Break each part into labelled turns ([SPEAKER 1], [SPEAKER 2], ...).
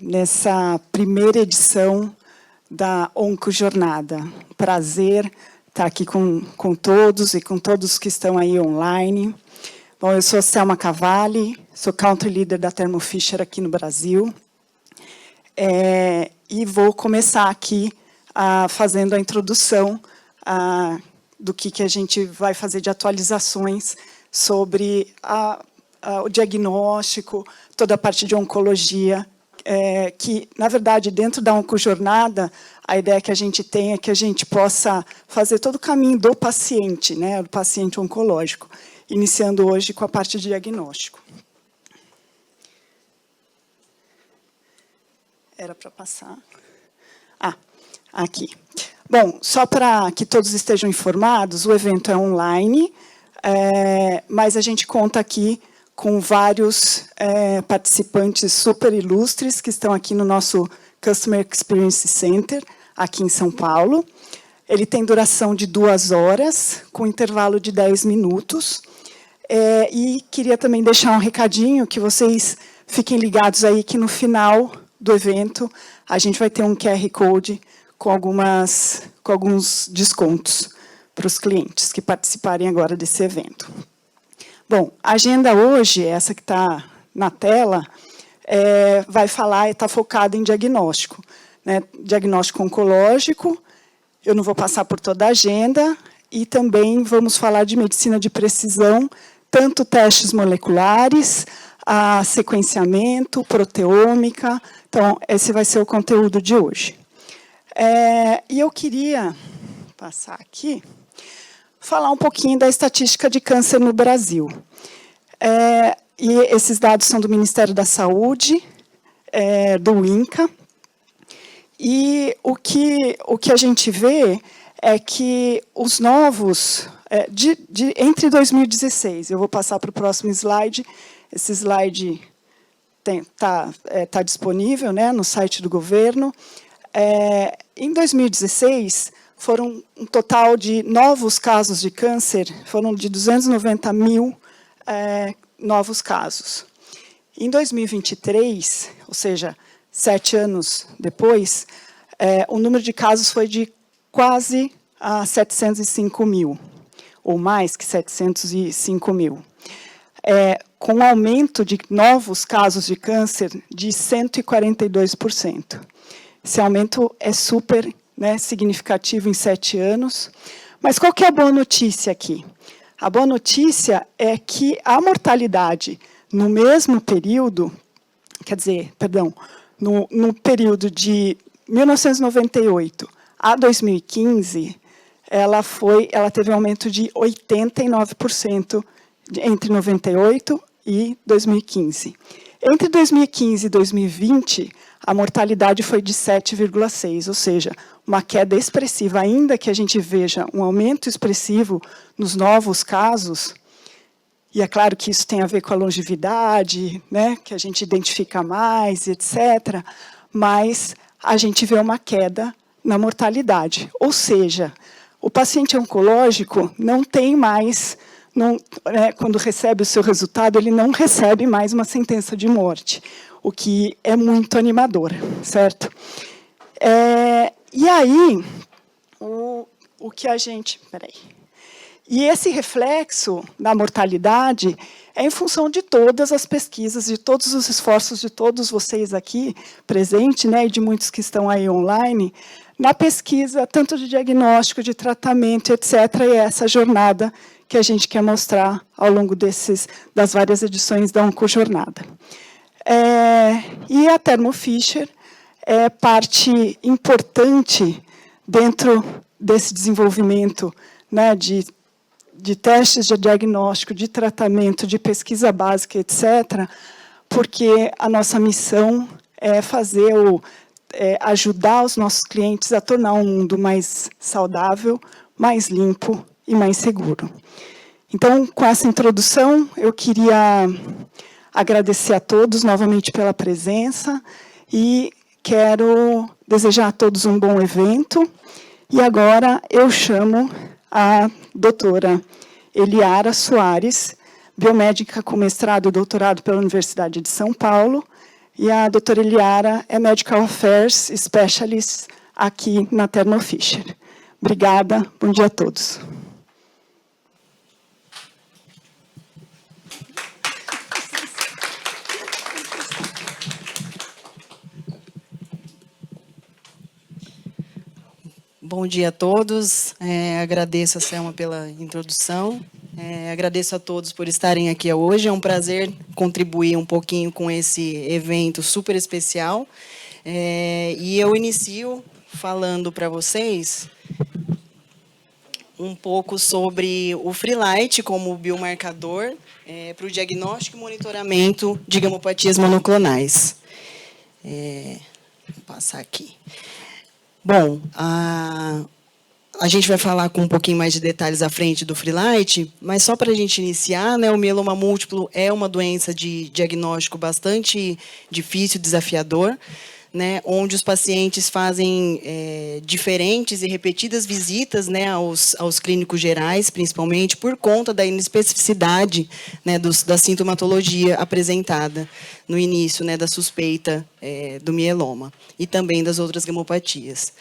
[SPEAKER 1] nessa primeira edição da Oncojornada. Prazer estar aqui com todos e com todos que estão aí online. Bom, eu sou Selma Cavalli, sou Country Leader da Thermo Fisher aqui no Brasil. E vou começar aqui fazendo a introdução do que a gente vai fazer de atualizações sobre o diagnóstico, toda a parte de oncologia, que, na verdade, dentro da Oncojornada, a ideia que a gente tem é que a gente possa fazer todo o caminho do paciente, né, do paciente oncológico, iniciando hoje com a parte de diagnóstico. Era para passar? Aqui. Bom, só para que todos estejam informados, o evento é online, mas a gente conta aqui com vários participantes super ilustres que estão aqui no nosso Customer Experience Center, aqui em São Paulo. Ele tem duração de 2 horas, com intervalo de 10 minutos. E queria também deixar um recadinho, que vocês fiquem ligados aí, que no final do evento a gente vai ter um QR Code com alguns descontos para os clientes que participarem agora desse evento. Bom, a agenda hoje, essa que está na tela, vai falar, está focada em diagnóstico, né? Diagnóstico oncológico. Eu não vou passar por toda a agenda, e também vamos falar de medicina de precisão, tanto testes moleculares, sequenciamento, proteômica. Então, esse vai ser o conteúdo de hoje. E eu queria passar aqui, falar um pouquinho da estatística de câncer no Brasil. E esses dados são do Ministério da Saúde, do INCA. E o que a gente vê é que os novos, entre 2016, eu vou passar para o próximo slide, esse slide está disponível, né, no site do governo. Em 2016, foram um total de novos casos de câncer, foram de 290 mil novos casos. Em 2023, ou seja, 7 anos depois, o número de casos foi de quase 705 mil, ou mais que 705 mil. Com um aumento de novos casos de câncer de 142%. Esse aumento é super, né, significativo em 7 anos. Mas qual que é a boa notícia aqui? A boa notícia é que a mortalidade no mesmo período, no período de 1998 a 2015, ela teve um aumento de 89% entre 98 e 2015. Entre 2015 e 2020, a mortalidade foi de 7,6%, ou seja, uma queda expressiva, ainda que a gente veja um aumento expressivo nos novos casos, e é claro que isso tem a ver com a longevidade, né, que a gente identifica mais, etc., mas a gente vê uma queda na mortalidade. Ou seja, o paciente oncológico não tem mais, quando recebe o seu resultado, ele não recebe mais uma sentença de morte, o que é muito animador, certo? E aí, o que a gente... E esse reflexo da mortalidade é em função de todas as pesquisas, de todos os esforços de todos vocês aqui presentes, né, e de muitos que estão aí online, na pesquisa, tanto de diagnóstico, de tratamento, etc., e essa jornada que a gente quer mostrar ao longo das várias edições da Oncojornada. E a Thermo Fisher é parte importante dentro desse desenvolvimento, né, de testes de diagnóstico, de tratamento, de pesquisa básica, etc., porque a nossa missão é ajudar os nossos clientes a tornar um mundo mais saudável, mais limpo e mais seguro. Então, com essa introdução, eu queria agradecer a todos novamente pela presença e quero desejar a todos um bom evento. E agora eu chamo a doutora Eliara Soares, biomédica com mestrado e doutorado pela Universidade de São Paulo, e a doutora Eliara é Medical Affairs Specialist aqui na Thermo Fisher. Obrigada, bom dia a todos.
[SPEAKER 2] Bom dia a todos. Agradeço a Selma pela introdução. Agradeço a todos por estarem aqui hoje. É um prazer contribuir um pouquinho com esse evento super especial. E eu inicio falando para vocês um pouco sobre o Freelite como biomarcador para o diagnóstico e monitoramento de gamopatias monoclonais. Vou passar aqui. Bom, a gente vai falar com um pouquinho mais de detalhes à frente do Freelite, mas só para a gente iniciar, né, o mieloma múltiplo é uma doença de diagnóstico bastante difícil, desafiador, né, onde os pacientes fazem diferentes e repetidas visitas, né, aos clínicos gerais, principalmente, por conta da inespecificidade, né, da sintomatologia apresentada no início, né, da suspeita do mieloma e também das outras gamopatias.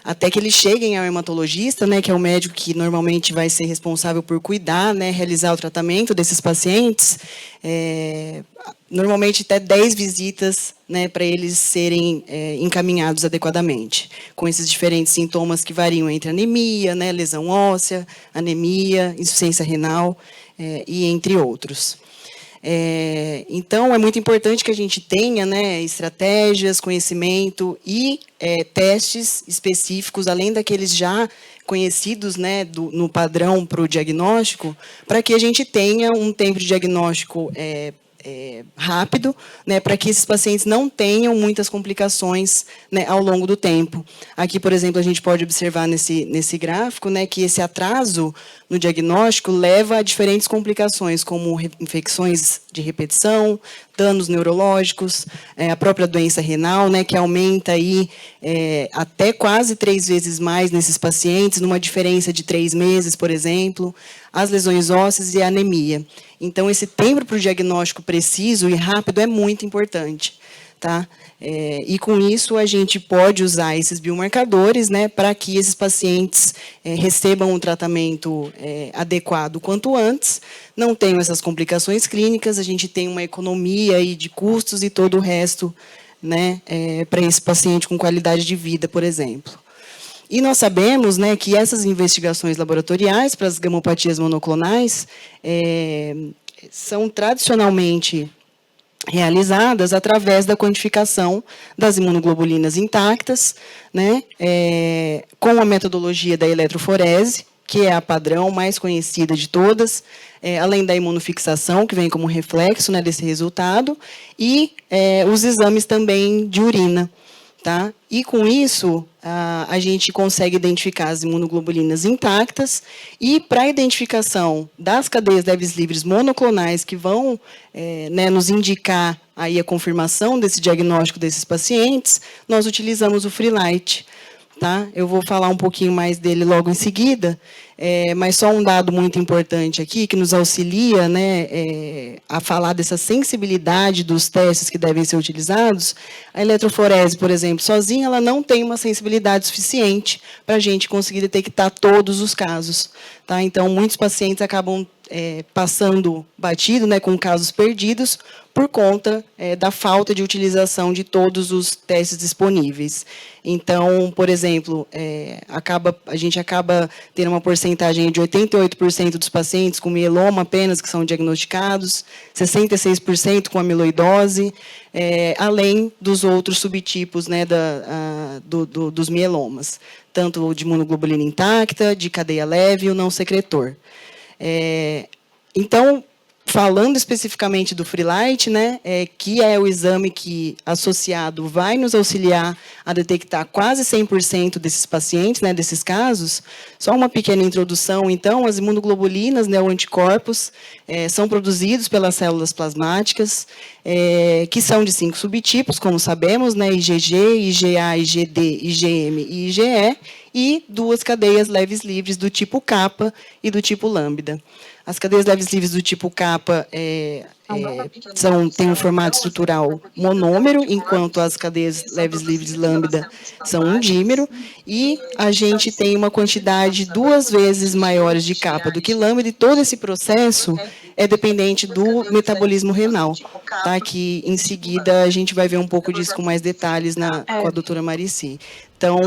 [SPEAKER 2] Até que eles cheguem ao hematologista, né, que é o médico que normalmente vai ser responsável por cuidar, né, realizar o tratamento desses pacientes, normalmente até 10 visitas, né, para eles serem encaminhados adequadamente, com esses diferentes sintomas que variam entre anemia, né, lesão óssea, anemia, insuficiência renal e entre outros. Então, é muito importante que a gente tenha, né, estratégias, conhecimento e testes específicos, além daqueles já conhecidos, né, no padrão para o diagnóstico, para que a gente tenha um tempo de diagnóstico rápido, né, para que esses pacientes não tenham muitas complicações, né, ao longo do tempo. Aqui, por exemplo, a gente pode observar nesse gráfico, né, que esse atraso no diagnóstico leva a diferentes complicações, como infecções de repetição, danos neurológicos, a própria doença renal, né, que aumenta aí, até quase 3 vezes mais nesses pacientes, numa diferença de 3 meses, por exemplo, as lesões ósseas e a anemia. Então, esse tempo para o diagnóstico preciso e rápido é muito importante. Tá? E com isso a gente pode usar esses biomarcadores, né, para que esses pacientes recebam um tratamento adequado quanto antes, não tenham essas complicações clínicas, a gente tem uma economia aí de custos e todo o resto, né, para esse paciente com qualidade de vida, por exemplo. E nós sabemos, né, que essas investigações laboratoriais para as gamopatias monoclonais são tradicionalmente realizadas através da quantificação das imunoglobulinas intactas, né, com a metodologia da eletroforese, que é a padrão mais conhecida de todas, além da imunofixação, que vem como reflexo, né, desse resultado, e os exames também de urina. Tá? E, com isso, a gente consegue identificar as imunoglobulinas intactas e, para a identificação das cadeias leves livres monoclonais que vão né, nos indicar aí a confirmação desse diagnóstico desses pacientes, nós utilizamos o Freelite. Tá? Eu vou falar um pouquinho mais dele logo em seguida, mas só um dado muito importante aqui, que nos auxilia, né, a falar dessa sensibilidade dos testes que devem ser utilizados. A eletroforese, por exemplo, sozinha, ela não tem uma sensibilidade suficiente para a gente conseguir detectar todos os casos. Tá? Então, muitos pacientes acabam passando batido, né, com casos perdidos, por conta da falta de utilização de todos os testes disponíveis. Então, por exemplo, a gente acaba tendo uma porcentagem de 88% dos pacientes com mieloma apenas que são diagnosticados, 66% com amiloidose, além dos outros subtipos, né, dos mielomas, tanto de imunoglobulina intacta, de cadeia leve e o não secretor. Então, falando especificamente do Freelite, né, que é o exame que, associado, vai nos auxiliar a detectar quase 100% desses pacientes, né, desses casos, só uma pequena introdução, então, as imunoglobulinas, né, ou anticorpos, são produzidos pelas células plasmáticas, que são de 5 subtipos, como sabemos, né, IgG, IgA, IgD, IgM e IgE, e 2 cadeias leves livres do tipo kappa e do tipo lambda. As cadeias leves livres do tipo kappa têm um formato estrutural monômero, enquanto as cadeias leves livres lambda são um dímero, e a gente tem uma quantidade 2 vezes maiores de kappa do que lambda, e todo esse processo é dependente do metabolismo renal, tá? Que, em seguida, a gente vai ver um pouco disso com mais detalhes com a doutora Marici. Então,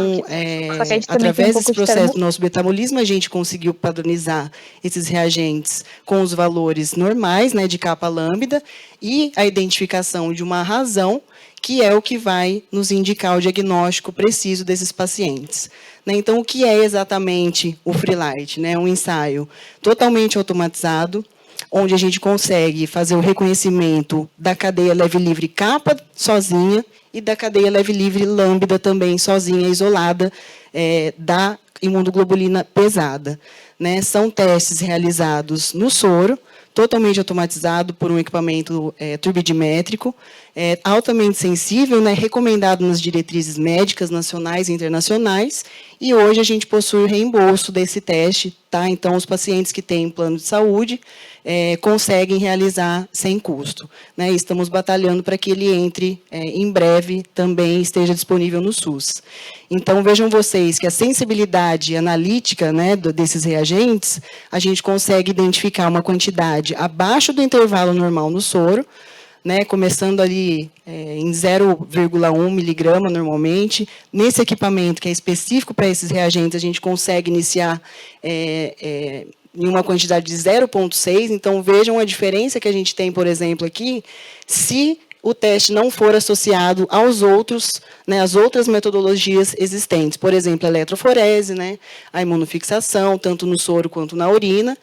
[SPEAKER 2] através desse processo do nosso metabolismo, a gente conseguiu padronizar esses reagentes com os valores normais, né, de kappa lambda, e a identificação de uma razão, que é o que vai nos indicar o diagnóstico preciso desses pacientes. Então, o que é exatamente o Freelite? Um ensaio totalmente automatizado, onde a gente consegue fazer o reconhecimento da cadeia leve-livre kappa sozinha e da cadeia leve-livre lambda também sozinha, isolada, da imunoglobulina pesada. São testes realizados no soro, totalmente automatizado por um equipamento turbidimétrico, altamente sensível, recomendado nas diretrizes médicas nacionais e internacionais, e hoje a gente possui o reembolso desse teste, tá? Então, os pacientes que têm plano de saúde conseguem realizar sem custo. Estamos batalhando para que ele entre em breve, também esteja disponível no SUS. Então, vejam vocês que a sensibilidade analítica desses reagentes, a gente consegue identificar uma quantidade abaixo do intervalo normal no soro, começando ali em 0,1 miligrama normalmente. Nesse equipamento, que é específico para esses reagentes, a gente consegue iniciar em uma quantidade de 0,6. Então, vejam a diferença que a gente tem, por exemplo, aqui, se o teste não for associado aos outros, às outras metodologias existentes. Por exemplo, a eletroforese, a imunofixação, tanto no soro quanto na urina.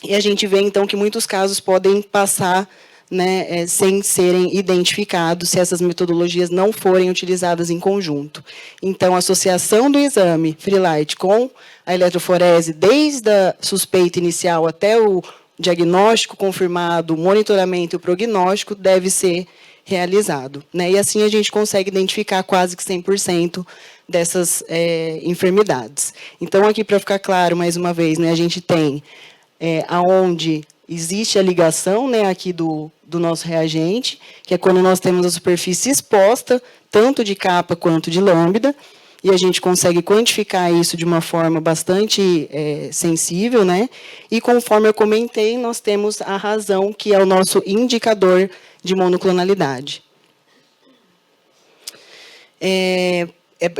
[SPEAKER 2] E a gente vê, então, que muitos casos podem passar sem serem identificados, se essas metodologias não forem utilizadas em conjunto. Então, a associação do exame Freelite com a eletroforese, desde a suspeita inicial até o diagnóstico confirmado, o monitoramento e o prognóstico, deve ser realizado. E assim a gente consegue identificar quase que 100% dessas enfermidades. Então, aqui, para ficar claro, mais uma vez, a gente tem aonde existe a ligação aqui do nosso reagente, que é quando nós temos a superfície exposta, tanto de kappa quanto de lambda, e a gente consegue quantificar isso de uma forma bastante sensível, e conforme eu comentei, nós temos a razão, que é o nosso indicador de monoclonalidade. É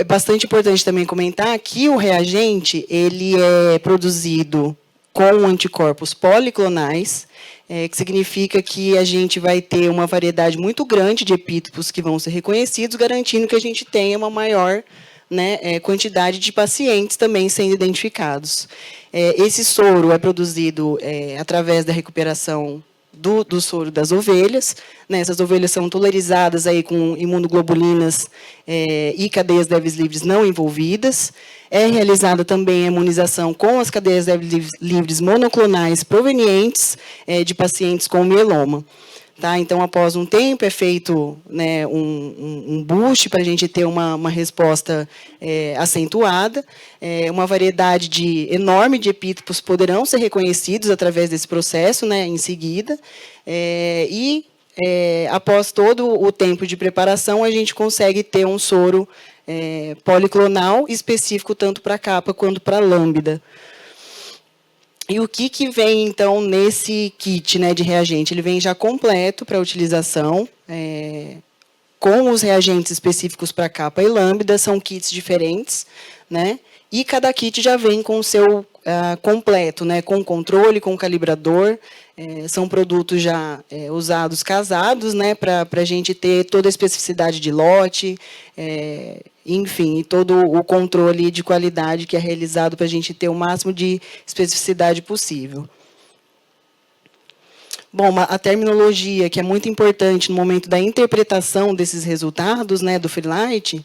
[SPEAKER 2] bastante importante também comentar que o reagente ele é produzido com anticorpos policlonais, que significa que a gente vai ter uma variedade muito grande de epítopos que vão ser reconhecidos, garantindo que a gente tenha uma maior quantidade de pacientes também sendo identificados. Esse soro é produzido através da recuperação do soro das ovelhas. Essas ovelhas são tolerizadas aí com imunoglobulinas e cadeias leves livres não envolvidas. É realizada também a imunização com as cadeias leves livres monoclonais provenientes de pacientes com mieloma. Tá? Então, após um tempo, é feito um boost para a gente ter uma resposta acentuada. Uma variedade enorme de epítopos poderão ser reconhecidos através desse processo, em seguida. Após todo o tempo de preparação, a gente consegue ter um soro policlonal específico tanto para kappa quanto para lambda. E o que vem, então, nesse kit de reagente? Ele vem já completo para utilização, com os reagentes específicos para kappa e lambda, são kits diferentes, e cada kit já vem com o seu completo, com controle, com calibrador. São produtos já usados casados, para a gente ter toda a especificidade de lote, enfim, e todo o controle de qualidade que é realizado para a gente ter o máximo de especificidade possível. Bom, a terminologia, que é muito importante no momento da interpretação desses resultados do Freelite,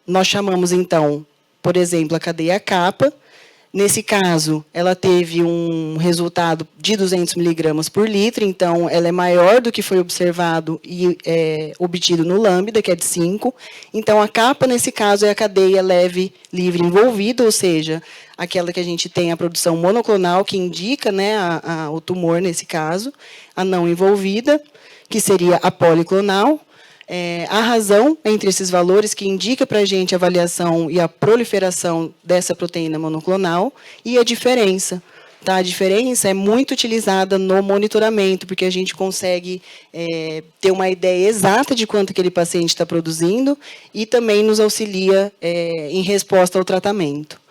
[SPEAKER 2] nós chamamos, então, por exemplo, a cadeia kappa, Nesse caso, ela teve um resultado de 200 miligramas por litro, então ela é maior do que foi observado e obtido no Lambda, que é de 5. Então, a capa, nesse caso, é a cadeia leve livre envolvida, ou seja, aquela que a gente tem a produção monoclonal, que indica, né, o tumor, nesse caso, a não envolvida, que seria a policlonal. A razão entre esses valores que indica para a gente a avaliação e a proliferação dessa proteína monoclonal e a diferença. Tá? A diferença é muito utilizada no monitoramento, porque a gente consegue ter uma ideia exata de quanto aquele paciente está produzindo e também nos auxilia em resposta ao tratamento.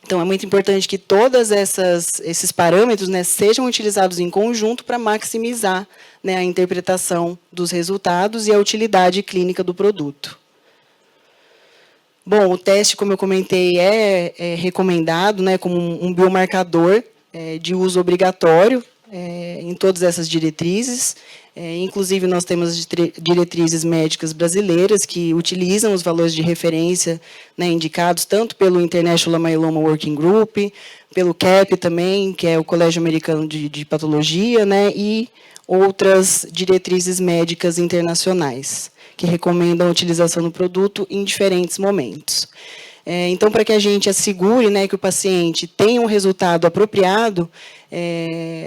[SPEAKER 2] Então, é muito importante que todos esses parâmetros, né, sejam utilizados em conjunto para maximizar, né, a interpretação dos resultados e a utilidade clínica do produto. Bom, o teste, como eu comentei, é recomendado, né, como um biomarcador de uso obrigatório em todas essas diretrizes. Inclusive, nós temos as diretrizes médicas brasileiras que utilizam os valores de referência, né, indicados tanto pelo International Myeloma Working Group, pelo CAP também, que é o Colégio Americano de Patologia, né, e outras diretrizes médicas internacionais, que recomendam a utilização do produto em diferentes momentos. Então, para que a gente assegure, né, que o paciente tenha um resultado apropriado,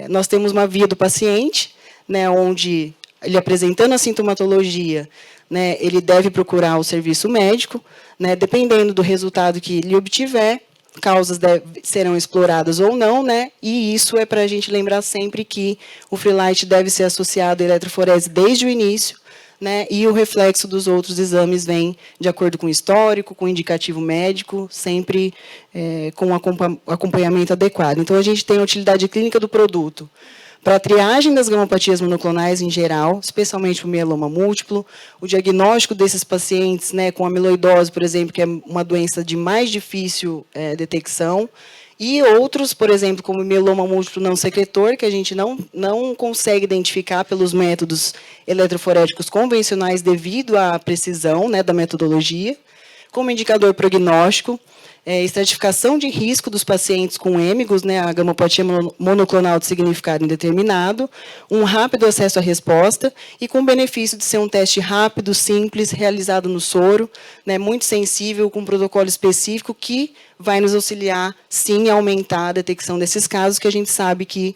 [SPEAKER 2] nós temos uma via do paciente, né, onde ele apresentando a sintomatologia, né, ele deve procurar o serviço médico, né, dependendo do resultado que ele obtiver, causas serão exploradas ou não, né, e isso é para a gente lembrar sempre que o Free Light deve ser associado à eletroforese desde o início, né, e o reflexo dos outros exames vem de acordo com o histórico, com o indicativo médico, sempre com acompanhamento adequado. Então, a gente tem a utilidade clínica do produto para a triagem das gamopatias monoclonais em geral, especialmente o mieloma múltiplo, o diagnóstico desses pacientes, né, com amiloidose, por exemplo, que é uma doença de mais difícil detecção, e outros, por exemplo, como o mieloma múltiplo não secretor, que a gente não consegue identificar pelos métodos eletroforéticos convencionais devido à precisão, né, da metodologia, como indicador prognóstico, estratificação de risco dos pacientes com êmigos, né, a gamopatia monoclonal de significado indeterminado, um rápido acesso à resposta e com o benefício de ser um teste rápido, simples, realizado no soro, né, muito sensível, com um protocolo específico que vai nos auxiliar, sim, a aumentar a detecção desses casos que a gente sabe que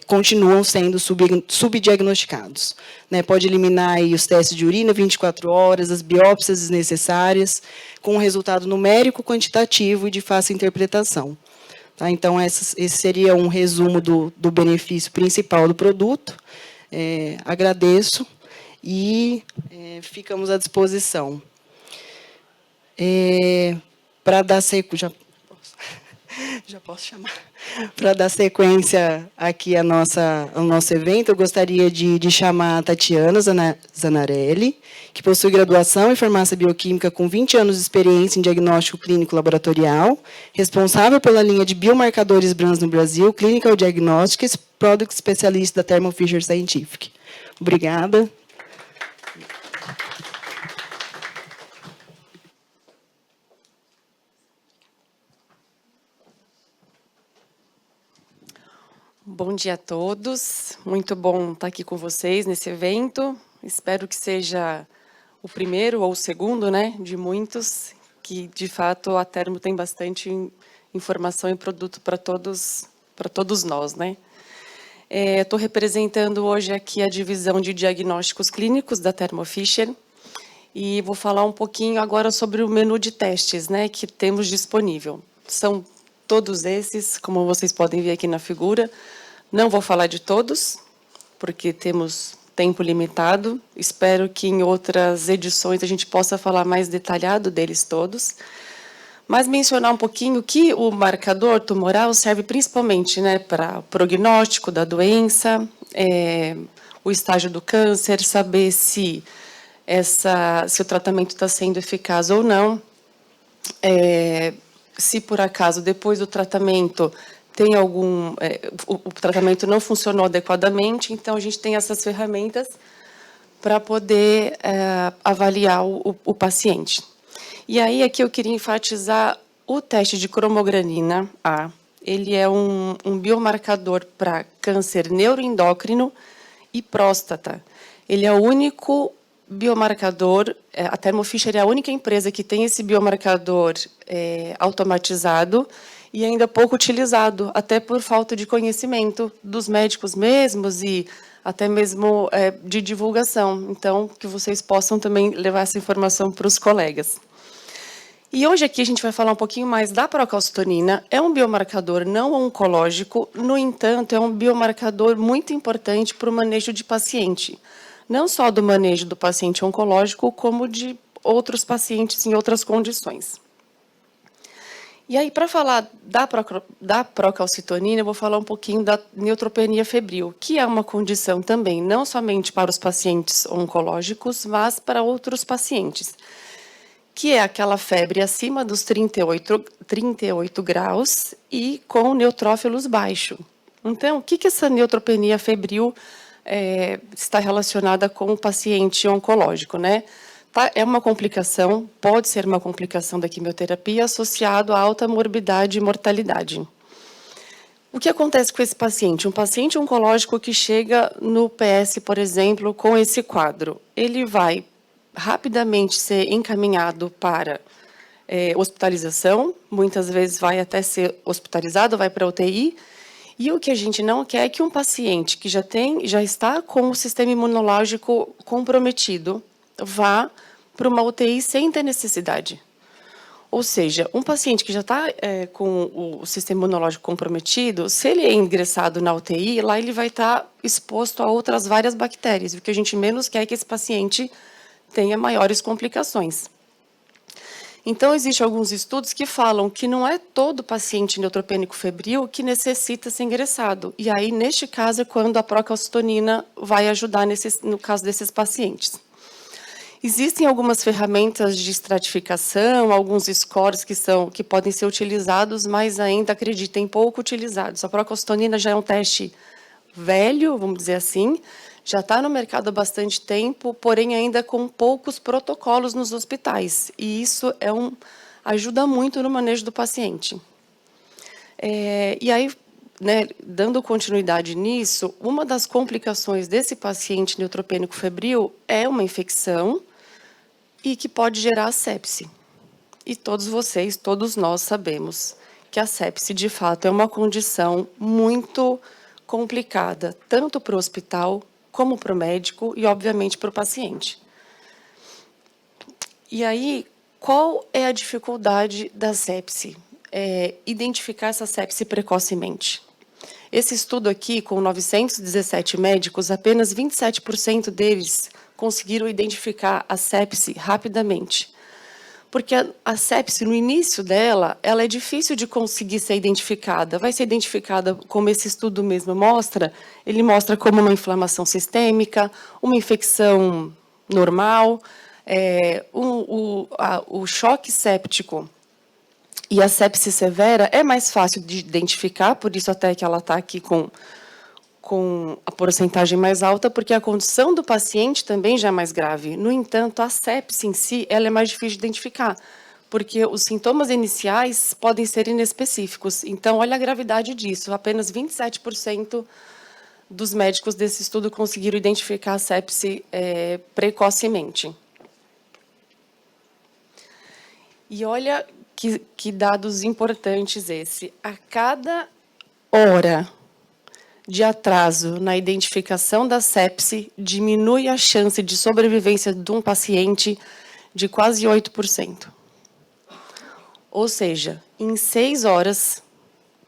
[SPEAKER 2] continuam sendo subdiagnosticados. Né, pode eliminar aí os testes de urina 24 horas, as biópsias desnecessárias, com um resultado numérico, quantitativo e de fácil interpretação. Tá, então, esse seria um resumo do benefício principal do produto. Agradeço e ficamos à disposição. Para dar sequência, já posso chamar. Para dar sequência aqui ao nosso evento, eu gostaria de chamar a Tatiana Zanarelli, que possui graduação em farmácia bioquímica com 20 anos de experiência em diagnóstico clínico laboratorial, responsável pela linha de biomarcadores BRANS no Brasil, Clinical Diagnostics, Product Specialist da Thermo Fisher Scientific. Obrigada.
[SPEAKER 3] Bom dia a todos, muito bom estar aqui com vocês nesse evento. Espero que seja o primeiro ou o segundo, né, de muitos, que de fato a Thermo tem bastante informação e produto para todos nós, né. Estou representando hoje aqui a divisão de diagnósticos clínicos da Thermo Fisher e vou falar um pouquinho agora sobre o menu de testes, né, que temos disponível. São todos esses, como vocês podem ver aqui na figura. Não vou falar de todos, porque temos tempo limitado. Espero que em outras edições a gente possa falar mais detalhado deles todos. Mas mencionar um pouquinho que o marcador tumoral serve principalmente, né, para prognóstico da doença, o estágio do câncer, saber se o tratamento está sendo eficaz ou não. Se por acaso, depois do tratamento, tem o tratamento não funcionou adequadamente, então a gente tem essas ferramentas para poder avaliar o paciente. E aí, aqui eu queria enfatizar O teste de cromogranina A, ele é um biomarcador para câncer neuroendócrino e próstata. Ele é o único biomarcador, a Thermo Fisher é a única empresa que tem esse biomarcador automatizado e ainda pouco utilizado, até por falta de conhecimento dos médicos mesmos e até mesmo de divulgação. Então, que vocês possam também levar essa informação para os colegas. E hoje aqui a gente vai falar um pouquinho mais da procalcitonina. É um biomarcador não oncológico, no entanto, é um biomarcador muito importante para o manejo de paciente. Não só do manejo do paciente oncológico, como de outros pacientes em outras condições. E aí, para falar da procalcitonina, eu vou falar um pouquinho da neutropenia febril, que é uma condição também, não somente para os pacientes oncológicos, mas para outros pacientes, que é aquela febre acima dos 38 graus e com neutrófilos baixo. Então, o que essa neutropenia febril está relacionada com o paciente oncológico, né? É uma complicação, pode ser uma complicação da quimioterapia associado à alta morbidade e mortalidade. O que acontece com esse paciente? Um paciente oncológico que chega no PS, por exemplo, com esse quadro, ele vai rapidamente ser encaminhado para hospitalização, muitas vezes vai até ser hospitalizado, vai para a UTI, e o que a gente não quer é que um paciente que já está com o sistema imunológico comprometido vá para uma UTI sem ter necessidade. Ou seja, um paciente que já está com o sistema imunológico comprometido, se ele é ingressado na UTI, lá ele vai estar exposto a outras várias bactérias. O que a gente menos quer é que esse paciente tenha maiores complicações. Então, existem alguns estudos que falam que não é todo paciente neutropênico febril que necessita ser ingressado. E aí, neste caso, é quando a procalcitonina vai ajudar no caso desses pacientes. Existem algumas ferramentas de estratificação, alguns scores que podem ser utilizados, mas ainda, acreditem, pouco utilizados. A procalcitonina já é um teste velho, vamos dizer assim, já está no mercado há bastante tempo, porém ainda com poucos protocolos nos hospitais. E isso ajuda muito no manejo do paciente. E aí, né, dando continuidade nisso, uma das complicações desse paciente neutropênico febril é uma infecção e que pode gerar sepse. E todos nós sabemos que a sepse, de fato, é uma condição muito complicada, tanto para o hospital, como para o médico e, obviamente, para o paciente. E aí, qual é a dificuldade da sepse? Identificar essa sepse precocemente. Esse estudo aqui, com 917 médicos, apenas 27% deles conseguiram identificar a sepse rapidamente. Porque a sepse, no início dela, ela é difícil de conseguir ser identificada. Vai ser identificada, como esse estudo mesmo mostra, ele mostra como uma inflamação sistêmica, uma infecção normal, o choque séptico e a sepse severa é mais fácil de identificar, por isso até que ela está aqui com a porcentagem mais alta, porque a condição do paciente também já é mais grave. No entanto, a sepse em si ela é mais difícil de identificar, porque os sintomas iniciais podem ser inespecíficos. Então, olha a gravidade disso. Apenas 27% dos médicos desse estudo conseguiram identificar a sepse precocemente. E olha que dados importantes esse. A cada hora de atraso na identificação da sepse, diminui a chance de sobrevivência de um paciente de quase 8%. Ou seja, em 6 horas,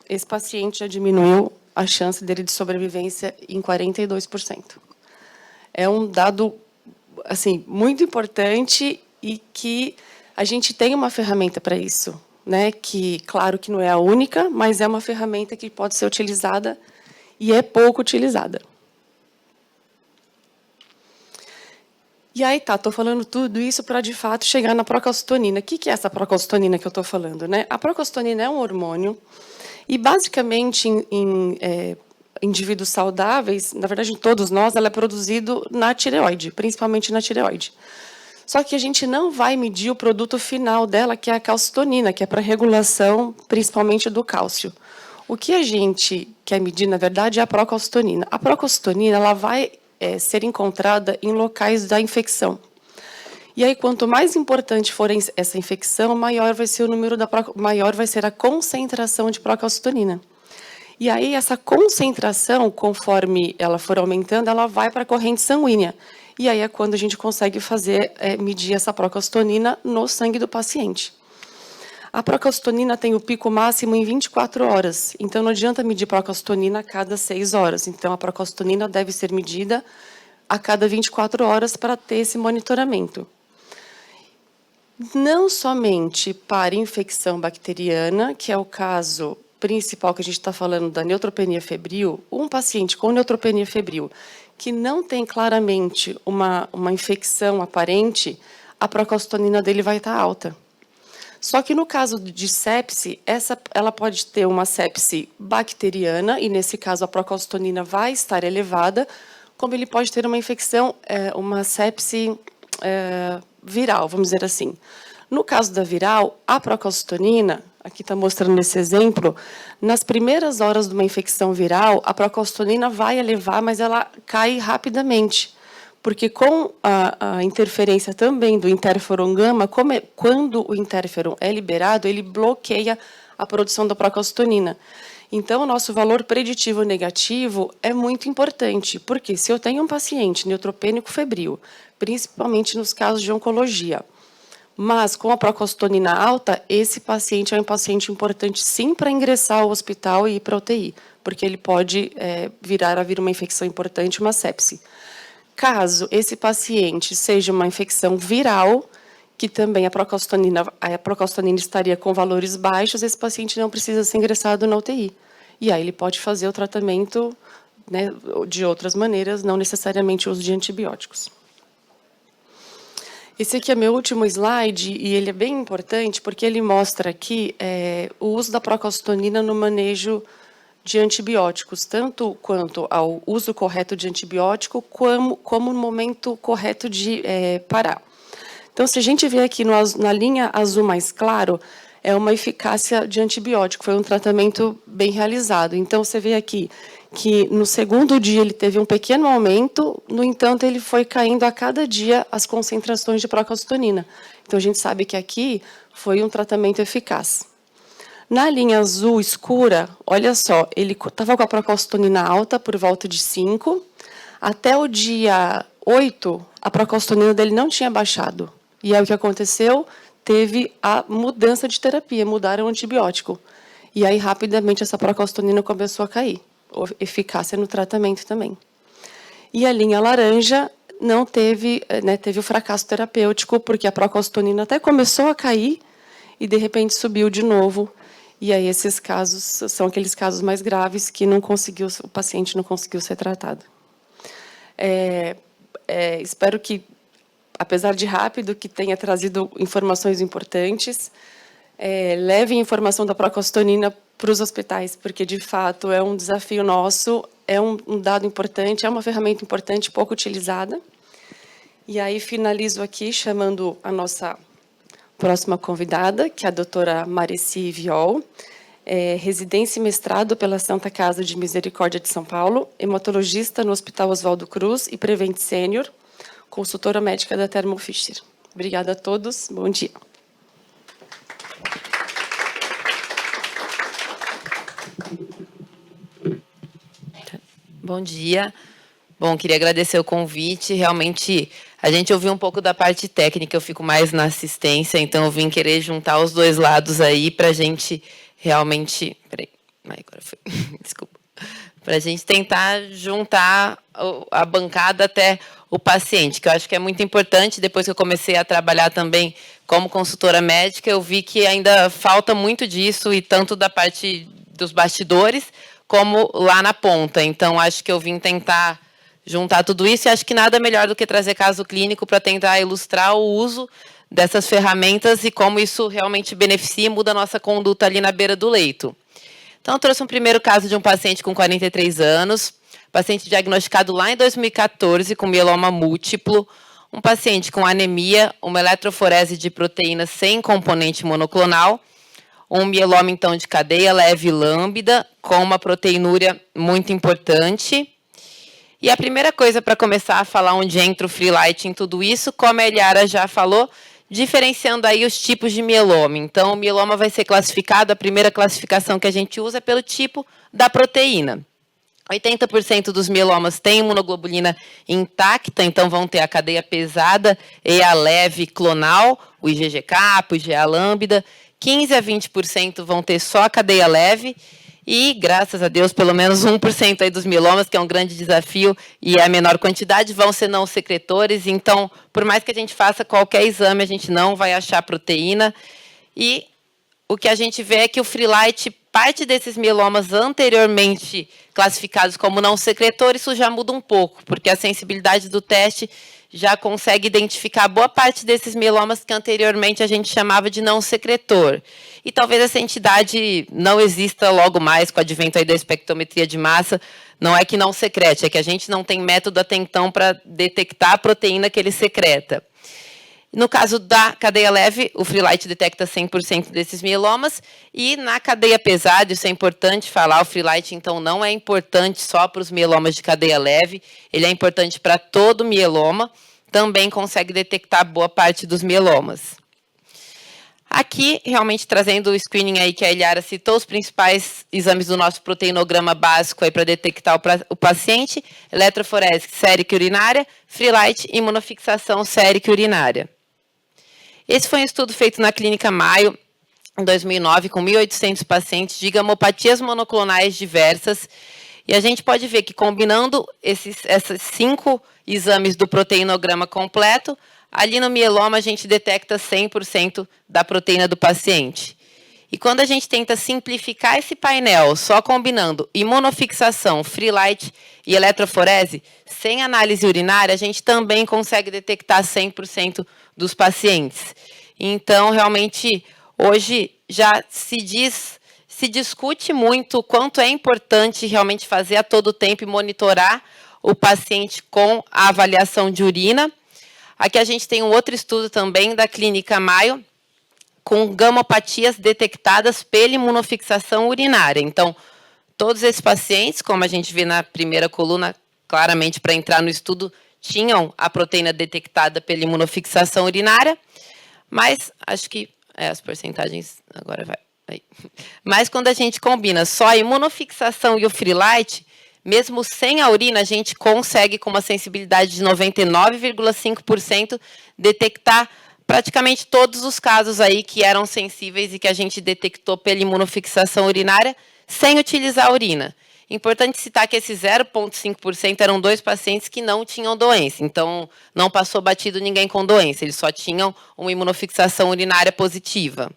[SPEAKER 3] esse paciente já diminuiu a chance dele de sobrevivência em 42%. É um dado assim, muito importante e que a gente tem uma ferramenta para isso, né? Que, claro que não é a única, mas é uma ferramenta que pode ser utilizada e é pouco utilizada. E aí, estou falando tudo isso para, de fato, chegar na procalcitonina. O que é essa procalcitonina que eu estou falando, né? A procalcitonina é um hormônio e, basicamente, em indivíduos saudáveis, na verdade, em todos nós, ela é produzido na tireoide, principalmente na tireoide. Só que a gente não vai medir o produto final dela, que é a calcitonina, que é para regulação, principalmente do cálcio. O que a gente quer medir, na verdade, é a procalcitonina. A procalcitonina ela vai ser encontrada em locais da infecção. E aí, quanto mais importante for essa infecção, maior vai ser o número maior vai ser a concentração de procalcitonina. E aí, essa concentração, conforme ela for aumentando, ela vai para a corrente sanguínea. E aí é quando a gente consegue medir essa procalcitonina no sangue do paciente. A procalcitonina tem o pico máximo em 24 horas. Então, não adianta medir procalcitonina a cada 6 horas. Então, a procalcitonina deve ser medida a cada 24 horas para ter esse monitoramento. Não somente para infecção bacteriana, que é o caso principal que a gente está falando da neutropenia febril, um paciente com neutropenia febril que não tem claramente uma infecção aparente, a procalcitonina dele vai estar alta. Só que no caso de sepse, ela pode ter uma sepse bacteriana, e nesse caso a procalcitonina vai estar elevada, como ele pode ter uma infecção, uma sepse viral, vamos dizer assim. No caso da viral, a procalcitonina, aqui está mostrando nesse exemplo, nas primeiras horas de uma infecção viral, a procalcitonina vai elevar, mas ela cai rapidamente. Porque com a interferência também do interferon gama, quando o interferon é liberado, ele bloqueia a produção da procalcitonina. Então, o nosso valor preditivo negativo é muito importante, porque se eu tenho um paciente neutropênico febril, principalmente nos casos de oncologia, mas com a procalcitonina alta, esse paciente é um paciente importante sim para ingressar ao hospital e ir para a UTI, porque ele pode vir uma infecção importante, uma sepse. Caso esse paciente seja uma infecção viral, que também a procalcitonina estaria com valores baixos, esse paciente não precisa ser ingressado na UTI. E aí ele pode fazer o tratamento, né, de outras maneiras, não necessariamente o uso de antibióticos. Esse aqui é meu último slide, e ele é bem importante, porque ele mostra aqui o uso da procalcitonina no manejo de antibióticos, tanto quanto ao uso correto de antibiótico, como no momento correto de parar. Então, se a gente vê aqui na linha azul mais claro, é uma eficácia de antibiótico, foi um tratamento bem realizado. Então, você vê aqui que no segundo dia ele teve um pequeno aumento, no entanto, ele foi caindo a cada dia as concentrações de procalcitonina. Então, a gente sabe que aqui foi um tratamento eficaz. Na linha azul escura, olha só, ele estava com a procalcitonina alta por volta de 5, até o dia 8, a procalcitonina dele não tinha baixado. E aí o que aconteceu? Teve a mudança de terapia, mudaram o antibiótico. E aí, rapidamente, essa procalcitonina começou a cair. Eficácia no tratamento também. E a linha laranja não teve, teve o fracasso terapêutico, porque a procalcitonina até começou a cair e, de repente, subiu de novo. E aí, esses casos são aqueles casos mais graves que o paciente não conseguiu ser tratado. Espero que, apesar de rápido, que tenha trazido informações importantes, levem informação da procalcitonina para os hospitais, porque, de fato, é um desafio nosso, é um dado importante, é uma ferramenta importante, pouco utilizada. E aí, finalizo aqui chamando a nossa próxima convidada, que é a doutora Mareci Viol, residência e mestrado pela Santa Casa de Misericórdia de São Paulo, hematologista no Hospital Oswaldo Cruz e Prevent Sênior, consultora médica da Thermo Fisher. Obrigada a todos, bom dia.
[SPEAKER 4] Bom dia. Bom, queria agradecer o convite. Realmente, a gente ouviu um pouco da parte técnica, eu fico mais na assistência, então eu vim querer juntar os dois lados aí para a gente realmente... Peraí, agora foi. Desculpa. Para a gente tentar juntar a bancada até o paciente, que eu acho que é muito importante. Depois que eu comecei a trabalhar também como consultora médica, eu vi que ainda falta muito disso, e tanto da parte dos bastidores, como lá na ponta. Então, acho que eu vim tentar juntar tudo isso, e acho que nada melhor do que trazer caso clínico para tentar ilustrar o uso dessas ferramentas e como isso realmente beneficia e muda a nossa conduta ali na beira do leito. Então, eu trouxe um primeiro caso de um paciente com 43 anos, paciente diagnosticado lá em 2014 com mieloma múltiplo, um paciente com anemia, uma eletroforese de proteína sem componente monoclonal, um mieloma, então, de cadeia leve lambda, com uma proteinúria muito importante. E a primeira coisa para começar a falar onde entra o Freelite em tudo isso, como a Eliara já falou, diferenciando aí os tipos de mieloma. Então, o mieloma vai ser classificado, a primeira classificação que a gente usa é pelo tipo da proteína. 80% dos mielomas têm imunoglobulina intacta, então vão ter a cadeia pesada e a leve clonal, o IgG-capa, o IgA-lambda. 15% a 20% vão ter só a cadeia leve e, graças a Deus, pelo menos 1% aí dos mielomas, que é um grande desafio e é a menor quantidade, vão ser não secretores. Então, por mais que a gente faça qualquer exame, a gente não vai achar proteína. E o que a gente vê é que o Freelite, parte desses mielomas anteriormente classificados como não secretores, isso já muda um pouco, porque a sensibilidade do teste já consegue identificar boa parte desses mielomas que anteriormente a gente chamava de não secretor. E talvez essa entidade não exista logo mais com o advento aí da espectrometria de massa. Não é que não secrete, é que a gente não tem método até então para detectar a proteína que ele secreta. No caso da cadeia leve, o Freelite detecta 100% desses mielomas, e na cadeia pesada, isso é importante falar, o Freelite, então, não é importante só para os mielomas de cadeia leve, ele é importante para todo mieloma, também consegue detectar boa parte dos mielomas. Aqui, realmente, trazendo o screening aí que a Eliara citou, os principais exames do nosso proteinograma básico aí para detectar o paciente: eletroforese sérica urinária, Freelite, imunofixação sérica urinária. Esse foi um estudo feito na Clínica Mayo, em 2009, com 1.800 pacientes de gamopatias monoclonais diversas. E a gente pode ver que, combinando esses 5 exames do proteinograma completo, ali no mieloma a gente detecta 100% da proteína do paciente. E quando a gente tenta simplificar esse painel, só combinando imunofixação, Freelite e eletroforese, sem análise urinária, a gente também consegue detectar 100% dos pacientes. Então, realmente, hoje já se discute muito o quanto é importante realmente fazer a todo tempo e monitorar o paciente com a avaliação de urina. Aqui a gente tem um outro estudo também da Clínica Mayo, com gamopatias detectadas pela imunofixação urinária. Então, todos esses pacientes, como a gente vê na primeira coluna, claramente para entrar no estudo, tinham a proteína detectada pela imunofixação urinária, mas acho que as porcentagens agora vai. Aí. Mas quando a gente combina só a imunofixação e o Freelite, mesmo sem a urina, a gente consegue, com uma sensibilidade de 99,5%, detectar praticamente todos os casos aí que eram sensíveis e que a gente detectou pela imunofixação urinária sem utilizar a urina. Importante citar que esses 0,5% eram 2 pacientes que não tinham doença. Então, não passou batido ninguém com doença, eles só tinham uma imunofixação urinária positiva.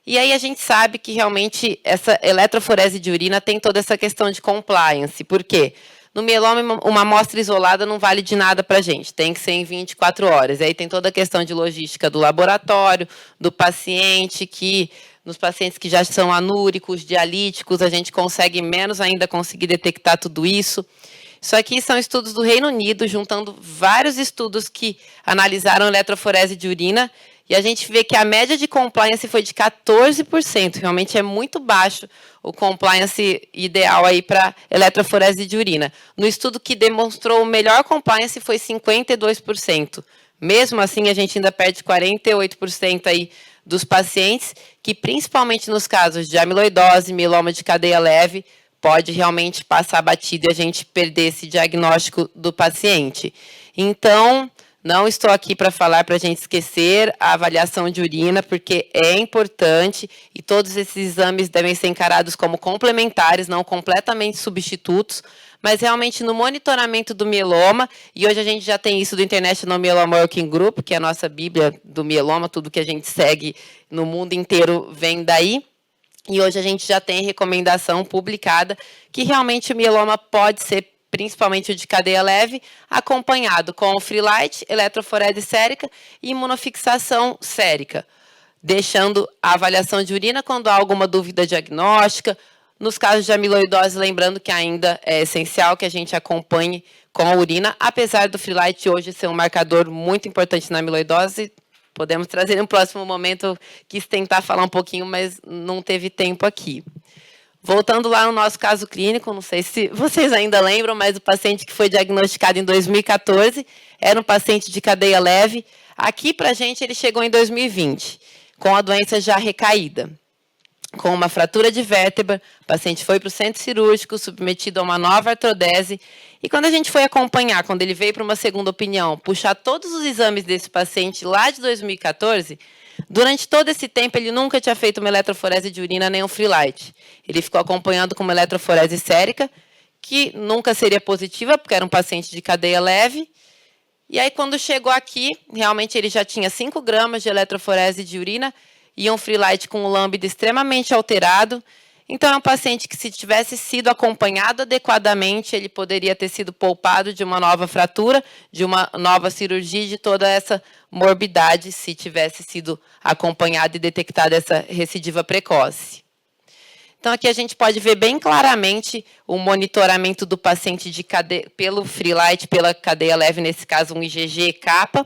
[SPEAKER 4] E aí a gente sabe que realmente essa eletroforese de urina tem toda essa questão de compliance. Por quê? No mieloma, uma amostra isolada não vale de nada para a gente, tem que ser em 24 horas. E aí tem toda a questão de logística do laboratório, do paciente, que nos pacientes que já são anúricos, dialíticos, a gente consegue menos ainda conseguir detectar tudo isso. Isso aqui são estudos do Reino Unido, juntando vários estudos que analisaram eletroforese de urina, e a gente vê que a média de compliance foi de 14%, realmente é muito baixo o compliance ideal aí para eletroforese de urina. No estudo que demonstrou o melhor compliance foi 52%. Mesmo assim, a gente ainda perde 48% aí dos pacientes, que principalmente nos casos de amiloidose, mieloma de cadeia leve, pode realmente passar batido e a gente perder esse diagnóstico do paciente. Então, não estou aqui para falar para a gente esquecer a avaliação de urina, porque é importante e todos esses exames devem ser encarados como complementares, não completamente substitutos, mas realmente no monitoramento do mieloma, e hoje a gente já tem isso do International Myeloma Working Group, que é a nossa bíblia do mieloma, tudo que a gente segue no mundo inteiro vem daí, e hoje a gente já tem recomendação publicada que realmente o mieloma pode ser principalmente o de cadeia leve, acompanhado com o Freelite, eletroforese sérica e imunofixação sérica, deixando a avaliação de urina quando há alguma dúvida diagnóstica, Nos casos de amiloidose, lembrando que ainda é essencial que a gente acompanhe com a urina, apesar do Freelite hoje ser um marcador muito importante na amiloidose, podemos trazer em um próximo momento, quis tentar falar um pouquinho, mas não teve tempo aqui. Voltando lá no nosso caso clínico, não sei se vocês ainda lembram, mas o paciente que foi diagnosticado em 2014 era um paciente de cadeia leve. Aqui, para a gente, ele chegou em 2020, com a doença já recaída, com uma fratura de vértebra. O paciente foi para o centro cirúrgico, submetido a uma nova artrodese. E quando a gente foi acompanhar, quando ele veio para uma segunda opinião, puxar todos os exames desse paciente lá de 2014, durante todo esse tempo, ele nunca tinha feito uma eletroforese de urina nem um Freelite. Ele ficou acompanhando com uma eletroforese sérica, que nunca seria positiva, porque era um paciente de cadeia leve. E aí, quando chegou aqui, realmente ele já tinha 5 gramas de eletroforese de urina e um Freelite com um lambda extremamente alterado. Então, é um paciente que, se tivesse sido acompanhado adequadamente, ele poderia ter sido poupado de uma nova fratura, de uma nova cirurgia, de toda essa morbidade, se tivesse sido acompanhado e detectada essa recidiva precoce. Então, aqui a gente pode ver bem claramente o monitoramento do paciente pelo Freelite, pela cadeia leve, nesse caso um IgG kappa.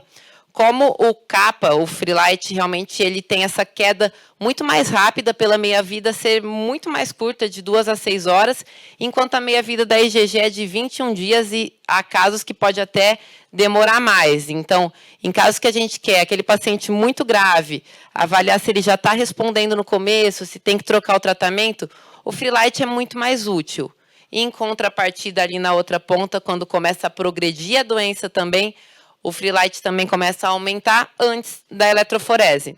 [SPEAKER 4] Como o kappa, o Freelite, realmente ele tem essa queda muito mais rápida pela meia-vida ser muito mais curta, de 2 a 6 horas, enquanto a meia-vida da IgG é de 21 dias e há casos que pode até demorar mais. Então, em casos que a gente quer aquele paciente muito grave, avaliar se ele já está respondendo no começo, se tem que trocar o tratamento, o Freelite é muito mais útil. E, em contrapartida, ali na outra ponta, quando começa a progredir a doença também, o Freelite também começa a aumentar antes da eletroforese.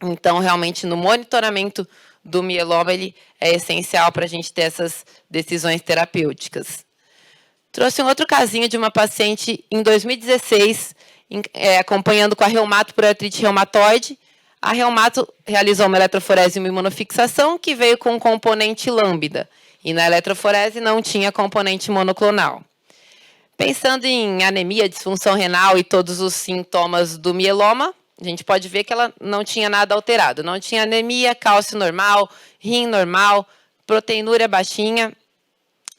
[SPEAKER 4] Então, realmente, no monitoramento do mieloma, ele é essencial para a gente ter essas decisões terapêuticas. Trouxe um outro casinho de uma paciente em 2016, acompanhando com a reumato por artrite reumatoide. A reumato realizou uma eletroforese e uma imunofixação que veio com um componente lambda. E na eletroforese não tinha componente monoclonal. Pensando em anemia, disfunção renal e todos os sintomas do mieloma, a gente pode ver que ela não tinha nada alterado. Não tinha anemia, cálcio normal, rim normal, proteinúria baixinha,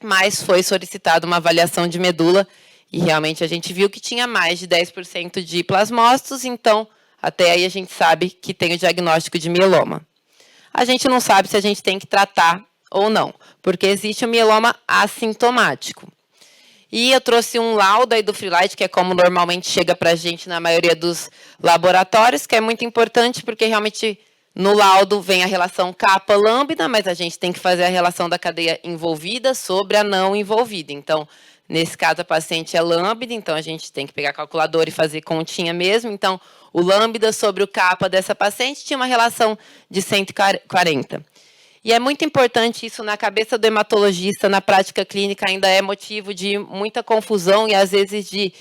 [SPEAKER 4] mas foi solicitada uma avaliação de medula e realmente a gente viu que tinha mais de 10% de plasmócitos, então até aí a gente sabe que tem o diagnóstico de mieloma. A gente não sabe se a gente tem que tratar ou não, porque existe o mieloma assintomático. E eu trouxe um laudo aí do Freelite, que é como normalmente chega para a gente na maioria dos laboratórios, que é muito importante, porque realmente no laudo vem a relação kappa-lambda, mas a gente tem que fazer a relação da cadeia envolvida sobre a não envolvida. Então, nesse caso, a paciente é lambda, então a gente tem que pegar a calculadora e fazer continha mesmo. Então, o lambda sobre o kappa dessa paciente tinha uma relação de 140. E é muito importante isso na cabeça do hematologista, na prática clínica ainda é motivo de muita confusão e às vezes de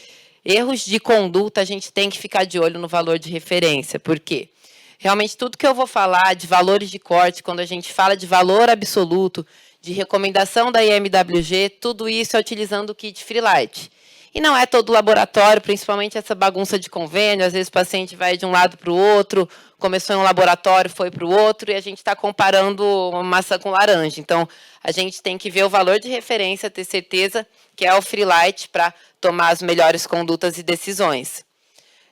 [SPEAKER 4] erros de conduta. A gente tem que ficar de olho no valor de referência. Por quê? Realmente tudo que eu vou falar de valores de corte, quando a gente fala de valor absoluto, de recomendação da IMWG, tudo isso é utilizando o kit Freelite. E não é todo laboratório, principalmente essa bagunça de convênio, às vezes o paciente vai de um lado para o outro, começou em um laboratório, foi para o outro, e a gente está comparando maçã com laranja. Então, a gente tem que ver o valor de referência, ter certeza que é o Freelite para tomar as melhores condutas e decisões.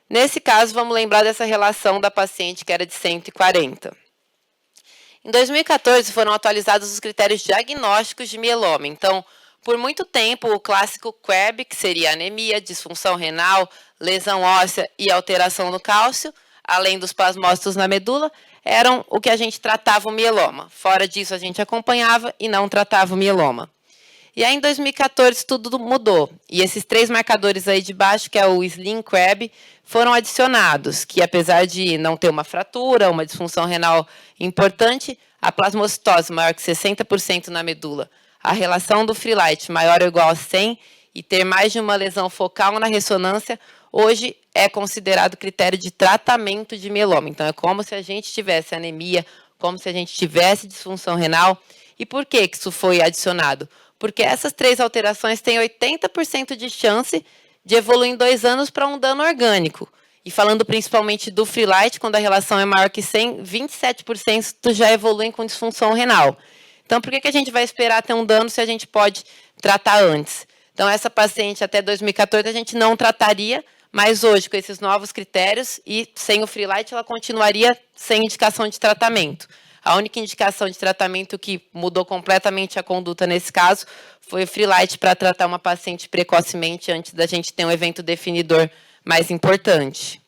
[SPEAKER 4] Nesse caso, vamos lembrar dessa relação da paciente que era de 140. Em 2014, foram atualizados os critérios diagnósticos de mieloma. Então, por muito tempo, o clássico QEB, que seria anemia, disfunção renal, lesão óssea e alteração no cálcio, além dos plasmócitos na medula, eram o que a gente tratava o mieloma. Fora disso, a gente acompanhava e não tratava o mieloma. E aí, em 2014, tudo mudou. E esses 3 marcadores aí de baixo, que é o SLIM QEB, foram adicionados, que apesar de não ter uma fratura, uma disfunção renal importante, a plasmocitose maior que 60% na medula, a relação do Freelite maior ou igual a 100 e ter mais de uma lesão focal na ressonância, hoje é considerado critério de tratamento de mieloma. Então, é como se a gente tivesse anemia, como se a gente tivesse disfunção renal. E por que isso foi adicionado? Porque essas 3 alterações têm 80% de chance de evoluir em 2 anos para um dano orgânico. E falando principalmente do Freelite, quando a relação é maior que 100, 27% já evoluem com disfunção renal. Então, por que a gente vai esperar ter um dano se a gente pode tratar antes? Então, essa paciente, até 2014, a gente não trataria, mas hoje, com esses novos critérios, e sem o Freelite, ela continuaria sem indicação de tratamento. A única indicação de tratamento que mudou completamente a conduta nesse caso foi o Freelite para tratar uma paciente precocemente antes da gente ter um evento definidor mais importante.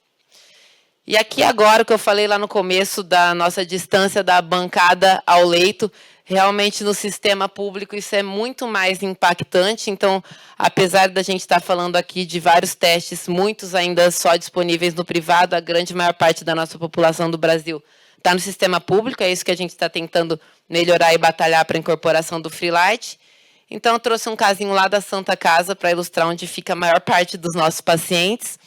[SPEAKER 4] E aqui agora, o que eu falei lá no começo da nossa distância da bancada ao leito, realmente no sistema público isso é muito mais impactante. Então, apesar da gente estar falando aqui de vários testes, muitos ainda só disponíveis no privado, a grande maior parte da nossa população do Brasil está no sistema público, é isso que a gente está tentando melhorar e batalhar para a incorporação do Freelite. Então, eu trouxe um casinho lá da Santa Casa para ilustrar onde fica a maior parte dos nossos pacientes.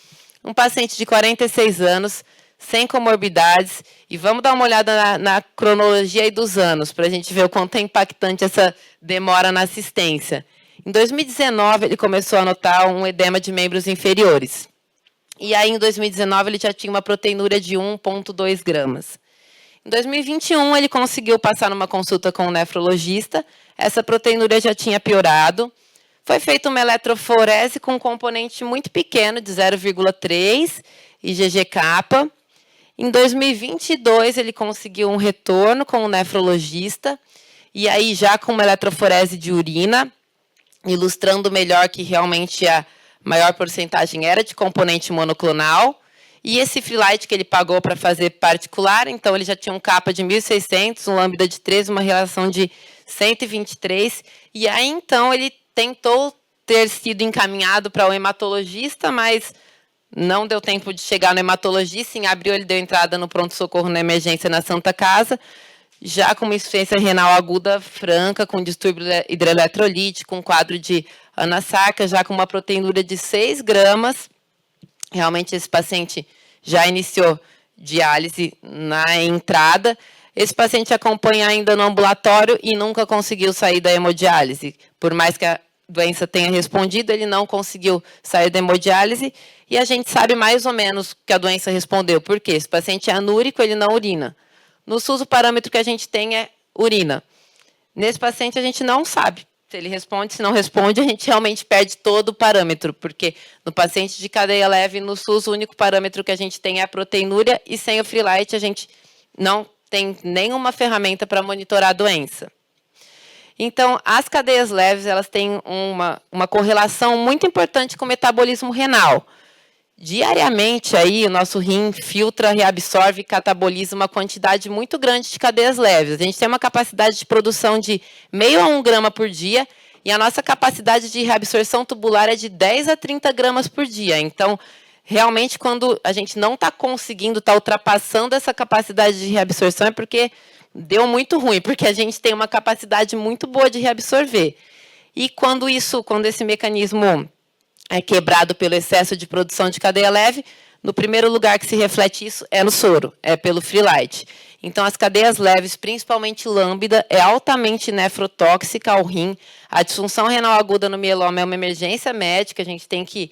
[SPEAKER 4] Um paciente de 46 anos, sem comorbidades, e vamos dar uma olhada na cronologia aí dos anos, para a gente ver o quanto é impactante essa demora na assistência. Em 2019, ele começou a notar um edema de membros inferiores. E aí, em 2019, ele já tinha uma proteinúria de 1,2 gramas. Em 2021, ele conseguiu passar numa consulta com um nefrologista, essa proteinúria já tinha piorado, foi feita uma eletroforese com um componente muito pequeno, de 0,3, IgG-kappa. Em 2022, ele conseguiu um retorno com o nefrologista, e aí já com uma eletroforese de urina, ilustrando melhor que realmente a maior porcentagem era de componente monoclonal. E esse Freelite que ele pagou para fazer particular, então ele já tinha um kappa de 1.600, um lambda de 13, uma relação de 123, e aí então ele tentou ter sido encaminhado para o hematologista, mas não deu tempo de chegar no hematologista. Em abril, ele deu entrada no pronto-socorro na emergência na Santa Casa, já com uma insuficiência renal aguda franca, com distúrbio hidroeletrolítico, com quadro de anasarca, já com uma proteinúria de 6 gramas. Realmente, esse paciente já iniciou diálise na entrada. Esse paciente acompanha ainda no ambulatório e nunca conseguiu sair da hemodiálise. Por mais que a doença tenha respondido, ele não conseguiu sair da hemodiálise. E a gente sabe mais ou menos que a doença respondeu. Por quê? Esse paciente é anúrico, ele não urina. No SUS, o parâmetro que a gente tem é urina. Nesse paciente, a gente não sabe se ele responde. Se não responde, a gente realmente perde todo o parâmetro, porque no paciente de cadeia leve, no SUS, o único parâmetro que a gente tem é a proteinúria, e sem o Freelite, a gente não tem nenhuma ferramenta para monitorar a doença. Então, as cadeias leves, elas têm uma correlação muito importante com o metabolismo renal. Diariamente, aí, o nosso rim filtra, reabsorve e cataboliza uma quantidade muito grande de cadeias leves. A gente tem uma capacidade de produção de 0,5 a 1 grama por dia, e a nossa capacidade de reabsorção tubular é de 10 a 30 gramas por dia. Então, realmente, quando a gente não está conseguindo, está ultrapassando essa capacidade de reabsorção, é porque deu muito ruim, porque a gente tem uma capacidade muito boa de reabsorver. E quando esse mecanismo é quebrado pelo excesso de produção de cadeia leve, no primeiro lugar que se reflete isso é no soro, é pelo Freelite. Então, as cadeias leves, principalmente lambda, é altamente nefrotóxica ao rim. A disfunção renal aguda no mieloma é uma emergência médica, a gente tem que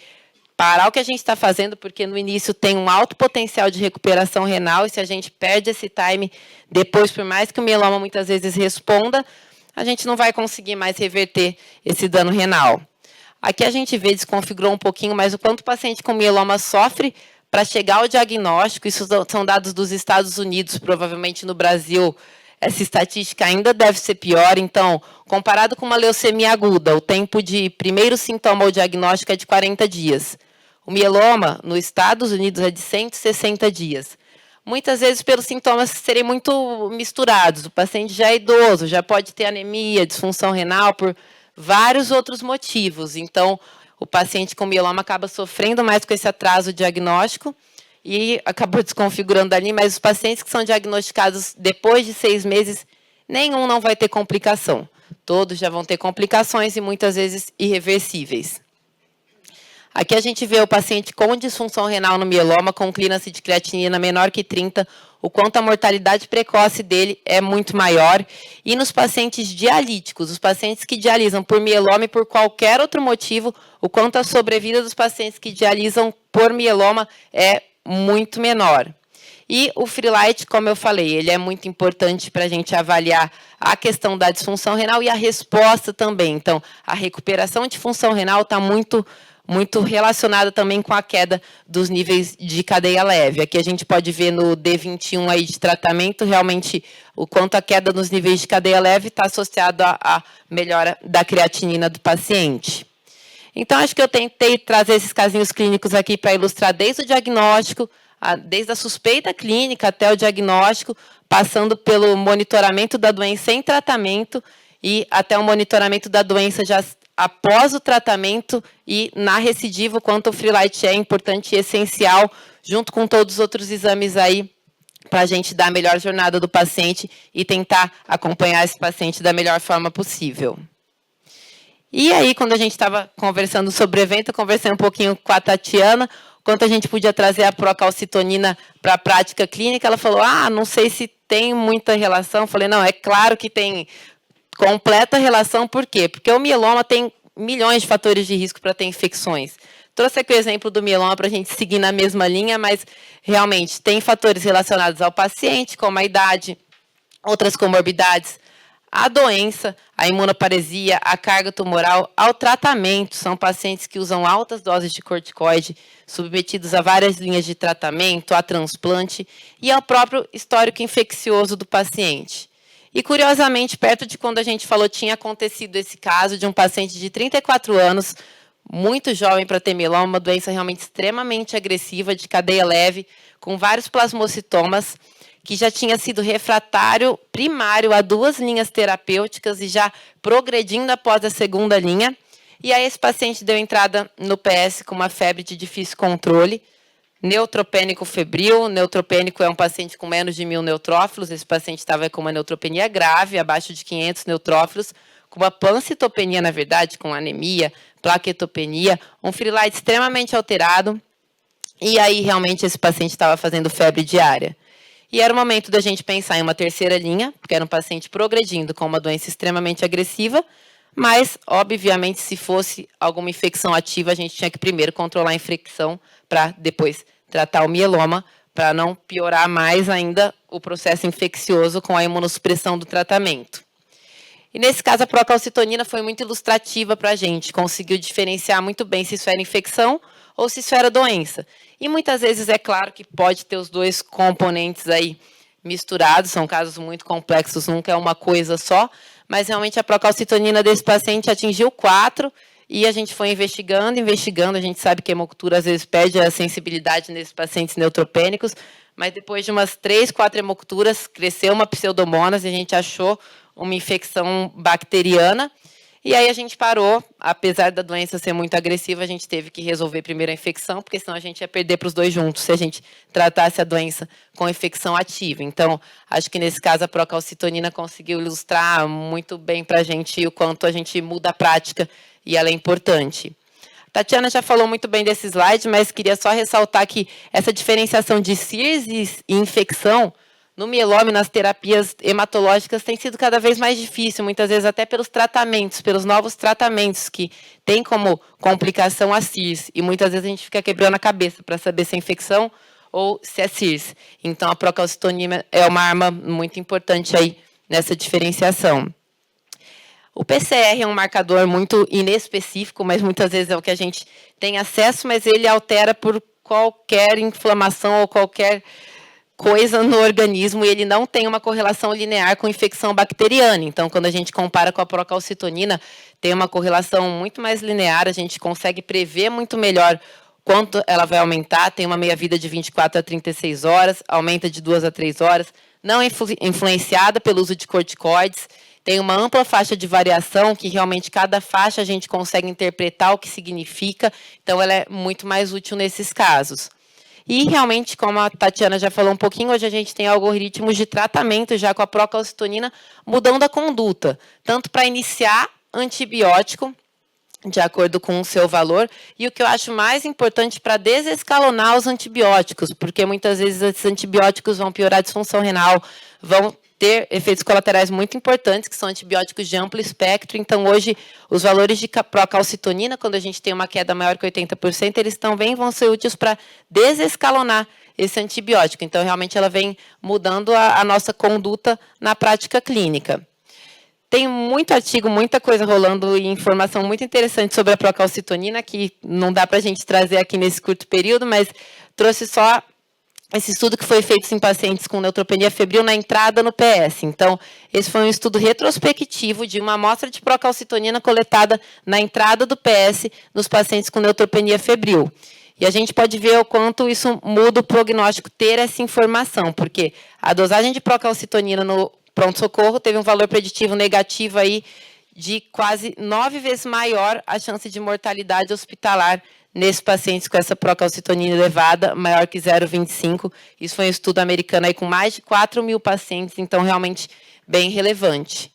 [SPEAKER 4] parar o que a gente está fazendo, porque no início tem um alto potencial de recuperação renal, e se a gente perde esse time depois, por mais que o mieloma muitas vezes responda, a gente não vai conseguir mais reverter esse dano renal. Aqui a gente vê, desconfigurou um pouquinho, mas o quanto o paciente com mieloma sofre para chegar ao diagnóstico. Isso são dados dos Estados Unidos, provavelmente no Brasil essa estatística ainda deve ser pior. Então, comparado com uma leucemia aguda, o tempo de primeiro sintoma ao diagnóstico é de 40 dias. O mieloma, nos Estados Unidos, é de 160 dias. Muitas vezes, pelos sintomas serem muito misturados. O paciente já é idoso, já pode ter anemia, disfunção renal, por vários outros motivos. Então, o paciente com mieloma acaba sofrendo mais com esse atraso diagnóstico e acabou desconfigurando ali, mas os pacientes que são diagnosticados depois de 6 meses, nenhum não vai ter complicação. Todos já vão ter complicações e muitas vezes irreversíveis. Aqui a gente vê o paciente com disfunção renal no mieloma, com clearance de creatinina menor que 30, o quanto a mortalidade precoce dele é muito maior. E nos pacientes dialíticos, os pacientes que dialisam por mieloma e por qualquer outro motivo, o quanto a sobrevida dos pacientes que dialisam por mieloma é muito menor. E o Freelite, como eu falei, ele é muito importante para a gente avaliar a questão da disfunção renal e a resposta também. Então, a recuperação de função renal está muito relacionada também com a queda dos níveis de cadeia leve. Aqui a gente pode ver no D21 aí de tratamento, realmente, o quanto a queda nos níveis de cadeia leve está associado à melhora da creatinina do paciente. Então, acho que eu tentei trazer esses casinhos clínicos aqui para ilustrar desde o diagnóstico, desde a suspeita clínica até o diagnóstico, passando pelo monitoramento da doença em tratamento e até o monitoramento da doença já após o tratamento e na recidiva, o quanto o Freelite é importante e essencial, junto com todos os outros exames aí, para a gente dar a melhor jornada do paciente e tentar acompanhar esse paciente da melhor forma possível. E aí, quando a gente estava conversando sobre o evento, eu conversei um pouquinho com a Tatiana, quanto a gente podia trazer a procalcitonina para a prática clínica. Ela falou, não sei se tem muita relação. Eu falei, não, é claro que tem completa relação. Por quê? Porque o mieloma tem milhões de fatores de risco para ter infecções. Trouxe aqui o exemplo do mieloma para a gente seguir na mesma linha, mas realmente tem fatores relacionados ao paciente, como a idade, outras comorbidades, a doença, a imunoparesia, a carga tumoral, ao tratamento. São pacientes que usam altas doses de corticoide, submetidos a várias linhas de tratamento, a transplante e ao próprio histórico infeccioso do paciente. E, curiosamente, perto de quando a gente falou, tinha acontecido esse caso de um paciente de 34 anos, muito jovem para ter mieloma, uma doença realmente extremamente agressiva, de cadeia leve, com vários plasmocitomas, que já tinha sido refratário primário a 2 linhas terapêuticas e já progredindo após a 2ª linha. E aí esse paciente deu entrada no PS com uma febre de difícil controle, neutropênico febril. Neutropênico é um paciente com menos de 1000 neutrófilos. Esse paciente estava com uma neutropenia grave, abaixo de 500 neutrófilos, com uma pancitopenia, na verdade, com anemia, plaquetopenia, um Freelite extremamente alterado. E aí, realmente, esse paciente estava fazendo febre diária. E era o momento da gente pensar em uma 3ª linha, porque era um paciente progredindo com uma doença extremamente agressiva, mas, obviamente, se fosse alguma infecção ativa, a gente tinha que primeiro controlar a infecção para depois tratar o mieloma, para não piorar mais ainda o processo infeccioso com a imunossupressão do tratamento. E, nesse caso, a procalcitonina foi muito ilustrativa para a gente, conseguiu diferenciar muito bem se isso era infecção ou se isso era doença. E muitas vezes é claro que pode ter os 2 componentes aí misturados, são casos muito complexos, nunca é uma coisa só, mas realmente a procalcitonina desse paciente atingiu 4 e a gente foi investigando, a gente sabe que a hemocultura às vezes perde a sensibilidade nesses pacientes neutropênicos, mas depois de umas 3, 4 hemoculturas, cresceu uma pseudomonas e a gente achou uma infecção bacteriana. E aí a gente parou, apesar da doença ser muito agressiva, a gente teve que resolver primeiro a infecção, porque senão a gente ia perder para os 2 juntos, se a gente tratasse a doença com infecção ativa. Então, acho que nesse caso a procalcitonina conseguiu ilustrar muito bem para a gente o quanto a gente muda a prática e ela é importante. A Tatiana já falou muito bem desse slide, mas queria só ressaltar que essa diferenciação de CIRS e infecção no mieloma e nas terapias hematológicas tem sido cada vez mais difícil, muitas vezes até pelos tratamentos, pelos novos tratamentos que têm como complicação a CIRS. E muitas vezes a gente fica quebrando a cabeça para saber se é infecção ou se é CIRS. Então, a procalcitonina é uma arma muito importante aí nessa diferenciação. O PCR é um marcador muito inespecífico, mas muitas vezes é o que a gente tem acesso, mas ele altera por qualquer inflamação ou qualquer coisa no organismo e ele não tem uma correlação linear com infecção bacteriana. Então, quando a gente compara com a procalcitonina, tem uma correlação muito mais linear, a gente consegue prever muito melhor quanto ela vai aumentar, tem uma meia-vida de 24 a 36 horas, aumenta de 2 a 3 horas, não é influenciada pelo uso de corticoides, tem uma ampla faixa de variação, que realmente cada faixa a gente consegue interpretar o que significa, então ela é muito mais útil nesses casos. E, realmente, como a Tatiana já falou um pouquinho, hoje a gente tem algoritmos de tratamento já com a procalcitonina mudando a conduta, tanto para iniciar antibiótico, de acordo com o seu valor, e o que eu acho mais importante para desescalonar os antibióticos, porque muitas vezes esses antibióticos vão piorar a disfunção renal, vão ter efeitos colaterais muito importantes, que são antibióticos de amplo espectro. Então, hoje, os valores de procalcitonina, quando a gente tem uma queda maior que 80%, eles também vão ser úteis para desescalonar esse antibiótico. Então, realmente, ela vem mudando a nossa conduta na prática clínica. Tem muito artigo, muita coisa rolando e informação muito interessante sobre a procalcitonina, que não dá para a gente trazer aqui nesse curto período, mas trouxe só esse estudo que foi feito em pacientes com neutropenia febril na entrada no PS. Então, esse foi um estudo retrospectivo de uma amostra de procalcitonina coletada na entrada do PS nos pacientes com neutropenia febril. E a gente pode ver o quanto isso muda o prognóstico, ter essa informação, porque a dosagem de procalcitonina no pronto-socorro teve um valor preditivo negativo aí de quase 9 vezes maior a chance de mortalidade hospitalar nesses pacientes com essa procalcitonina elevada, maior que 0,25. Isso foi um estudo americano aí com mais de 4.000 pacientes, então realmente bem relevante.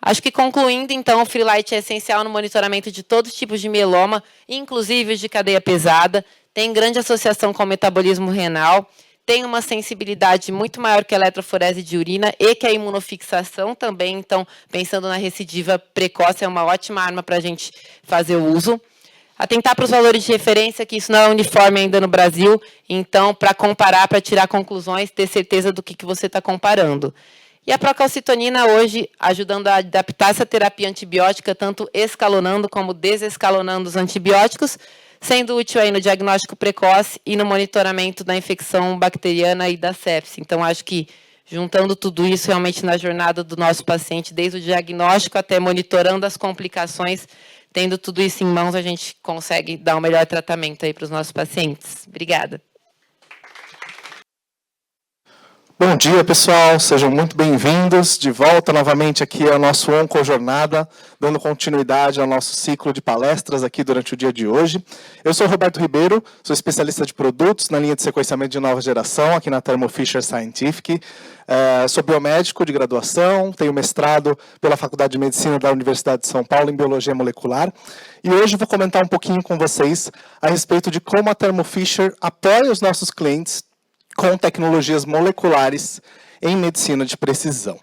[SPEAKER 4] Acho que concluindo, então, o Free Light é essencial no monitoramento de todos os tipos de mieloma, inclusive os de cadeia pesada, tem grande associação com o metabolismo renal, tem uma sensibilidade muito maior que a eletroforese de urina e que a imunofixação também. Então, pensando na recidiva precoce, é uma ótima arma para a gente fazer o uso. Atentar para os valores de referência, que isso não é uniforme ainda no Brasil. Então, para comparar, para tirar conclusões, ter certeza do que você está comparando. E a procalcitonina hoje, ajudando a adaptar essa terapia antibiótica, tanto escalonando como desescalonando os antibióticos, sendo útil aí no diagnóstico precoce e no monitoramento da infecção bacteriana e da sepse. Então, acho que, juntando tudo isso realmente na jornada do nosso paciente, desde o diagnóstico até monitorando as complicações, tendo tudo isso em mãos, a gente consegue dar um melhor tratamento aí para os nossos pacientes. Obrigada.
[SPEAKER 5] Bom dia, pessoal. Sejam muito bem-vindos. De volta novamente aqui ao nosso Oncojornada, dando continuidade ao nosso ciclo de palestras aqui durante o dia de hoje. Eu sou Roberto Ribeiro, sou especialista de produtos na linha de sequenciamento de nova geração, aqui na Thermo Fisher Scientific. Sou biomédico de graduação, tenho mestrado pela Faculdade de Medicina da Universidade de São Paulo em Biologia Molecular. E hoje vou comentar um pouquinho com vocês a respeito de como a Thermo Fisher apoia os nossos clientes com tecnologias moleculares em medicina de precisão.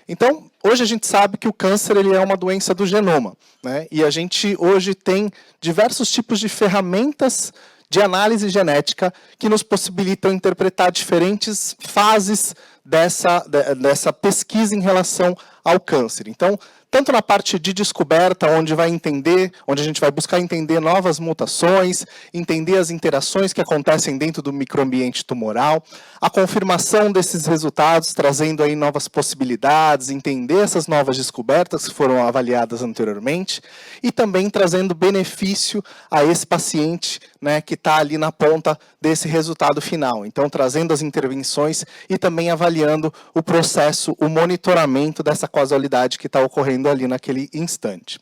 [SPEAKER 5] Então, hoje a gente sabe que o câncer ele é uma doença do genoma, né? E a gente hoje tem diversos tipos de ferramentas de análise genética que nos possibilitam interpretar diferentes fases dessa pesquisa em relação ao câncer. Então, tanto na parte de descoberta, onde a gente vai buscar entender novas mutações, entender as interações que acontecem dentro do microambiente tumoral, a confirmação desses resultados, trazendo aí novas possibilidades, entender essas novas descobertas que foram avaliadas anteriormente, e também trazendo benefício a esse paciente, né, que está ali na ponta desse resultado final. Então, trazendo as intervenções e também avaliando o processo, o monitoramento dessa causalidade que está ocorrendo ali naquele instante.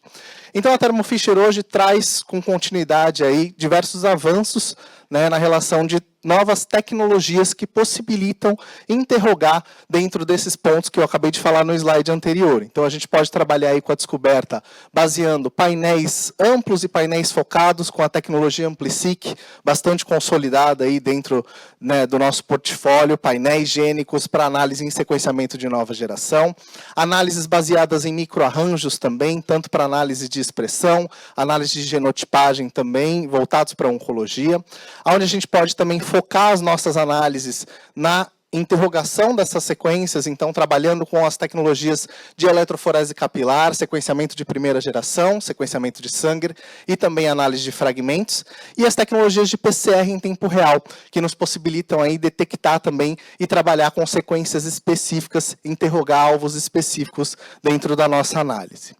[SPEAKER 5] Então, a Thermo Fisher hoje traz com continuidade aí diversos avanços, né, na relação de novas tecnologias que possibilitam interrogar dentro desses pontos que eu acabei de falar no slide anterior. Então, a gente pode trabalhar aí com a descoberta baseando painéis amplos e painéis focados com a tecnologia AmpliSeq, bastante consolidada aí dentro, né, do nosso portfólio, painéis gênicos para análise em sequenciamento de nova geração, análises baseadas em microarranjos também, tanto para análise de expressão, análise de genotipagem também, voltados para a oncologia, onde a gente pode também focar as nossas análises na interrogação dessas sequências, então trabalhando com as tecnologias de eletroforese capilar, sequenciamento de primeira geração, sequenciamento de sangue e também análise de fragmentos, e as tecnologias de PCR em tempo real, que nos possibilitam aí detectar também e trabalhar com sequências específicas, interrogar alvos específicos dentro da nossa análise.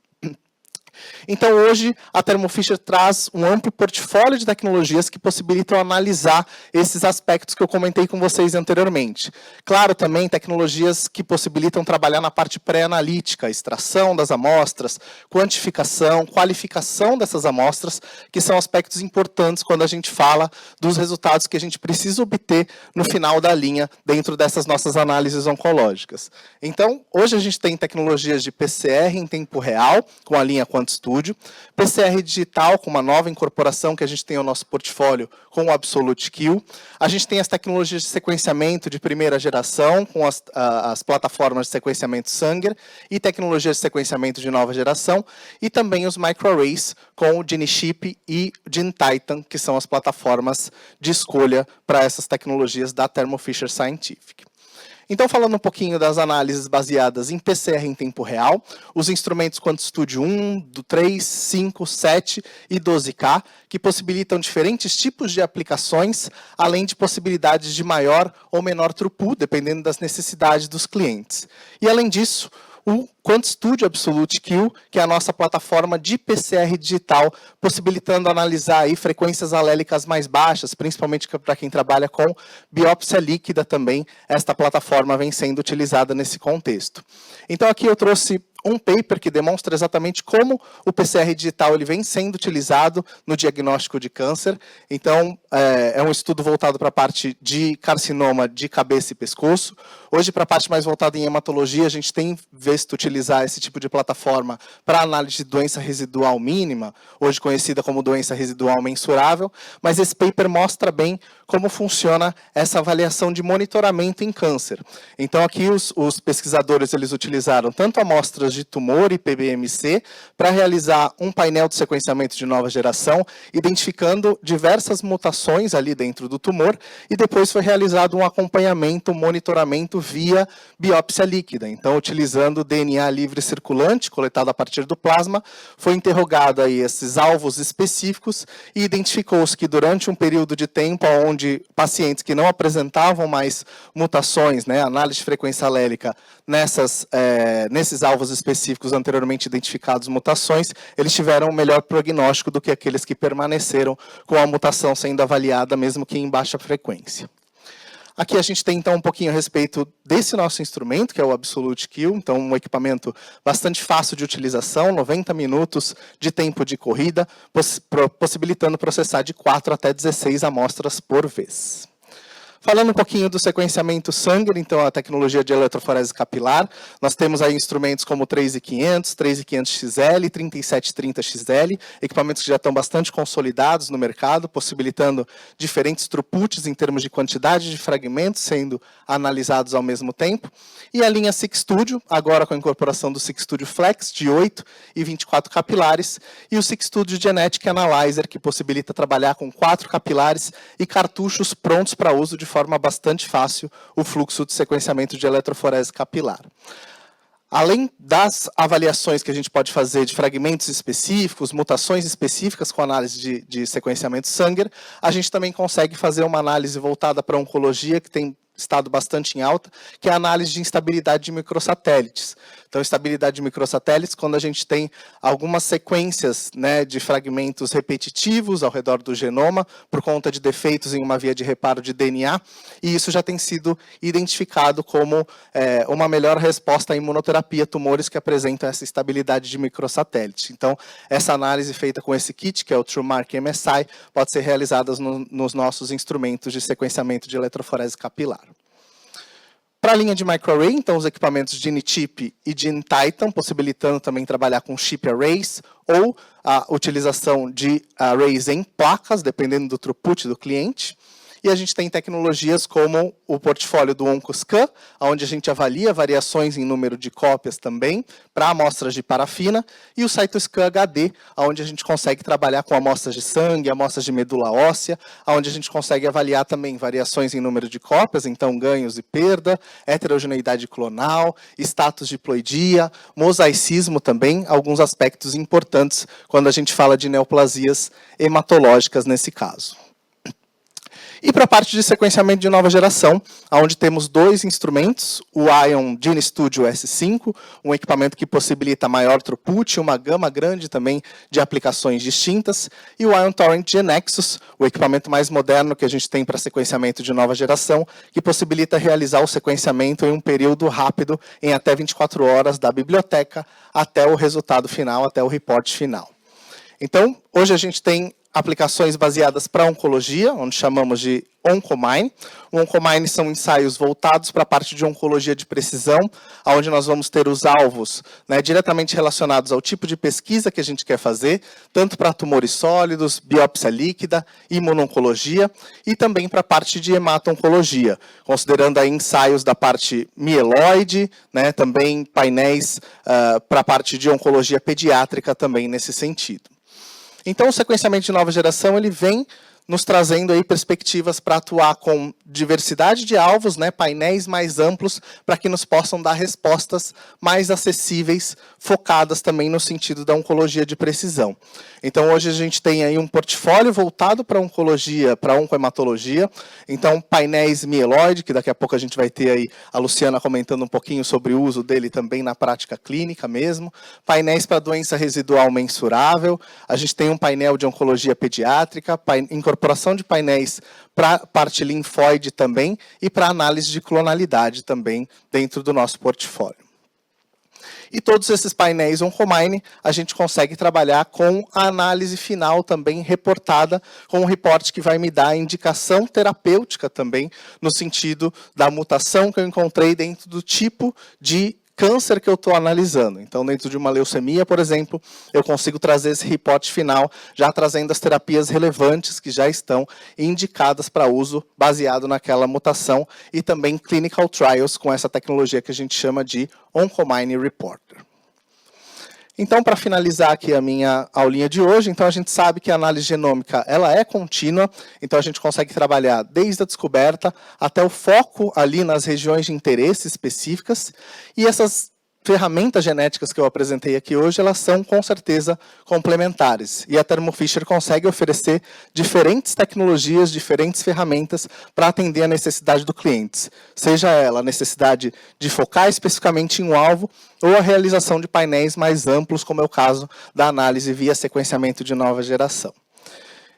[SPEAKER 5] Então, hoje, a Thermo Fisher traz um amplo portfólio de tecnologias que possibilitam analisar esses aspectos que eu comentei com vocês anteriormente. Claro, também tecnologias que possibilitam trabalhar na parte pré-analítica, extração das amostras, quantificação, qualificação dessas amostras, que são aspectos importantes quando a gente fala dos resultados que a gente precisa obter no final da linha dentro dessas nossas análises oncológicas. Então, hoje a gente tem tecnologias de PCR em tempo real, com a linha QuantiFERON, QuantStudio, PCR digital, com uma nova incorporação que a gente tem ao nosso portfólio com o AbsoluteQ. A gente tem as tecnologias de sequenciamento de primeira geração, com as plataformas de sequenciamento Sanger, e tecnologias de sequenciamento de nova geração, e também os microarrays com o GeneShip e GeneTitan, que são as plataformas de escolha para essas tecnologias da Thermo Fisher Scientific. Então, falando um pouquinho das análises baseadas em PCR em tempo real, os instrumentos QuantStudio 1, do 3, 5, 7 e 12K, que possibilitam diferentes tipos de aplicações, além de possibilidades de maior ou menor throughput, dependendo das necessidades dos clientes. E, além disso, o QuantStudio AbsoluteQ, que é a nossa plataforma de PCR digital, possibilitando analisar aí frequências alélicas mais baixas, principalmente para quem trabalha com biópsia líquida também, esta plataforma vem sendo utilizada nesse contexto. Então, aqui eu trouxe um paper que demonstra exatamente como o PCR digital ele vem sendo utilizado no diagnóstico de câncer. Então, é um estudo voltado para a parte de carcinoma de cabeça e pescoço. Hoje, para a parte mais voltada em hematologia, a gente tem visto utilizar esse tipo de plataforma para análise de doença residual mínima, hoje conhecida como doença residual mensurável, mas esse paper mostra bem como funciona essa avaliação de monitoramento em câncer. Então, aqui os pesquisadores eles utilizaram tanto amostras de tumor e PBMC para realizar um painel de sequenciamento de nova geração, identificando diversas mutações ali dentro do tumor, e depois foi realizado um acompanhamento, monitoramento via biópsia líquida. Então, utilizando DNA livre circulante, coletado a partir do plasma, foi interrogado aí esses alvos específicos e identificou-se que durante um período de tempo onde pacientes que não apresentavam mais mutações, né, análise de frequência alélica nesses alvos específicos anteriormente identificados mutações, eles tiveram um melhor prognóstico do que aqueles que permaneceram com a mutação sendo avaliada, mesmo que em baixa frequência. Aqui a gente tem, então, um pouquinho a respeito desse nosso instrumento, que é o AbsoluteQ, então um equipamento bastante fácil de utilização, 90 minutos de tempo de corrida, possibilitando processar de 4 até 16 amostras por vez. Falando um pouquinho do sequenciamento Sanger, então a tecnologia de eletroforese capilar, nós temos aí instrumentos como o 3500, 3500XL, 3730XL, equipamentos que já estão bastante consolidados no mercado, possibilitando diferentes throughputs em termos de quantidade de fragmentos sendo analisados ao mesmo tempo. E a linha SICStudio, agora com a incorporação do SICStudio Flex, de 8 e 24 capilares, e o SICStudio Genetic Analyzer, que possibilita trabalhar com 4 capilares e cartuchos prontos para uso de forma bastante fácil o fluxo de sequenciamento de eletroforese capilar. Além das avaliações que a gente pode fazer de fragmentos específicos, mutações específicas com análise de sequenciamento Sanger, a gente também consegue fazer uma análise voltada para a oncologia, que tem estado bastante em alta, que é a análise de instabilidade de microsatélites. Então, instabilidade de microsatélites, quando a gente tem algumas sequências, né, de fragmentos repetitivos ao redor do genoma, por conta de defeitos em uma via de reparo de DNA, e isso já tem sido identificado como uma melhor resposta à imunoterapia, tumores que apresentam essa instabilidade de microsatélites. Então, essa análise feita com esse kit, que é o TrueMark MSI, pode ser realizada nos nossos instrumentos de sequenciamento de eletroforese capilar. Para a linha de microarray, então, os equipamentos GeneChip e GeneTitan, possibilitando também trabalhar com chip arrays ou a utilização de arrays em placas, dependendo do throughput do cliente. E a gente tem tecnologias como o portfólio do OncoScan, onde a gente avalia variações em número de cópias também, para amostras de parafina, e o CytoScan HD, onde a gente consegue trabalhar com amostras de sangue, amostras de medula óssea, onde a gente consegue avaliar também variações em número de cópias, então ganhos e perda, heterogeneidade clonal, status de diploidia, mosaicismo também, alguns aspectos importantes quando a gente fala de neoplasias hematológicas nesse caso. E para a parte de sequenciamento de nova geração, onde temos 2 instrumentos, o Ion GeneStudio S5, um equipamento que possibilita maior throughput, uma gama grande também de aplicações distintas, e o Ion Torrent GeneXus, o equipamento mais moderno que a gente tem para sequenciamento de nova geração, que possibilita realizar o sequenciamento em um período rápido, em até 24 horas, da biblioteca até o resultado final, até o report final. Então, hoje a gente tem aplicações baseadas para oncologia, onde chamamos de Oncomine. O Oncomine são ensaios voltados para a parte de oncologia de precisão, onde nós vamos ter os alvos, né, diretamente relacionados ao tipo de pesquisa que a gente quer fazer, tanto para tumores sólidos, biópsia líquida, imuno-oncologia, e também para a parte de hemato-oncologia, considerando aí ensaios da parte mieloide, né, também painéis para a parte de oncologia pediátrica também nesse sentido. Então, o sequenciamento de nova geração ele vem nos trazendo aí perspectivas para atuar com diversidade de alvos, né, painéis mais amplos, para que nos possam dar respostas mais acessíveis, focadas também no sentido da oncologia de precisão. Então, hoje a gente tem aí um portfólio voltado para oncologia, para oncohematologia. Então, painéis mieloide, que daqui a pouco a gente vai ter aí a Luciana comentando um pouquinho sobre o uso dele também na prática clínica mesmo. Painéis para doença residual mensurável. A gente tem um painel de oncologia pediátrica, incorporação de painéis para a parte linfóide também e para análise de clonalidade também dentro do nosso portfólio. E todos esses painéis Oncomine, a gente consegue trabalhar com a análise final também reportada, com um reporte que vai me dar a indicação terapêutica também, no sentido da mutação que eu encontrei dentro do tipo de câncer que eu estou analisando. Então, dentro de uma leucemia, por exemplo, eu consigo trazer esse reporte final, já trazendo as terapias relevantes que já estão indicadas para uso baseado naquela mutação e também clinical trials com essa tecnologia que a gente chama de Oncomine Reporter. Então, para finalizar aqui a minha aulinha de hoje, então a gente sabe que a análise genômica ela é contínua, então a gente consegue trabalhar desde a descoberta até o foco ali nas regiões de interesse específicas, e essas ferramentas genéticas que eu apresentei aqui hoje, elas são com certeza complementares. E a Thermo Fisher consegue oferecer diferentes tecnologias, diferentes ferramentas para atender a necessidade do cliente. Seja ela a necessidade de focar especificamente em um alvo, ou a realização de painéis mais amplos, como é o caso da análise via sequenciamento de nova geração.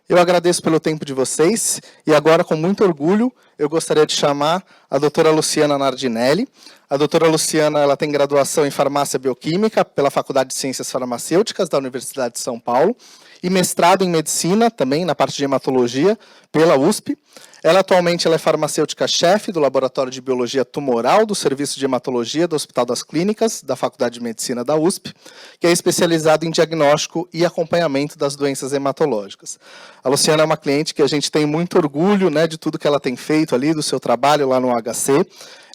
[SPEAKER 5] Eu agradeço pelo tempo de vocês e agora, com muito orgulho, eu gostaria de chamar a doutora Luciana Nardinelli. A doutora Luciana ela tem graduação em farmácia bioquímica pela Faculdade de Ciências Farmacêuticas da Universidade de São Paulo e mestrado em medicina, também na parte de hematologia, pela USP. Ela atualmente é farmacêutica-chefe do Laboratório de Biologia Tumoral do Serviço de Hematologia do Hospital das Clínicas, da Faculdade de Medicina da USP, que é especializado em diagnóstico e acompanhamento das doenças hematológicas. A Luciana é uma cliente que a gente tem muito orgulho, né, de tudo que ela tem feito ali, do seu trabalho lá no HC.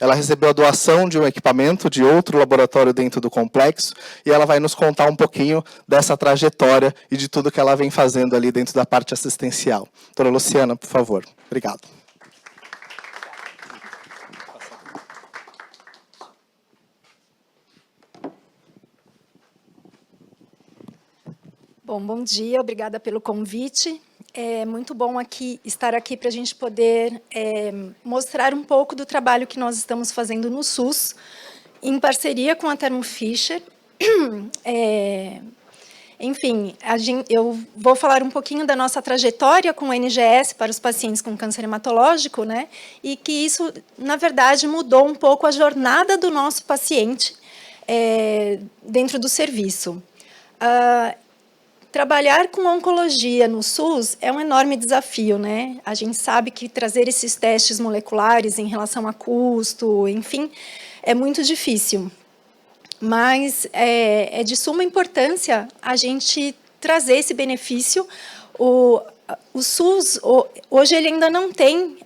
[SPEAKER 5] Ela recebeu a doação de um equipamento de outro laboratório dentro do complexo e ela vai nos contar um pouquinho dessa trajetória e de tudo que ela vem fazendo ali dentro da parte assistencial. Doutora Luciana, por favor. Obrigado.
[SPEAKER 6] Bom dia, obrigada pelo convite. É muito bom estar aqui para a gente poder mostrar um pouco do trabalho que nós estamos fazendo no SUS, em parceria com a Thermo Fisher. Enfim, eu vou falar um pouquinho da nossa trajetória com o NGS para os pacientes com câncer hematológico, né? E que isso, na verdade, mudou um pouco a jornada do nosso paciente dentro do serviço. Trabalhar com oncologia no SUS é um enorme desafio, né? A gente sabe que trazer esses testes moleculares em relação a custo, enfim, é muito difícil. Mas é de suma importância a gente trazer esse benefício. O SUS, hoje, ele ainda não tem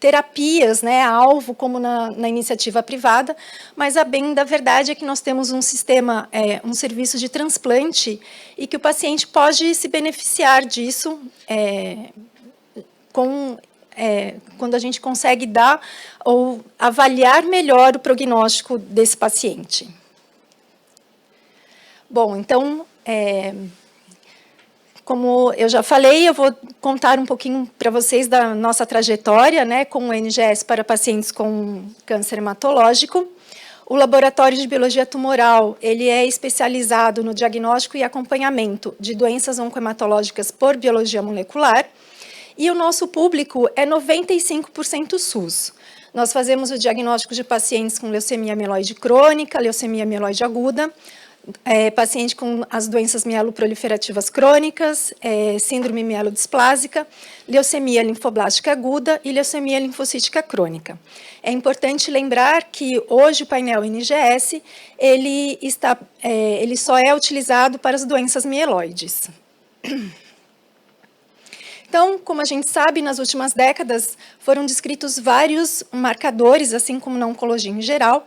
[SPEAKER 6] terapias, né, alvo, como na iniciativa privada, mas a bem da verdade é que nós temos um sistema, um serviço de transplante, e que o paciente pode se beneficiar disso quando a gente consegue dar ou avaliar melhor o prognóstico desse paciente. Bom, então, como eu já falei, eu vou contar um pouquinho para vocês da nossa trajetória, né, com o NGS para pacientes com câncer hematológico. O Laboratório de Biologia Tumoral, ele é especializado no diagnóstico e acompanhamento de doenças oncohematológicas por biologia molecular, e o nosso público é 95% SUS. Nós fazemos o diagnóstico de pacientes com leucemia mieloide crônica, leucemia mieloide aguda, paciente com as doenças mieloproliferativas crônicas, síndrome mielodisplásica, leucemia linfoblástica aguda e leucemia linfocítica crônica. É importante lembrar que hoje o painel NGS ele só é utilizado para as doenças mieloides. Então, como a gente sabe, nas últimas décadas foram descritos vários marcadores, assim como na oncologia em geral,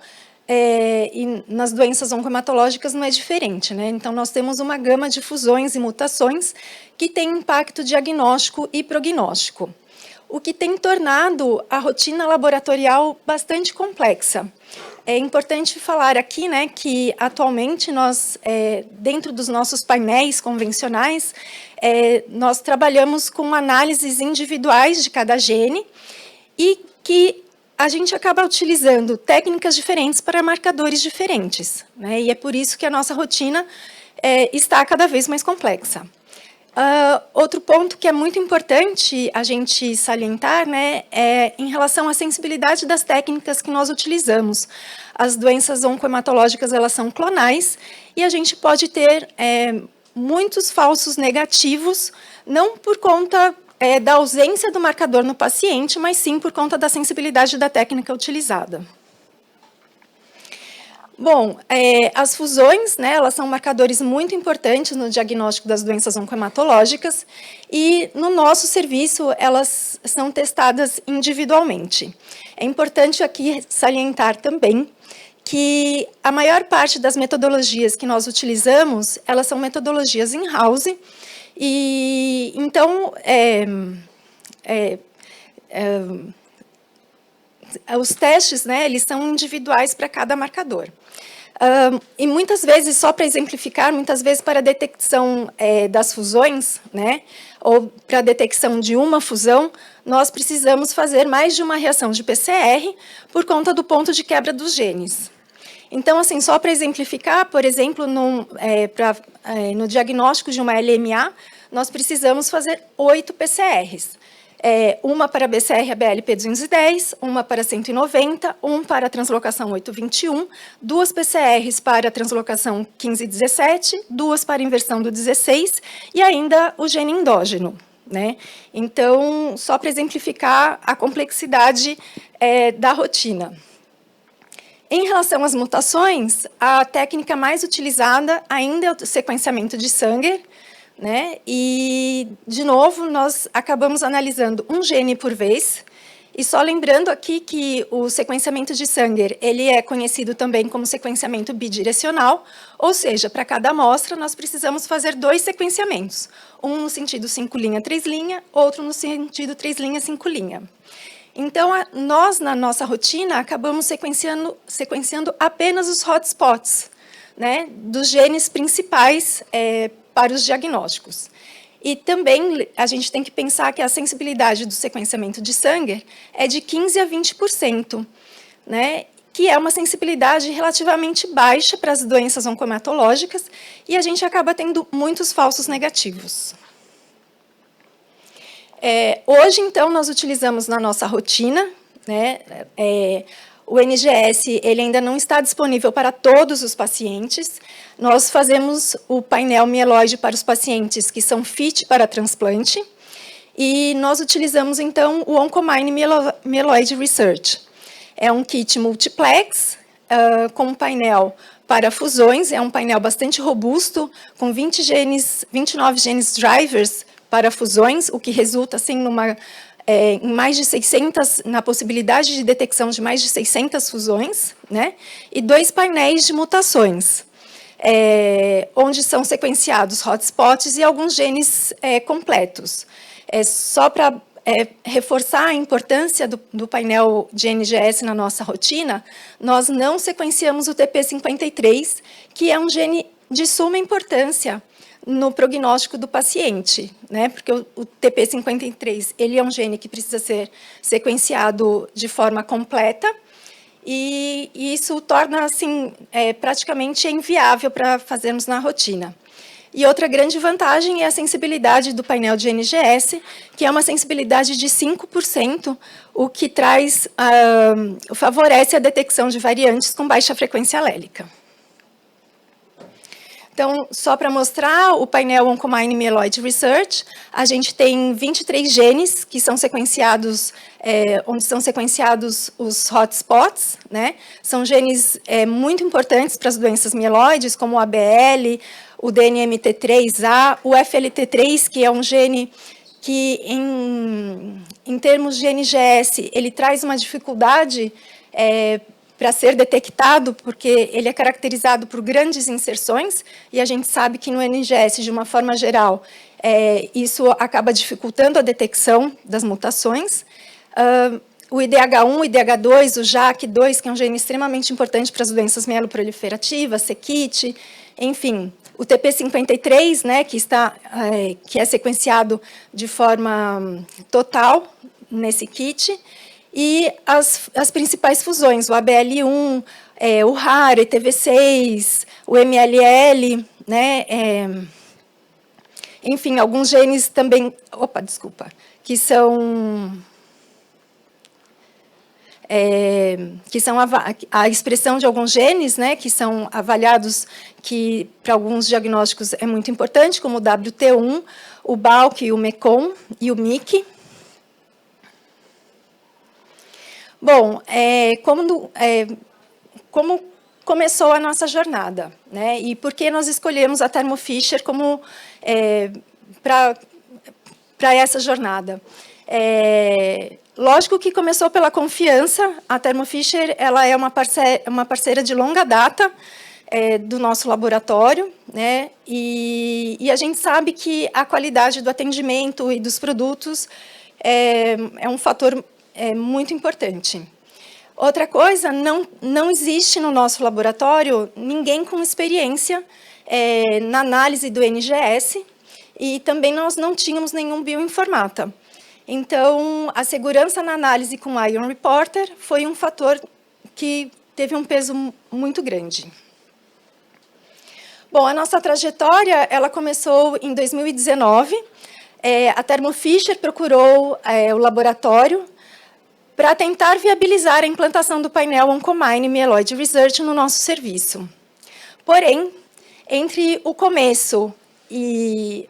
[SPEAKER 6] e nas doenças oncohematológicas não é diferente, né? Então, nós temos uma gama de fusões e mutações que tem impacto diagnóstico e prognóstico, o que tem tornado a rotina laboratorial bastante complexa. É importante falar aqui, né, que atualmente nós, dentro dos nossos painéis convencionais, nós trabalhamos com análises individuais de cada gene e que a gente acaba utilizando técnicas diferentes para marcadores diferentes, né? E é por isso que a nossa rotina está cada vez mais complexa. Outro ponto que é muito importante a gente salientar, né, é em relação à sensibilidade das técnicas que nós utilizamos. As doenças oncohematológicas, elas são clonais, e a gente pode ter muitos falsos negativos, não por conta da ausência do marcador no paciente, mas sim por conta da sensibilidade da técnica utilizada. Bom, as fusões, né, elas são marcadores muito importantes no diagnóstico das doenças oncohematológicas e, no nosso serviço, elas são testadas individualmente. É importante aqui salientar também que a maior parte das metodologias que nós utilizamos, elas são metodologias in-house, e então os testes, né, eles são individuais para cada marcador. E muitas vezes, só para exemplificar, muitas vezes para a detecção das fusões, né, ou para a detecção de uma fusão, nós precisamos fazer mais de uma reação de PCR por conta do ponto de quebra dos genes. Então, assim, só para exemplificar, por exemplo, no diagnóstico de uma LMA, nós precisamos fazer 8 PCRs. Uma para BCR-ABL-P210, uma para 190, um para a translocação 821, 2 PCRs para a translocação 1517, 2 para a inversão do 16 e ainda o gene endógeno, né? Então, só para exemplificar a complexidade da rotina. Em relação às mutações, a técnica mais utilizada ainda é o sequenciamento de Sanger, né? E, de novo, nós acabamos analisando um gene por vez. E só lembrando aqui que o sequenciamento de Sanger ele é conhecido também como sequenciamento bidirecional, ou seja, para cada amostra nós precisamos fazer 2 sequenciamentos, um no sentido 5' 3', outro no sentido 3' 5'. Então, nós, na nossa rotina, acabamos sequenciando apenas os hotspots, né, dos genes principais para os diagnósticos. E também a gente tem que pensar que a sensibilidade do sequenciamento de Sanger é de 15% a 20%, né, que é uma sensibilidade relativamente baixa para as doenças oncohematológicas, e a gente acaba tendo muitos falsos negativos. Hoje, então, nós utilizamos na nossa rotina, né, o NGS ele ainda não está disponível para todos os pacientes. Nós fazemos o painel mieloide para os pacientes que são fit para transplante, e nós utilizamos, então, o Oncomine Mieloid Research. É um kit multiplex, com um painel para fusões, é um painel bastante robusto, com 29 genes drivers para fusões, o que resulta assim, em mais de 600, na possibilidade de detecção de mais de 600 fusões, né? E 2 painéis de mutações, onde são sequenciados hotspots e alguns genes completos. Só para reforçar a importância do painel de NGS na nossa rotina, nós não sequenciamos o TP53, que é um gene de suma importância no prognóstico do paciente, né? Porque o TP53 ele é um gene que precisa ser sequenciado de forma completa, e isso torna assim praticamente inviável para fazermos na rotina. E outra grande vantagem é a sensibilidade do painel de NGS, que é uma sensibilidade de 5%, o que favorece a detecção de variantes com baixa frequência alélica. Então, só para mostrar o painel Oncomine Mieloid Research, a gente tem 23 genes que são sequenciados, onde são sequenciados os hotspots, né? São genes muito importantes para as doenças mieloides, como o ABL, o DNMT3A, o FLT3, que é um gene que, em termos de NGS, ele traz uma dificuldade para ser detectado, porque ele é caracterizado por grandes inserções, e a gente sabe que no NGS, de uma forma geral, isso acaba dificultando a detecção das mutações. O IDH1, o IDH2, o JAK2, que é um gene extremamente importante para as doenças mieloproliferativas, CKIT, enfim, o TP53, né, que é sequenciado de forma total nesse kit, e as principais fusões, o ABL1, o RAR, o ETV6, o MLL, né, enfim, alguns genes também, que são a expressão de alguns genes, né, que são avaliados, que para alguns diagnósticos é muito importante, como o WT1, o BALC, o MECOM e o MIC. Bom, como começou a nossa jornada, né, e por que nós escolhemos a Thermo Fisher como para essa jornada? Lógico que começou pela confiança. A Thermo Fisher, ela é uma parceira de longa data do nosso laboratório, né? E a gente sabe que a qualidade do atendimento e dos produtos é um fator muito importante. Outra coisa, não existe no nosso laboratório ninguém com experiência na análise do NGS, e também nós não tínhamos nenhum bioinformata. Então, a segurança na análise com Ion Reporter foi um fator que teve um peso muito grande. Bom, a nossa trajetória, ela começou em 2019. A Thermo Fisher procurou o laboratório para tentar viabilizar a implantação do painel Oncomine Mieloid Research no nosso serviço. Porém, entre o começo e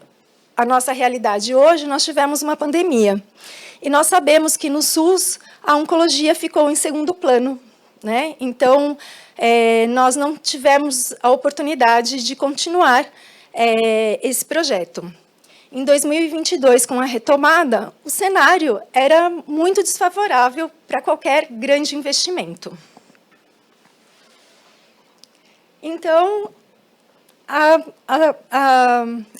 [SPEAKER 6] a nossa realidade hoje, nós tivemos uma pandemia. E nós sabemos que no SUS a oncologia ficou em segundo plano, né? Então, nós não tivemos a oportunidade de continuar esse projeto. Em 2022, com a retomada, o cenário era muito desfavorável para qualquer grande investimento. Então,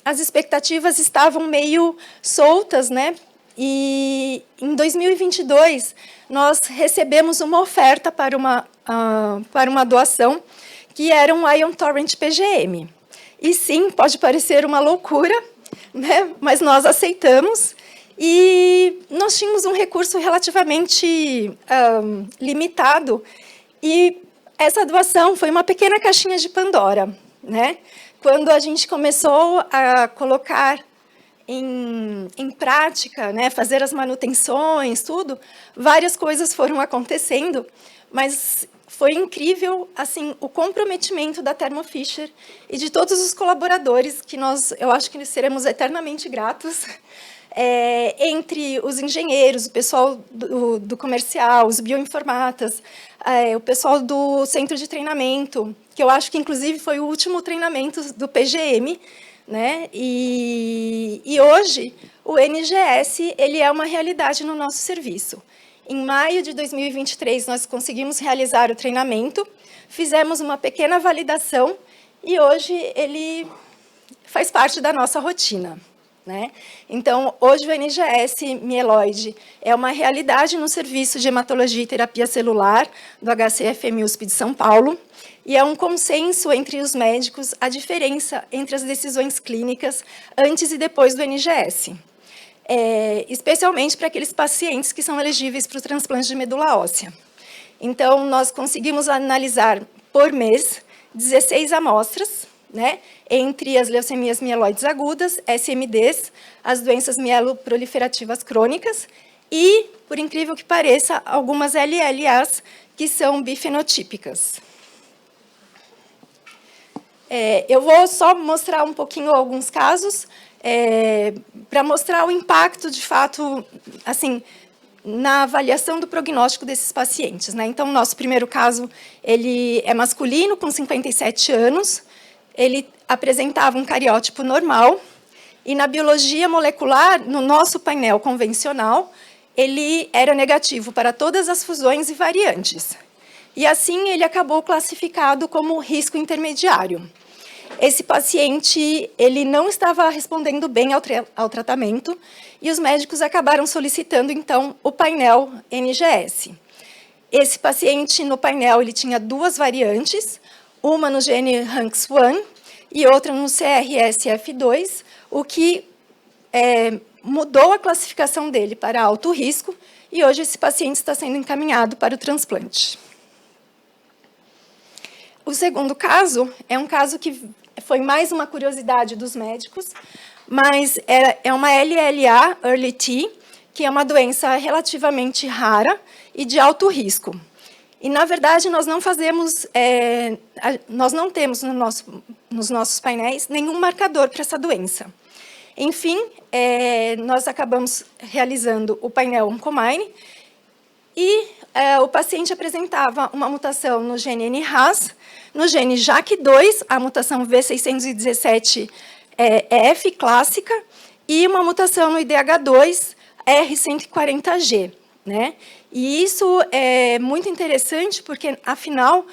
[SPEAKER 6] as expectativas estavam meio soltas, né? E em 2022 nós recebemos uma oferta para uma doação, que era um Ion Torrent PGM. E sim, pode parecer uma loucura, né? Mas nós aceitamos, e nós tínhamos um recurso relativamente limitado, e essa doação foi uma pequena caixinha de Pandora, né? Quando a gente começou a colocar em prática, né, fazer as manutenções, tudo, várias coisas foram acontecendo, mas foi incrível, assim, o comprometimento da Thermo Fisher e de todos os colaboradores, que eu acho que seremos eternamente gratos, entre os engenheiros, o pessoal do comercial, os bioinformatas, o pessoal do centro de treinamento, que eu acho que, inclusive, foi o último treinamento do PGM, né? E hoje, o NGS ele é uma realidade no nosso serviço. Em maio de 2023, nós conseguimos realizar o treinamento, fizemos uma pequena validação, e hoje ele faz parte da nossa rotina, né? Então, hoje o NGS mieloide é uma realidade no serviço de hematologia e terapia celular do HCFM USP de São Paulo, e é um consenso entre os médicos a diferença entre as decisões clínicas antes e depois do NGS, especialmente para aqueles pacientes que são elegíveis para o transplante de medula óssea. Então, nós conseguimos analisar por mês 16 amostras, né, entre as leucemias mieloides agudas, SMDs, as doenças mieloproliferativas crônicas e, por incrível que pareça, algumas LLAs que são bifenotípicas. Eu vou só mostrar um pouquinho alguns casos, para mostrar o impacto, de fato, assim, na avaliação do prognóstico desses pacientes, né? Então, o nosso primeiro caso, ele é masculino, com 57 anos, ele apresentava um cariótipo normal, e na biologia molecular, no nosso painel convencional, ele era negativo para todas as fusões e variantes. E assim ele acabou classificado como risco intermediário. Esse paciente, ele não estava respondendo bem ao tratamento e os médicos acabaram solicitando, então, o painel NGS. Esse paciente, no painel, ele tinha 2 variantes, uma no gene RANKS1 e outra no CRSF2, o que mudou a classificação dele para alto risco e hoje esse paciente está sendo encaminhado para o transplante. O segundo caso é um caso que foi mais uma curiosidade dos médicos, mas é uma LLA, Early T, que é uma doença relativamente rara e de alto risco. E, na verdade, nós não temos nos nossos painéis nenhum marcador para essa doença. Enfim, nós acabamos realizando o painel Oncomine e o paciente apresentava uma mutação no gene NRAS, no gene JAK2, a mutação V617F clássica, e uma mutação no IDH2, R140G, né? E isso é muito interessante porque, afinal,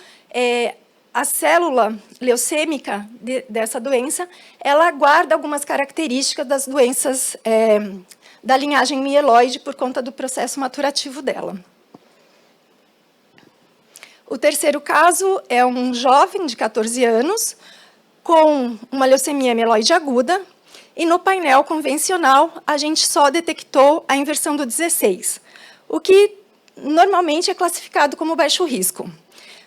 [SPEAKER 6] a célula leucêmica dessa doença, ela guarda algumas características das doenças da linhagem mieloide por conta do processo maturativo dela. O terceiro caso é um jovem de 14 anos com uma leucemia mieloide aguda e no painel convencional a gente só detectou a inversão do 16, o que normalmente é classificado como baixo risco.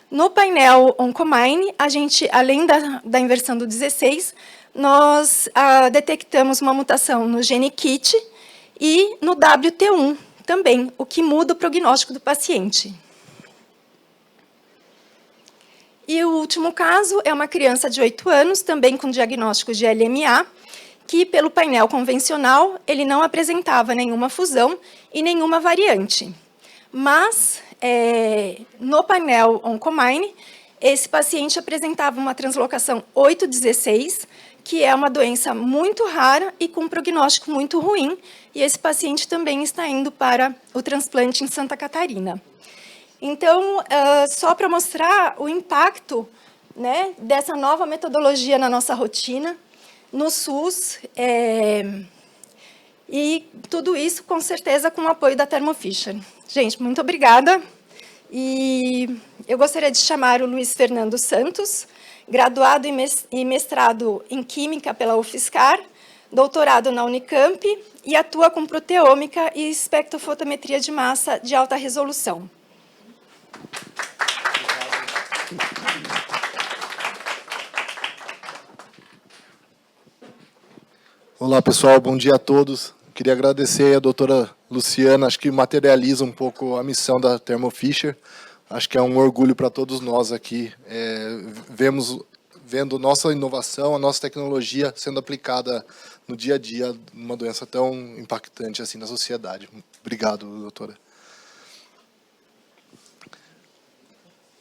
[SPEAKER 6] No painel Oncomine, a gente, além da inversão do 16, nós detectamos uma mutação no gene KIT e no WT1 também, o que muda o prognóstico do paciente. E o último caso é uma criança de 8 anos, também com diagnóstico de LMA, que, pelo painel convencional, ele não apresentava nenhuma fusão e nenhuma variante. Mas, no painel Oncomine, esse paciente apresentava uma translocação 816, que é uma doença muito rara e com um prognóstico muito ruim, e esse paciente também está indo para o transplante em Santa Catarina. Então, só para mostrar o impacto, né, dessa nova metodologia na nossa rotina, no SUS, e tudo isso, com certeza, com o apoio da Thermo Fisher. Gente, muito obrigada. E eu gostaria de chamar o Luiz Fernando Santos, graduado e mestrado em Química pela UFSCar, doutorado na Unicamp e atua com proteômica e espectrofotometria de massa de alta resolução.
[SPEAKER 5] Olá, pessoal, bom dia a todos. Queria agradecer a doutora Luciana, acho que materializa um pouco a missão da Thermo Fisher. Acho que é um orgulho para todos nós aqui, vendo nossa inovação, a nossa tecnologia sendo aplicada no dia a dia numa doença tão impactante assim na sociedade. Obrigado, doutora.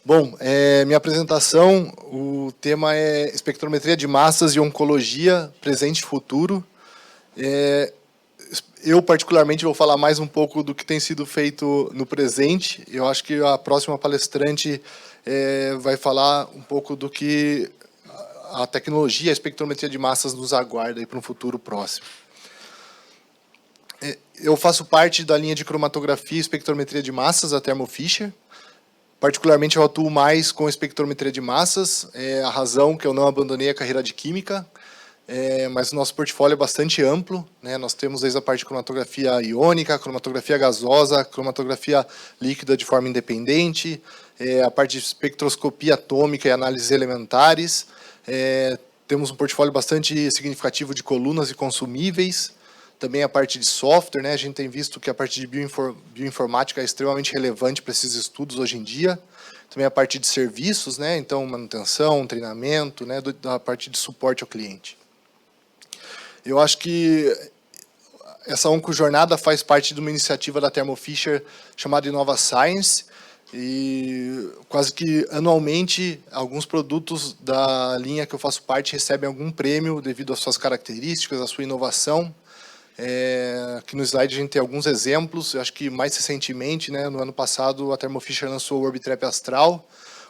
[SPEAKER 5] Bom, minha apresentação, o tema é espectrometria de massas e oncologia, presente e futuro. Eu, particularmente, vou falar mais um pouco do que tem sido feito no presente. Eu acho que a próxima palestrante vai falar um pouco do que a tecnologia, a espectrometria de massas nos aguarda para um futuro próximo. Eu faço parte da linha de cromatografia e espectrometria de massas da Thermo Fisher. Particularmente, eu atuo mais com espectrometria de massas, a razão que eu não abandonei a carreira de química, mas o nosso portfólio é bastante amplo, né? Nós temos desde a parte de cromatografia iônica, cromatografia gasosa, cromatografia líquida de forma independente, a parte de espectroscopia atômica e análises elementares, temos um portfólio bastante significativo de colunas e consumíveis, Também a parte de software, né? A gente tem visto que a parte de bioinformática é extremamente relevante para esses estudos hoje em dia. Também a parte de serviços, né? Então, manutenção, treinamento, né? Da parte de suporte ao cliente. Eu acho que essa Oncojornada faz parte de uma iniciativa da Thermo Fisher chamada Innova Science, e quase que anualmente alguns produtos da linha que eu faço parte recebem algum prêmio devido às suas características, à sua inovação. Aqui no slide a gente tem alguns exemplos. Eu acho que mais recentemente, né, no ano passado, a Thermo Fisher lançou o Orbitrap Astral,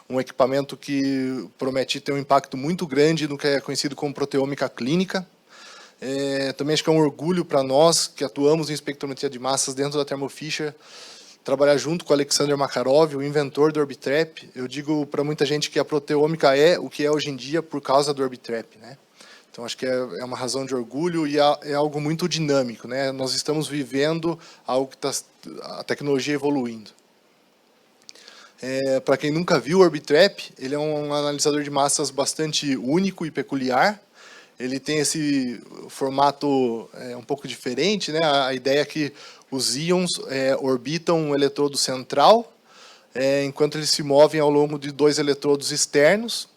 [SPEAKER 5] um equipamento que promete ter um impacto muito grande no que é conhecido como proteômica clínica. Também acho que é um orgulho para nós que atuamos em espectrometria de massas dentro da Thermo Fisher, trabalhar junto com o Alexander Makarov, o inventor do Orbitrap. Eu digo para muita gente que a proteômica é o que é hoje em dia por causa do Orbitrap, né? Então, acho que é uma razão de orgulho e é algo muito dinâmico, né? Nós estamos vivendo algo que a tecnologia evoluindo. Para quem nunca viu o Orbitrap, ele é um analisador de massas bastante único e peculiar. Ele tem esse formato um pouco diferente, né? A ideia é que os íons orbitam um eletrodo central, enquanto eles se movem ao longo de 2 eletrodos externos,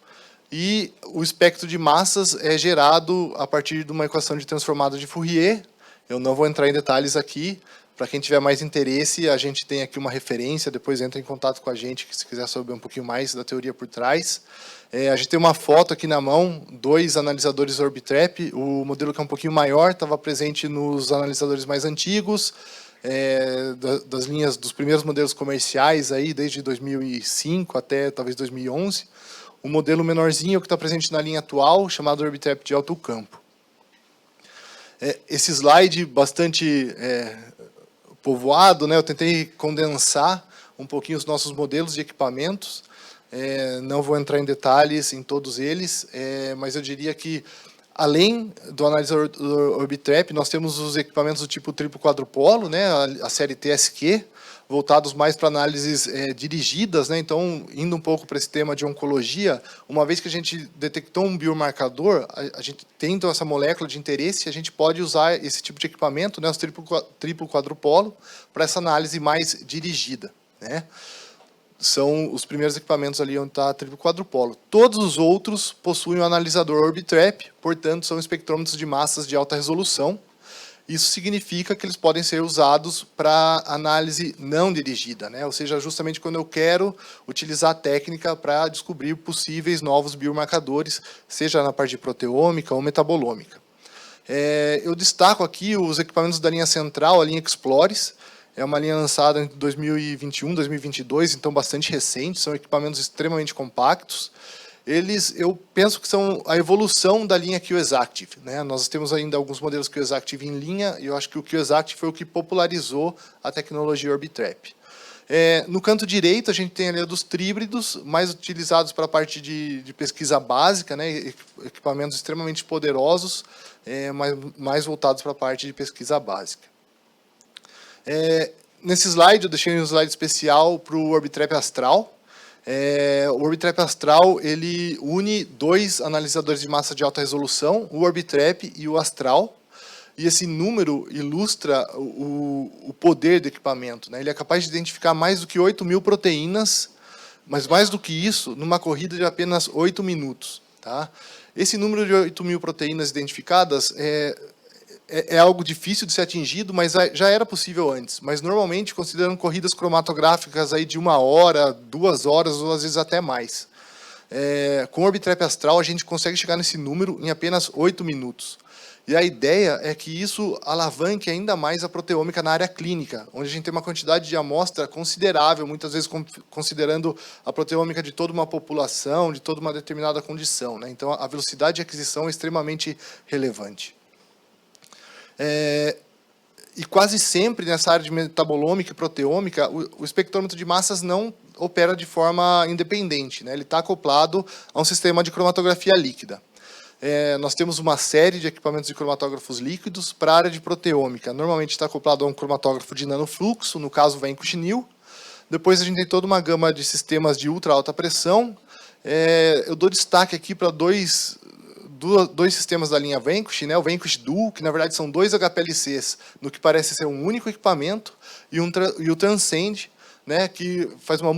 [SPEAKER 5] e o espectro de massas é gerado a partir de uma equação de transformada de Fourier. Eu não vou entrar em detalhes aqui. Para quem tiver mais interesse, a gente tem aqui uma referência, depois entra em contato com a gente, se quiser saber um pouquinho mais da teoria por trás. A gente tem uma foto aqui na mão, 2 analisadores Orbitrap. O modelo que é um pouquinho maior estava presente nos analisadores mais antigos, das linhas dos primeiros modelos comerciais, aí, desde 2005 até talvez 2011. O modelo menorzinho que está presente na linha atual, chamado Orbitrap de alto campo. Esse slide bastante povoado, né? Eu tentei condensar um pouquinho os nossos modelos de equipamentos. Não vou entrar em detalhes em todos eles, mas eu diria que, além do analisador do Orbitrap, nós temos os equipamentos do tipo triplo quadrupolo, né? A série TSQ, voltados mais para análises dirigidas, né? Então, indo um pouco para esse tema de oncologia, uma vez que a gente detectou um biomarcador, a gente tendo essa molécula de interesse, a gente pode usar esse tipo de equipamento, né, os triplo quadrupolo, para essa análise mais dirigida, né? São os primeiros equipamentos ali onde está triplo quadrupolo. Todos os outros possuem um analisador Orbitrap, portanto, são espectrômetros de massas de alta resolução. Isso significa que eles podem ser usados para análise não dirigida, né? Ou seja, justamente quando eu quero utilizar a técnica para descobrir possíveis novos biomarcadores, seja na parte de proteômica ou metabolômica. Eu destaco aqui os equipamentos da linha central, a linha Explores. É uma linha lançada em 2021, 2022, então bastante recente, são equipamentos extremamente compactos. Eu penso que são a evolução da linha QEsactive, né? Nós temos ainda alguns modelos QEsactive em linha, e eu acho que o QEsactive foi o que popularizou a tecnologia Orbitrap. No canto direito, a gente tem ali dos tríbridos, mais utilizados para a parte de pesquisa básica, né? Equipamentos extremamente poderosos, mais voltados para a parte de pesquisa básica. Nesse slide, eu deixei um slide especial para o Orbitrap Astral. O Orbitrap Astral ele une 2 analisadores de massa de alta resolução, o Orbitrap e o Astral, e esse número ilustra o poder do equipamento, né? Ele é capaz de identificar mais do que 8.000 proteínas, mas mais do que isso, numa corrida de apenas 8 minutos. Tá? Esse número de 8.000 proteínas identificadas é algo difícil de ser atingido, mas já era possível antes. Mas, normalmente, considerando corridas cromatográficas aí de 1 hora, 2 horas, ou às vezes até mais. Com o Orbitrap Astral, a gente consegue chegar nesse número em apenas 8 minutos. E a ideia é que isso alavanque ainda mais a proteômica na área clínica, onde a gente tem uma quantidade de amostra considerável, muitas vezes considerando a proteômica de toda uma população, de toda uma determinada condição, né? Então, a velocidade de aquisição é extremamente relevante. E quase sempre nessa área de metabolômica e proteômica, o espectrômetro de massas não opera de forma independente, né? Ele está acoplado a um sistema de cromatografia líquida. Nós temos uma série de equipamentos de cromatógrafos líquidos para a área de proteômica. Normalmente está acoplado a um cromatógrafo de nanofluxo, no caso vem com chinil. Depois a gente tem toda uma gama de sistemas de ultra alta pressão. Eu dou destaque aqui para dois
[SPEAKER 7] dois sistemas da linha Vanquish, né, o Vanquish Duo, que na verdade são 2 HPLCs no que parece ser um único equipamento, e o Transcend, né, que faz uma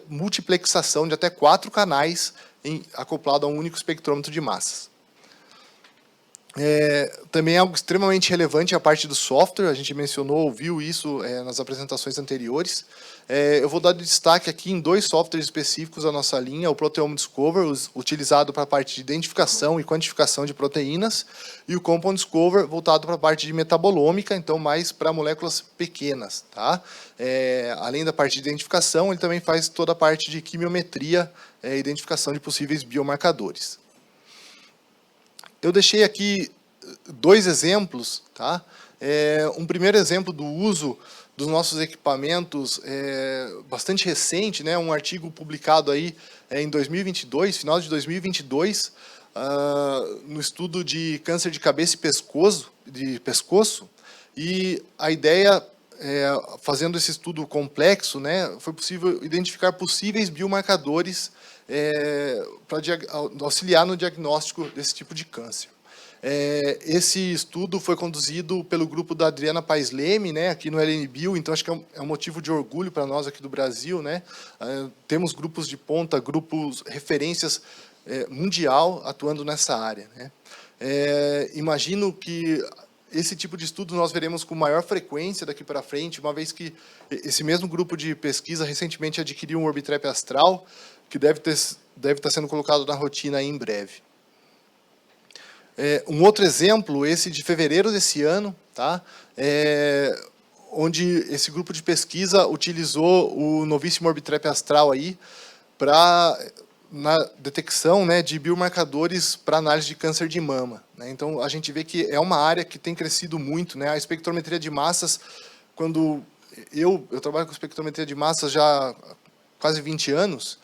[SPEAKER 7] multiplexação de até 4 canais acoplado a um único espectrômetro de massas. Também é algo extremamente relevante a parte do software, a gente mencionou, ouviu isso nas apresentações anteriores. Eu vou dar destaque aqui em 2 softwares específicos da nossa linha, o Proteome Discover, utilizado para a parte de identificação e quantificação de proteínas, e o Compound Discover, voltado para a parte de metabolômica, então mais para moléculas pequenas. Tá? Além da parte de identificação, ele também faz toda a parte de quimiometria, identificação de possíveis biomarcadores. Eu deixei aqui 2 exemplos. Tá? Um primeiro exemplo do uso dos nossos equipamentos bastante recente, né, um artigo publicado aí em 2022, final de 2022, no estudo de câncer de cabeça e pescoço, e a ideia, fazendo esse estudo complexo, né, foi possível identificar possíveis biomarcadores para auxiliar no diagnóstico desse tipo de câncer. Esse estudo foi conduzido pelo grupo da Adriana Paes Leme, né, aqui no LNBio, então acho que é um motivo de orgulho para nós aqui do Brasil. Né? Temos grupos de ponta, referências mundial atuando nessa área. Né? Imagino que esse tipo de estudo nós veremos com maior frequência daqui para frente, uma vez que esse mesmo grupo de pesquisa recentemente adquiriu um Orbitrap Astral, que deve estar sendo colocado na rotina aí em breve. Um outro exemplo, esse de fevereiro desse ano, tá? Onde esse grupo de pesquisa utilizou o novíssimo Orbitrap Astral aí na detecção, né, de biomarcadores para análise de câncer de mama. Né? Então, a gente vê que é uma área que tem crescido muito. Né? A espectrometria de massas, quando eu trabalho com espectrometria de massas já há quase 20 anos,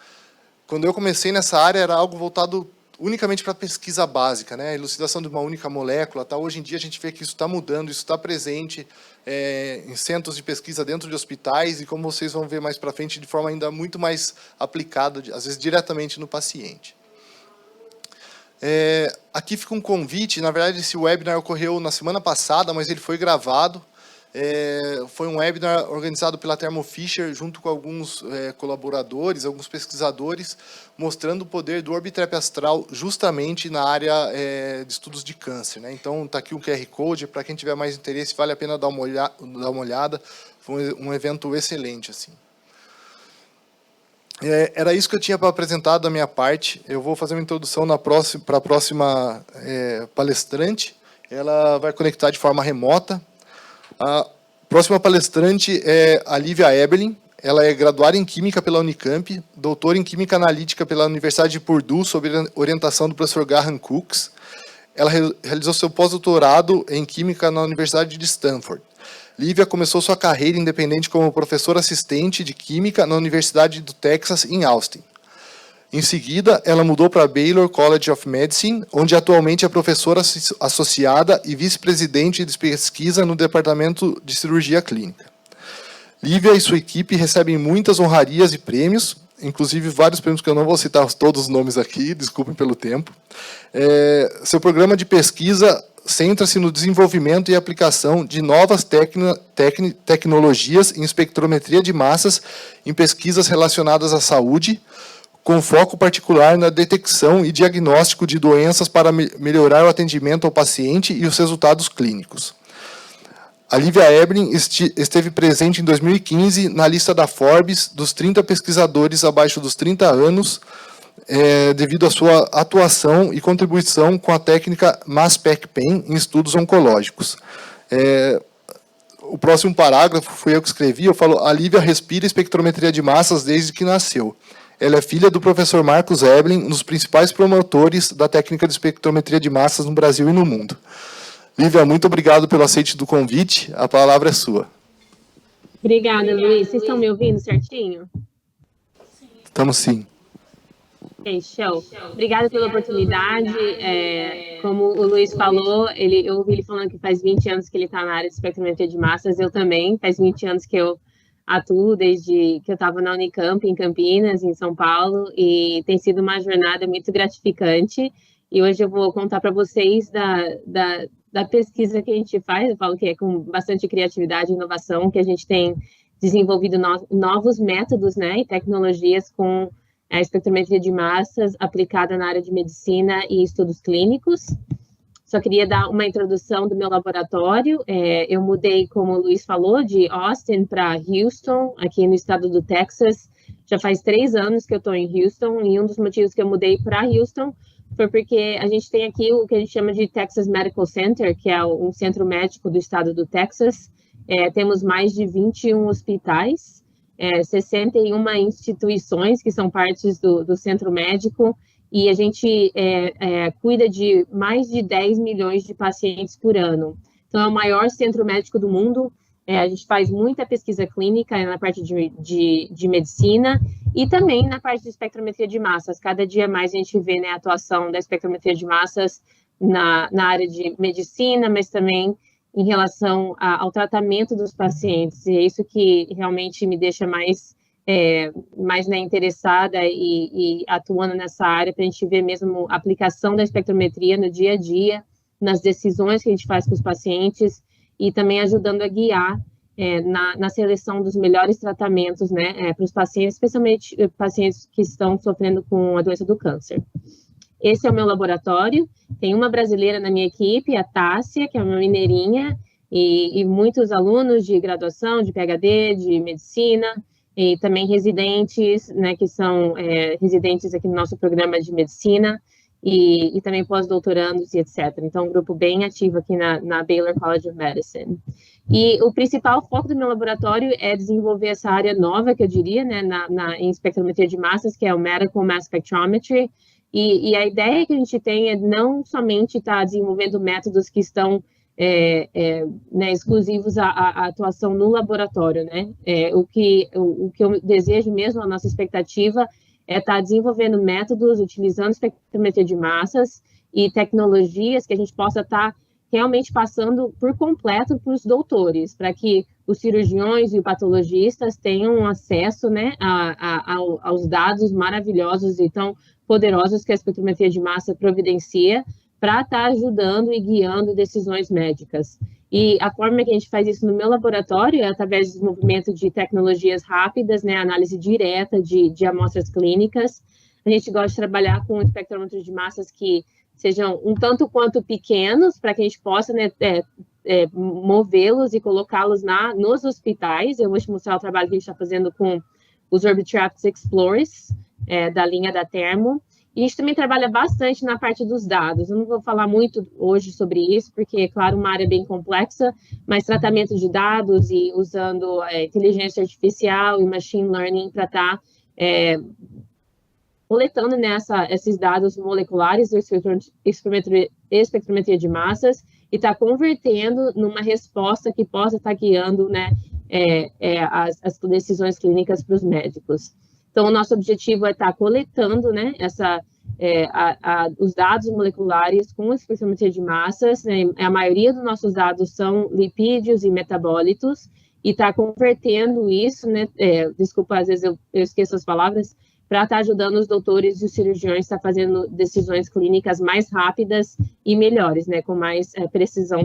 [SPEAKER 7] quando eu comecei nessa área era algo voltado unicamente para pesquisa básica, né? A elucidação de uma única molécula. Tá? Hoje em dia a gente vê que isso está mudando, isso está presente em centros de pesquisa dentro de hospitais e, como vocês vão ver mais para frente, de forma ainda muito mais aplicada, às vezes diretamente no paciente. Aqui fica um convite, na verdade esse webinar ocorreu na semana passada, mas ele foi gravado. Foi um webinar organizado pela Thermo Fisher, junto com alguns colaboradores, alguns pesquisadores, mostrando o poder do Orbitrap Astral justamente na área de estudos de câncer. Né? Então, está aqui um QR Code, para quem tiver mais interesse, vale a pena dar uma olhada. Foi um evento excelente. Assim. Era isso que eu tinha para apresentar da minha parte. Eu vou fazer uma introdução para a próxima palestrante. Ela vai conectar de forma remota. A próxima palestrante é a Lívia Eberlin. Ela é graduada em Química pela Unicamp, doutora em Química Analítica pela Universidade de Purdue, sob orientação do professor Graham Cooks. Ela realizou seu pós-doutorado em Química na Universidade de Stanford. Lívia começou sua carreira independente como professora assistente de Química na Universidade do Texas, em Austin. Em seguida, ela mudou para Baylor College of Medicine, onde atualmente é professora associada e vice-presidente de pesquisa no Departamento de Cirurgia Clínica. Lívia e sua equipe recebem muitas honrarias e prêmios, inclusive vários prêmios que eu não vou citar todos os nomes aqui, desculpem pelo tempo. Seu programa de pesquisa centra-se no desenvolvimento e aplicação de novas tecnologias em espectrometria de massas em pesquisas relacionadas à saúde, com foco particular na detecção e diagnóstico de doenças para melhorar o atendimento ao paciente e os resultados clínicos. A Lívia Eberlin esteve presente em 2015 na lista da Forbes dos 30 pesquisadores abaixo dos 30 anos, devido à sua atuação e contribuição com a técnica Mass Spec Pen em estudos oncológicos. O próximo parágrafo foi eu que escrevi, eu falo, a Lívia respira espectrometria de massas desde que nasceu. Ela é filha do professor Marcus Eberlin, um dos principais promotores da técnica de espectrometria de massas no Brasil e no mundo. Lívia, muito obrigado pelo aceite do convite. A palavra é sua.
[SPEAKER 8] Obrigada, Luiz. Vocês estão me ouvindo certinho?
[SPEAKER 5] Estamos sim.
[SPEAKER 8] Ok, show. Obrigada pela oportunidade. Como o Luiz falou, eu ouvi ele falando que faz 20 anos que ele está na área de espectrometria de massas. Eu também. Faz 20 anos que eu atuo desde que eu estava na Unicamp, em Campinas, em São Paulo, e tem sido uma jornada muito gratificante. E hoje eu vou contar para vocês da pesquisa que a gente faz. Eu falo que é com bastante criatividade e inovação que a gente tem desenvolvido novos métodos, né, e tecnologias com a espectrometria de massas aplicada na área de medicina e estudos clínicos. Só queria dar uma introdução do meu laboratório. Eu mudei, como o Luiz falou, de Austin para Houston, aqui no estado do Texas. Já faz 3 anos que eu estou em Houston, e um dos motivos que eu mudei para Houston foi porque a gente tem aqui o que a gente chama de Texas Medical Center, que é um centro médico do estado do Texas. Temos mais de 21 hospitais, 61 instituições que são partes do centro médico, e a gente cuida de mais de 10 milhões de pacientes por ano. Então, é o maior centro médico do mundo. A gente faz muita pesquisa clínica na parte de medicina e também na parte de espectrometria de massas. Cada dia mais a gente vê, né, a atuação da espectrometria de massas na área de medicina, mas também em relação ao tratamento dos pacientes. E é isso que realmente me deixa mais né, interessada e atuando nessa área, para a gente ver mesmo a aplicação da espectrometria no dia a dia, nas decisões que a gente faz com os pacientes, e também ajudando a guiar na seleção dos melhores tratamentos, né, para os pacientes, especialmente pacientes que estão sofrendo com a doença do câncer. Esse é o meu laboratório. Tem uma brasileira na minha equipe, a Tássia, que é uma mineirinha, e muitos alunos de graduação, de PhD, de medicina, e também residentes, né, que são residentes aqui no nosso programa de medicina, e também pós-doutorandos e etc. Então, um grupo bem ativo aqui na Baylor College of Medicine. E o principal foco do meu laboratório é desenvolver essa área nova, que eu diria, né, em espectrometria de massas, que é o Medical Mass Spectrometry. E a ideia que a gente tem é não somente estar desenvolvendo métodos que estão né, exclusivos à atuação no laboratório, né? O que eu desejo mesmo, a nossa expectativa, é estar desenvolvendo métodos utilizando espectrometria de massas e tecnologias que a gente possa estar realmente passando por completo para os doutores, para que os cirurgiões e os patologistas tenham acesso, né, aos dados maravilhosos e tão poderosos que a espectrometria de massa providencia para estar ajudando e guiando decisões médicas. E a forma que a gente faz isso no meu laboratório é através do desenvolvimento de tecnologias rápidas, né, análise direta de amostras clínicas. A gente gosta de trabalhar com espectrômetros de massas que sejam um tanto quanto pequenos, para que a gente possa, né, movê-los e colocá-los nos hospitais. Eu vou te mostrar o trabalho que a gente está fazendo com os Orbitrap Explorers, da linha da Thermo. E a gente também trabalha bastante na parte dos dados. Eu não vou falar muito hoje sobre isso, porque, é claro, uma área bem complexa, mas tratamento de dados e usando inteligência artificial e machine learning para estar coletando esses dados moleculares da espectrometria de massas e estar convertendo numa resposta que possa estar guiando, né, as decisões clínicas para os médicos. Então, o nosso objetivo é estar coletando, né, os dados moleculares com a espectrometria de massas, né, a maioria dos nossos dados são lipídios e metabólitos, e estar convertendo isso, né, desculpa, às vezes eu esqueço as palavras, para estar ajudando os doutores e os cirurgiões a estar fazendo decisões clínicas mais rápidas e melhores, né, com mais precisão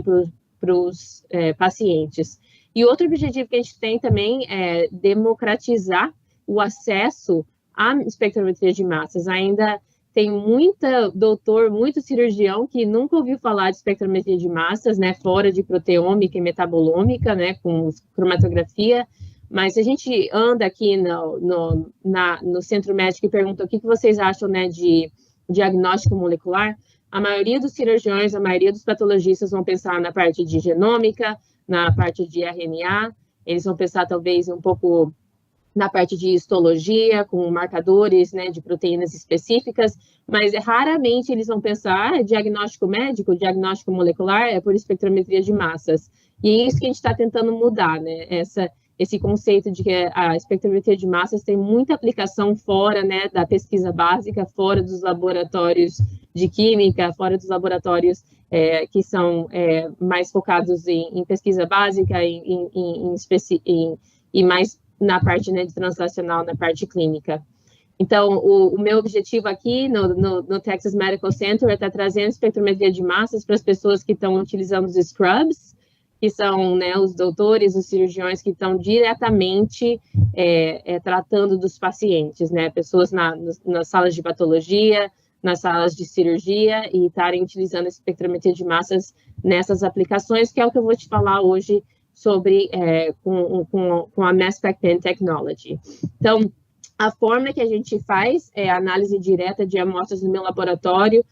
[SPEAKER 8] para os pacientes. E outro objetivo que a gente tem também é democratizar o acesso à espectrometria de massas. Ainda tem muito cirurgião que nunca ouviu falar de espectrometria de massas, né, fora de proteômica e metabolômica, né, com cromatografia, mas se a gente anda aqui no centro médico e pergunta o que vocês acham, né, de diagnóstico molecular, a maioria dos cirurgiões, a maioria dos patologistas vão pensar na parte de genômica, na parte de RNA, eles vão pensar talvez um pouco na parte de histologia, com marcadores, né, de proteínas específicas, mas raramente eles vão pensar diagnóstico médico, diagnóstico molecular, por espectrometria de massas. E é isso que a gente está tentando mudar, né, esse conceito de que a espectrometria de massas tem muita aplicação fora, né, da pesquisa básica, fora dos laboratórios de química, fora dos laboratórios que são mais focados em pesquisa básica e mais na parte, né, de translacional, na parte clínica. Então, o meu objetivo aqui no Texas Medical Center é estar trazendo espectrometria de massas para as pessoas que estão utilizando os scrubs, que são, né, os doutores, os cirurgiões que estão diretamente tratando dos pacientes, né, pessoas nas salas de patologia, nas salas de cirurgia, e estarem utilizando a espectrometria de massas nessas aplicações, que é o que eu vou te falar hoje sobre com a Mass Spec Pen Technology. Então, a forma que a gente faz é a análise direta de amostras no meu laboratório.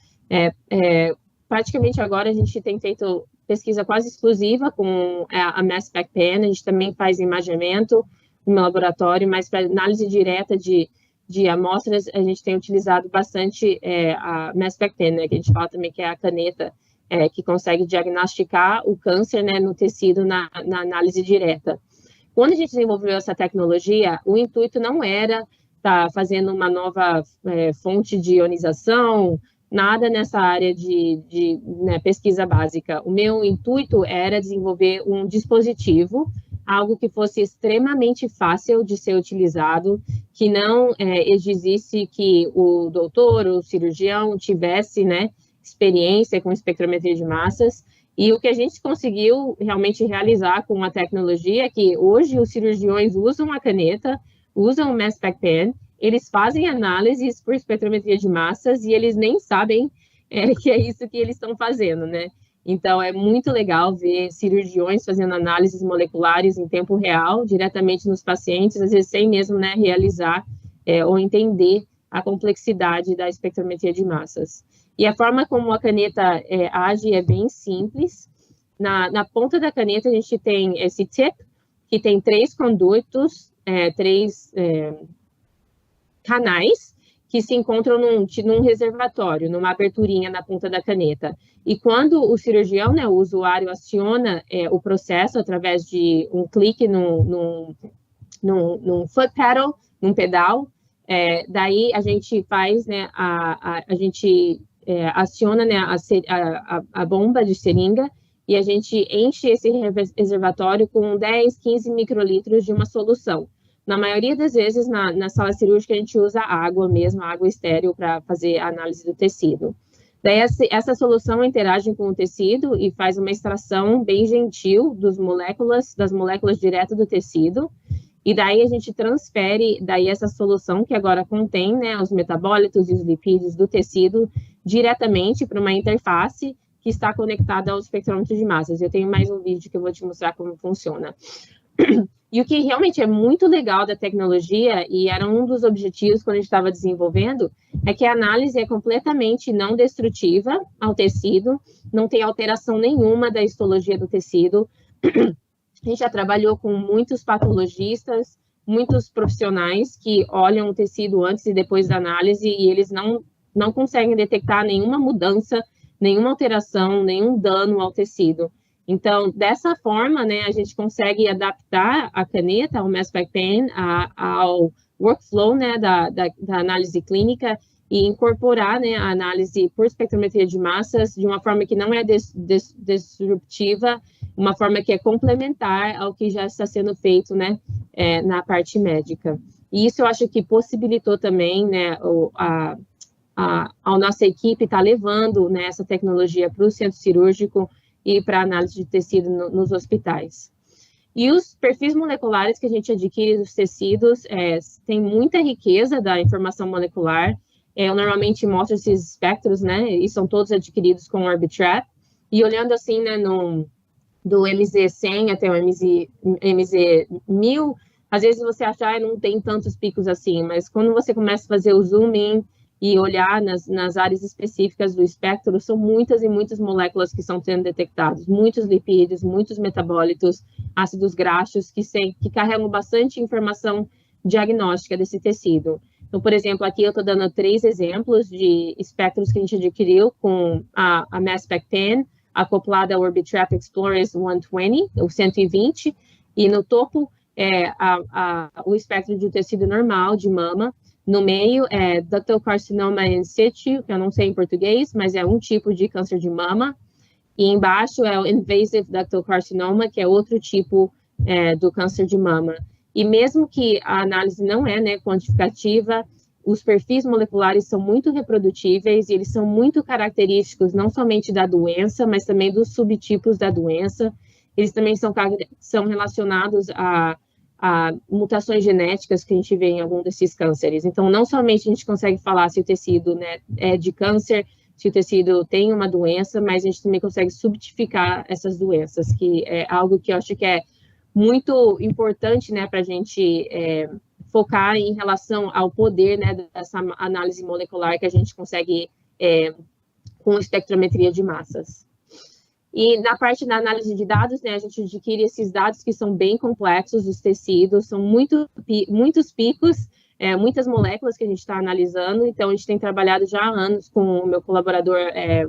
[SPEAKER 8] Praticamente agora a gente tem feito pesquisa quase exclusiva com a Mass Spec Pen. A gente também faz imaginamento no meu laboratório, mas para análise direta de amostras, a gente tem utilizado bastante a Mass Spec Pen, né, que a gente fala também que é a caneta que consegue diagnosticar o câncer, né, no tecido na análise direta. Quando a gente desenvolveu essa tecnologia, o intuito não era estar fazendo uma nova fonte de ionização, nada nessa área de né, pesquisa básica. O meu intuito era desenvolver um dispositivo, algo que fosse extremamente fácil de ser utilizado, que não exigisse que o doutor, o cirurgião tivesse, né, experiência com espectrometria de massas. E o que a gente conseguiu realmente realizar com a tecnologia é que hoje os cirurgiões usam a caneta, usam o Mass Spec Pen, eles fazem análises por espectrometria de massas e eles nem sabem que é isso que eles estão fazendo, né? Então, é muito legal ver cirurgiões fazendo análises moleculares em tempo real, diretamente nos pacientes, às vezes sem mesmo, né, realizar ou entender a complexidade da espectrometria de massas. E a forma como a caneta age é bem simples. Na ponta da caneta, a gente tem esse tip, que tem 3 condutos, 3 canais, que se encontram num reservatório, numa aberturinha na ponta da caneta. E quando o cirurgião, né, o usuário, aciona o processo através de um clique num foot pedal, num pedal, daí a gente faz, né, a gente aciona, né, a bomba de seringa e a gente enche esse reservatório com 10, 15 microlitros de uma solução. Na maioria das vezes, na sala cirúrgica, a gente usa água mesmo, água estéril, para fazer a análise do tecido. Daí, essa solução interage com o tecido e faz uma extração bem gentil das moléculas direto do tecido. E daí a gente transfere essa solução, que agora contém, né, os metabólitos e os lipídios do tecido, diretamente para uma interface que está conectada ao espectrômetro de massas. Eu tenho mais um vídeo que eu vou te mostrar como funciona. E o que realmente é muito legal da tecnologia, e era um dos objetivos quando a gente estava desenvolvendo, é que a análise é completamente não destrutiva ao tecido, não tem alteração nenhuma da histologia do tecido. A gente já trabalhou com muitos patologistas, muitos profissionais que olham o tecido antes e depois da análise e eles não conseguem detectar nenhuma mudança, nenhuma alteração, nenhum dano ao tecido. Então, dessa forma, né, a gente consegue adaptar a caneta, o Mass Spec Pen, ao workflow, né, da análise clínica e incorporar, né, a análise por espectrometria de massas de uma forma que não é disruptiva, uma forma que é complementar ao que já está sendo feito, né, na parte médica. E isso eu acho que possibilitou também, né, a nossa equipe está levando, né, essa tecnologia para o centro cirúrgico e para análise de tecido nos hospitais. E os perfis moleculares que a gente adquire dos tecidos tem muita riqueza da informação molecular. Eu normalmente mostro esses espectros, né, e são todos adquiridos com o Orbitrap. E olhando assim, né, do MZ100 até o MZ1000, às vezes você acha, não tem tantos picos assim, mas quando você começa a fazer o zoom in e olhar nas áreas específicas do espectro, são muitas e muitas moléculas que estão sendo detectadas, muitos lipídios, muitos metabólitos, ácidos graxos, que carregam bastante informação diagnóstica desse tecido. Então, por exemplo, aqui eu estou dando 3 exemplos de espectros que a gente adquiriu com a Mass Spec Pen, acoplada ao Orbitrap Explorer 120, o 120, e no topo o espectro de tecido normal, de mama. No meio é ductal carcinoma in situ, que eu não sei em português, mas é um tipo de câncer de mama. E embaixo é o invasive ductal carcinoma, que é outro tipo do câncer de mama. E mesmo que a análise não é, né, quantificativa, os perfis moleculares são muito reprodutíveis e eles são muito característicos não somente da doença, mas também dos subtipos da doença. Eles também são relacionados a mutações genéticas que a gente vê em algum desses cânceres. Então, não somente a gente consegue falar se o tecido, né, é de câncer, se o tecido tem uma doença, mas a gente também consegue subtipificar essas doenças, que é algo que eu acho que é muito importante, né, para a gente focar em relação ao poder, né, dessa análise molecular que a gente consegue com espectrometria de massas. E na parte da análise de dados, né, a gente adquire esses dados que são bem complexos dos tecidos, são muitos picos, muitas moléculas que a gente está analisando. Então, a gente tem trabalhado já há anos com o meu colaborador,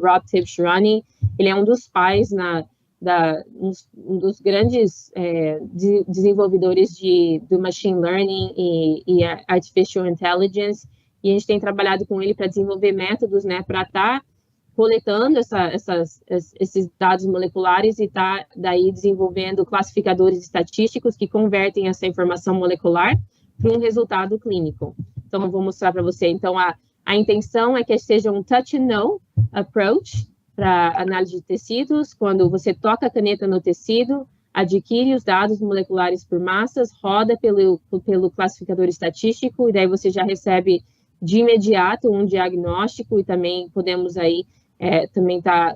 [SPEAKER 8] Rob Tibshirani. Ele é um dos pais, um dos grandes desenvolvedores do Machine Learning e Artificial Intelligence. E a gente tem trabalhado com ele para desenvolver métodos, né, para estar coletando esses dados moleculares e tá daí desenvolvendo classificadores estatísticos que convertem essa informação molecular para um resultado clínico. Então, eu vou mostrar para você. Então, a intenção é que seja um touch and know approach para análise de tecidos. Quando você toca a caneta no tecido, adquire os dados moleculares por massas, roda pelo classificador estatístico, e daí você já recebe de imediato um diagnóstico, e também podemos aí também tá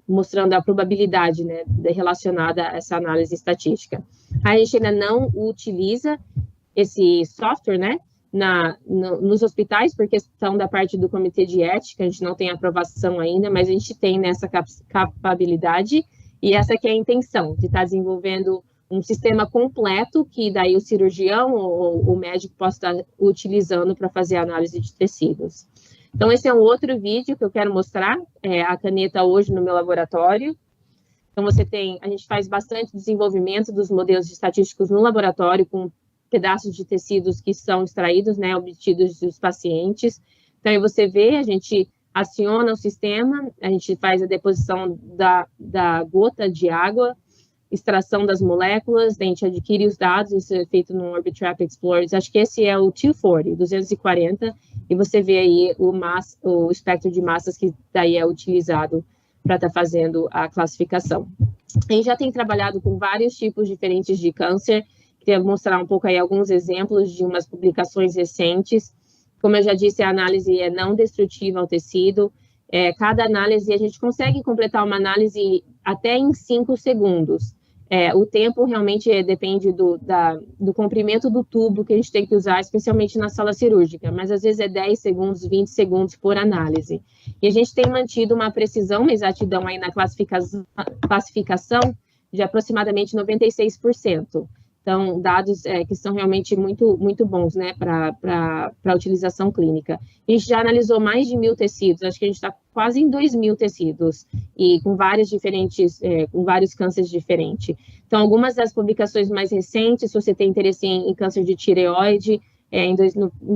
[SPEAKER 8] mostrando a probabilidade, né, relacionada a essa análise estatística. A gente ainda não utiliza esse software, né, nos hospitais, por questão da parte do comitê de ética, a gente não tem aprovação ainda, mas a gente tem nessa capabilidade, e essa que é a intenção, de estar desenvolvendo um sistema completo que daí o cirurgião ou o médico possa estar utilizando para fazer a análise de tecidos. Então, esse é um outro vídeo que eu quero mostrar, a caneta hoje no meu laboratório. Então, a gente faz bastante desenvolvimento dos modelos estatísticos no laboratório, com pedaços de tecidos que são extraídos, né, obtidos dos pacientes. Então, aí você vê, a gente aciona o sistema, a gente faz a deposição da gota de água, extração das moléculas, a gente adquire os dados, isso é feito no Orbitrap Explorer, acho que esse é o 240, e você vê aí o espectro de massas que daí é utilizado para estar fazendo a classificação. A gente já tem trabalhado com vários tipos diferentes de câncer, queria mostrar um pouco aí alguns exemplos de umas publicações recentes. Como eu já disse, a análise é não destrutiva ao tecido. Cada análise, a gente consegue completar uma análise até em 5 segundos. O tempo realmente depende do comprimento do tubo que a gente tem que usar, especialmente na sala cirúrgica, mas às vezes é 10 segundos, 20 segundos por análise. E a gente tem mantido uma precisão, uma exatidão aí na classificação de aproximadamente 96%. Então, dados que são realmente muito, muito bons, né, para a utilização clínica. A gente já analisou mais de 1.000 tecidos, acho que a gente está quase em 2.000 tecidos, e com vários cânceres diferentes. Então, algumas das publicações mais recentes, se você tem interesse em câncer de tireoide, em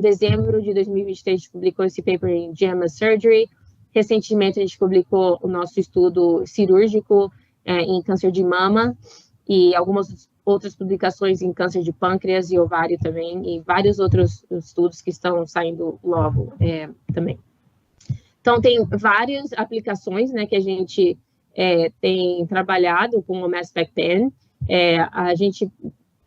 [SPEAKER 8] dezembro de 2023, a gente publicou esse paper em JAMA Surgery. Recentemente, a gente publicou o nosso estudo cirúrgico em câncer de mama, e algumas outras publicações em câncer de pâncreas e ovário também, e vários outros estudos que estão saindo logo também. Então, tem várias aplicações, né, que a gente tem trabalhado com o Mass Spec 10. A gente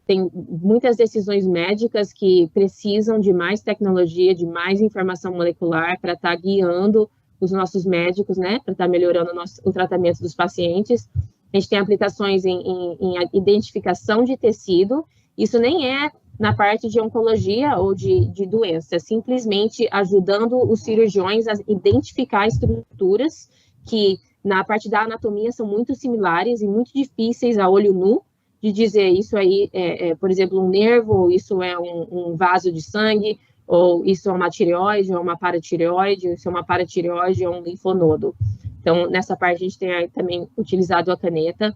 [SPEAKER 8] tem muitas decisões médicas que precisam de mais tecnologia, de mais informação molecular para estar guiando os nossos médicos, né, para estar melhorando o tratamento dos pacientes. A gente tem aplicações em identificação de tecido. Isso nem é na parte de oncologia ou de doença, é simplesmente ajudando os cirurgiões a identificar estruturas que, na parte da anatomia, são muito similares e muito difíceis a olho nu, de dizer isso aí por exemplo, um nervo, ou isso é um vaso de sangue, ou isso é uma tireoide, ou uma paratireoide, ou isso é uma paratireoide, ou um linfonodo. Então, nessa parte, a gente tem também utilizado a caneta.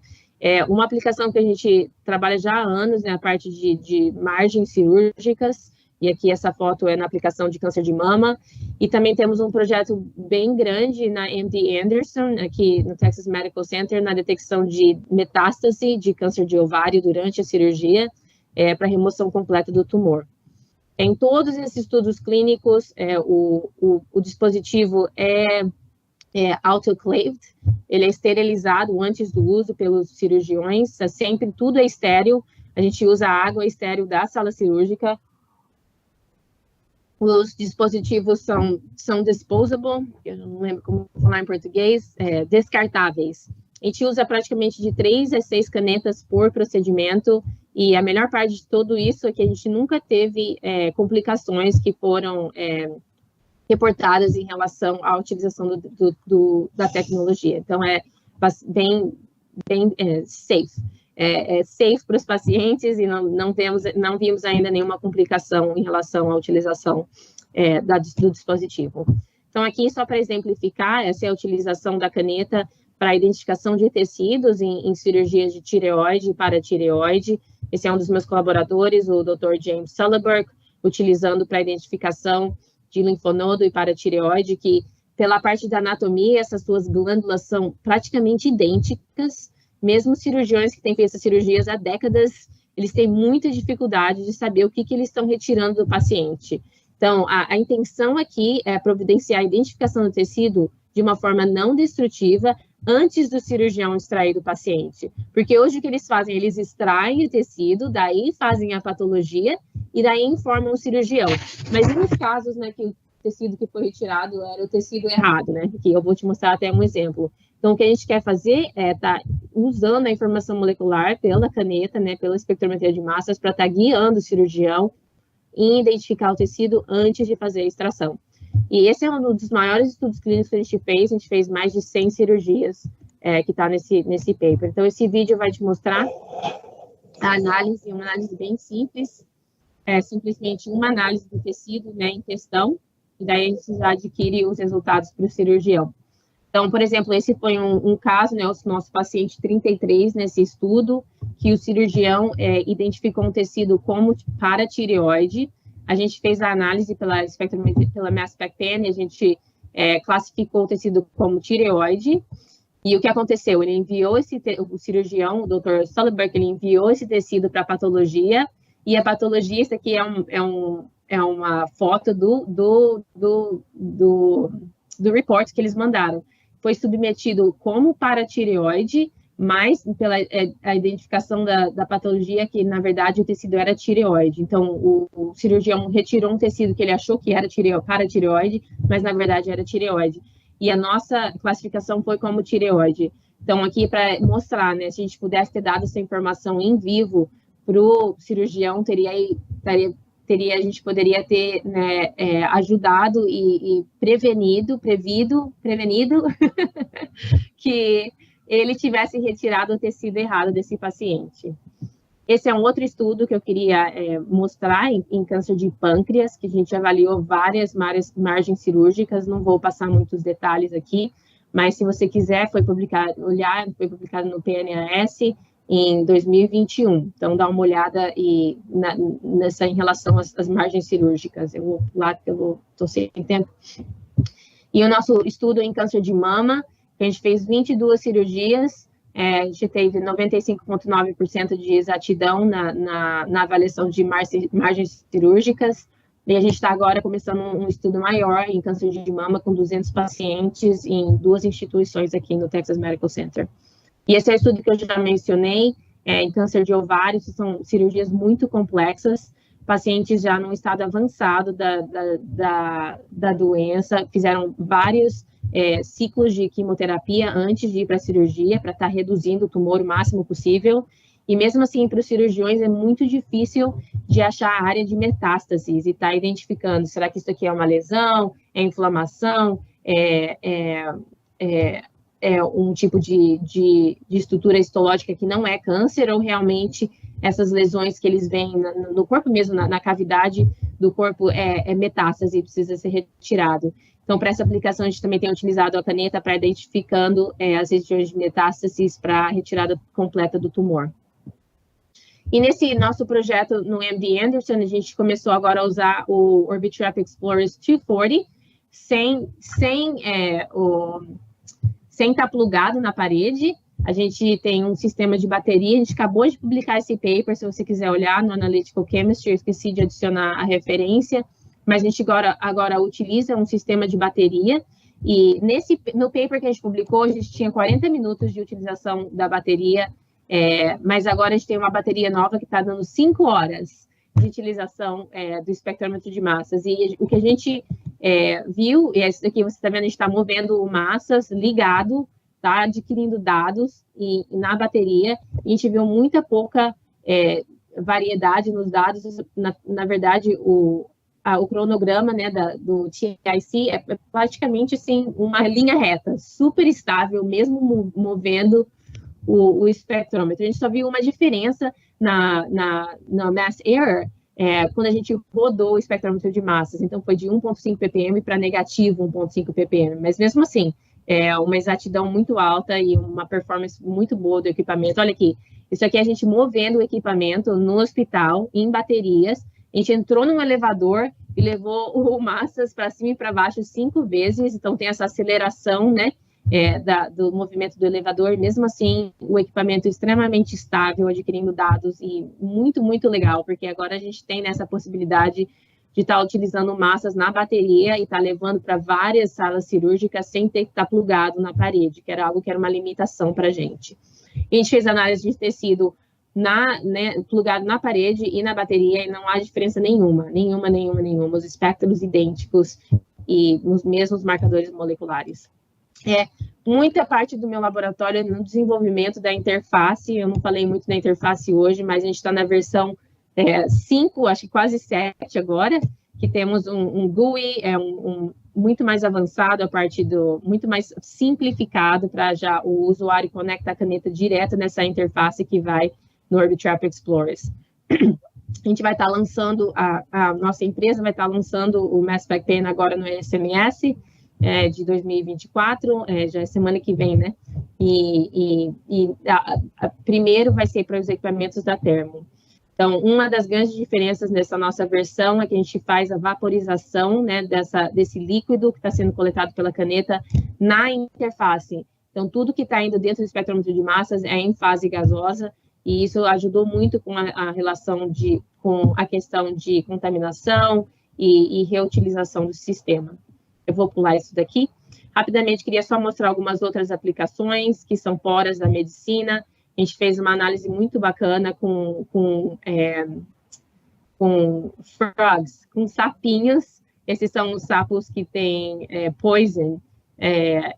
[SPEAKER 8] Uma aplicação que a gente trabalha já há anos, né, a parte de margens cirúrgicas, e aqui essa foto é na aplicação de câncer de mama. E também temos um projeto bem grande na MD Anderson, aqui no Texas Medical Center, na detecção de metástase de câncer de ovário durante a cirurgia, para remoção completa do tumor. Em todos esses estudos clínicos, o dispositivo é autoclaved, ele é esterilizado antes do uso pelos cirurgiões, sempre tudo é estéril, a gente usa a água estéril da sala cirúrgica. Os dispositivos são disposable, eu não lembro como falar em português, descartáveis. A gente usa praticamente de 3 a 6 canetas por procedimento, e a melhor parte de tudo isso é que a gente nunca teve complicações que foram reportadas em relação à utilização da tecnologia. Então, é bem safe. É safe para os pacientes e não vimos ainda nenhuma complicação em relação à utilização do dispositivo. Então, aqui, só para exemplificar, essa é a utilização da caneta para a identificação de tecidos em cirurgias de tireoide e paratireoide. Esse é um dos meus colaboradores, o Dr. James Sullenberg, utilizando para a identificação de linfonodo e paratireoide, que pela parte da anatomia, essas duas glândulas são praticamente idênticas. Mesmo cirurgiões que têm feito essas cirurgias há décadas, eles têm muita dificuldade de saber o que eles estão retirando do paciente. Então, a intenção aqui é providenciar a identificação do tecido de uma forma não destrutiva antes do cirurgião extrair do paciente. Porque hoje o que eles fazem? Eles extraem o tecido, daí fazem a patologia e daí informam o cirurgião. Mas e nos casos, né, que o tecido que foi retirado era o tecido errado, né? Que eu vou te mostrar até um exemplo. Então, o que a gente quer fazer é estar usando a informação molecular pela caneta, né, pela espectrometria de massas, para estar guiando o cirurgião em identificar o tecido antes de fazer a extração. E esse é um dos maiores estudos clínicos que a gente fez mais de 100 cirurgias, que está nesse paper. Então, esse vídeo vai te mostrar a análise, uma análise bem simples, simplesmente uma análise do tecido, né, em questão, e daí a gente já adquire os resultados para o cirurgião. Então, por exemplo, esse foi um caso, né, o nosso paciente 33 nesse estudo, que o cirurgião identificou um tecido como paratireoide. A gente fez a análise pela mass spec pen, a gente classificou o tecido como tireoide. E o que aconteceu? Ele enviou o cirurgião, o Dr. Sullenberg, ele enviou esse tecido para a patologia, e a patologia, isso aqui é uma foto do report que eles mandaram. Foi submetido como paratireoide, mas pela a identificação da patologia, que na verdade o tecido era tireoide. Então, o cirurgião retirou um tecido que ele achou que era paratireoide, mas na verdade era tireoide. E a nossa classificação foi como tireoide. Então, aqui para mostrar, né, se a gente pudesse ter dado essa informação em vivo para o cirurgião, a gente poderia ter, né, ajudado e prevenido que ele tivesse retirado o tecido errado desse paciente. Esse é um outro estudo que eu queria mostrar em câncer de pâncreas, que a gente avaliou várias margens cirúrgicas, não vou passar muitos detalhes aqui, mas se você quiser, foi publicado no PNAS em 2021. Então, dá uma olhada em relação às margens cirúrgicas. Eu vou lá, porque eu estou sem tempo. E o nosso estudo em câncer de mama, a gente fez 22 cirurgias, a gente teve 95,9% de exatidão na avaliação de margens cirúrgicas, e a gente está agora começando um estudo maior em câncer de mama com 200 pacientes em 2 instituições aqui no Texas Medical Center. E esse é o estudo que eu já mencionei, em câncer de ovário, são cirurgias muito complexas, pacientes já num estado avançado da doença, fizeram vários ciclos de quimioterapia antes de ir para a cirurgia, para estar reduzindo o tumor o máximo possível, e mesmo assim, para os cirurgiões é muito difícil de achar a área de metástases e estar identificando, será que isso aqui é uma lesão, é inflamação, um tipo de estrutura histológica que não é câncer, ou realmente essas lesões que eles veem no corpo mesmo, na cavidade do corpo, é metástase e precisa ser retirado. Então, para essa aplicação, a gente também tem utilizado a caneta para identificando as regiões de metástases para a retirada completa do tumor. E nesse nosso projeto no MD Anderson, a gente começou agora a usar o Orbitrap Explorers 240, sem estar plugado na parede, A gente tem um sistema de bateria, a gente acabou de publicar esse paper, se você quiser olhar no Analytical Chemistry, eu esqueci de adicionar a referência, mas a gente agora utiliza um sistema de bateria, e no paper que a gente publicou, a gente tinha 40 minutos de utilização da bateria, mas agora a gente tem uma bateria nova que está dando 5 horas de utilização do espectrômetro de massas, e o que a gente viu, e isso aqui você está vendo, a gente está movendo massas ligado, tá adquirindo dados na bateria, e a gente viu muita pouca variedade nos dados. Na verdade, o cronograma, né, do TIC é praticamente assim, uma linha reta, super estável, mesmo movendo o espectrômetro. A gente só viu uma diferença na mass error quando a gente rodou o espectrômetro de massas. Então, foi de 1,5 ppm para negativo 1,5 ppm, mas mesmo assim, uma exatidão muito alta e uma performance muito boa do equipamento. Olha aqui, isso aqui é a gente movendo o equipamento no hospital, em baterias. A gente entrou num elevador e levou o massas para cima e para baixo 5 vezes, então tem essa aceleração, né, do movimento do elevador. Mesmo assim, o equipamento é extremamente estável, adquirindo dados, e muito, muito legal, porque agora a gente tem essa possibilidade de estar utilizando massas na bateria e estar levando para várias salas cirúrgicas sem ter que estar plugado na parede, que era algo que era uma limitação para a gente. A gente fez análise de tecido plugado na parede e na bateria, e não há diferença nenhuma. Os espectros idênticos e os mesmos marcadores moleculares. Muita parte do meu laboratório é no desenvolvimento da interface. Eu não falei muito da interface hoje, mas a gente está na versão 5, acho que quase 7 agora, que temos um GUI, muito mais avançado, muito mais simplificado, para já o usuário conectar a caneta direto nessa interface que vai no Orbitrap Explorers. A gente vai estar lançando, a nossa empresa vai estar lançando o Mass Spec Pen agora no SMS de 2024, já é semana que vem, né? Primeiro vai ser para os equipamentos da Thermo. Então, uma das grandes diferenças nessa nossa versão é que a gente faz a vaporização, né, desse líquido que está sendo coletado pela caneta na interface. Então, tudo que está indo dentro do espectrômetro de massas é em fase gasosa, e isso ajudou muito com a relação com a questão de contaminação e reutilização do sistema. Eu vou pular isso daqui. Rapidamente, queria só mostrar algumas outras aplicações que são fora da medicina. A gente fez uma análise muito bacana com frogs, com sapinhos. Esses são os sapos que têm poison,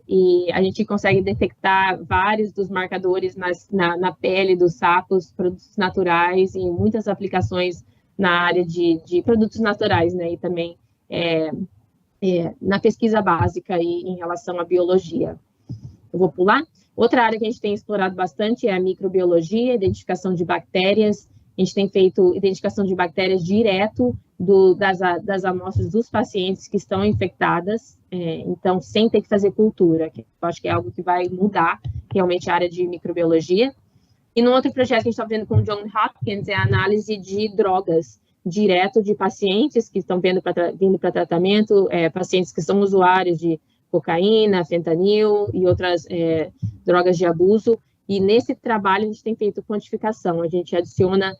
[SPEAKER 8] e a gente consegue detectar vários dos marcadores na pele dos sapos, produtos naturais, e muitas aplicações na área de produtos naturais, né, e também na pesquisa básica e em relação à biologia. Eu vou pular. Outra área que a gente tem explorado bastante é a microbiologia, identificação de bactérias. A gente tem feito identificação de bactérias direto das amostras dos pacientes que estão infectadas, então, sem ter que fazer cultura, que eu acho que é algo que vai mudar realmente a área de microbiologia. E no outro projeto que a gente está vendo com o John Hopkins é a análise de drogas direto de pacientes que estão vindo para tratamento, pacientes que são usuários de cocaína, fentanil e outras drogas de abuso. E nesse trabalho a gente tem feito quantificação, a gente adiciona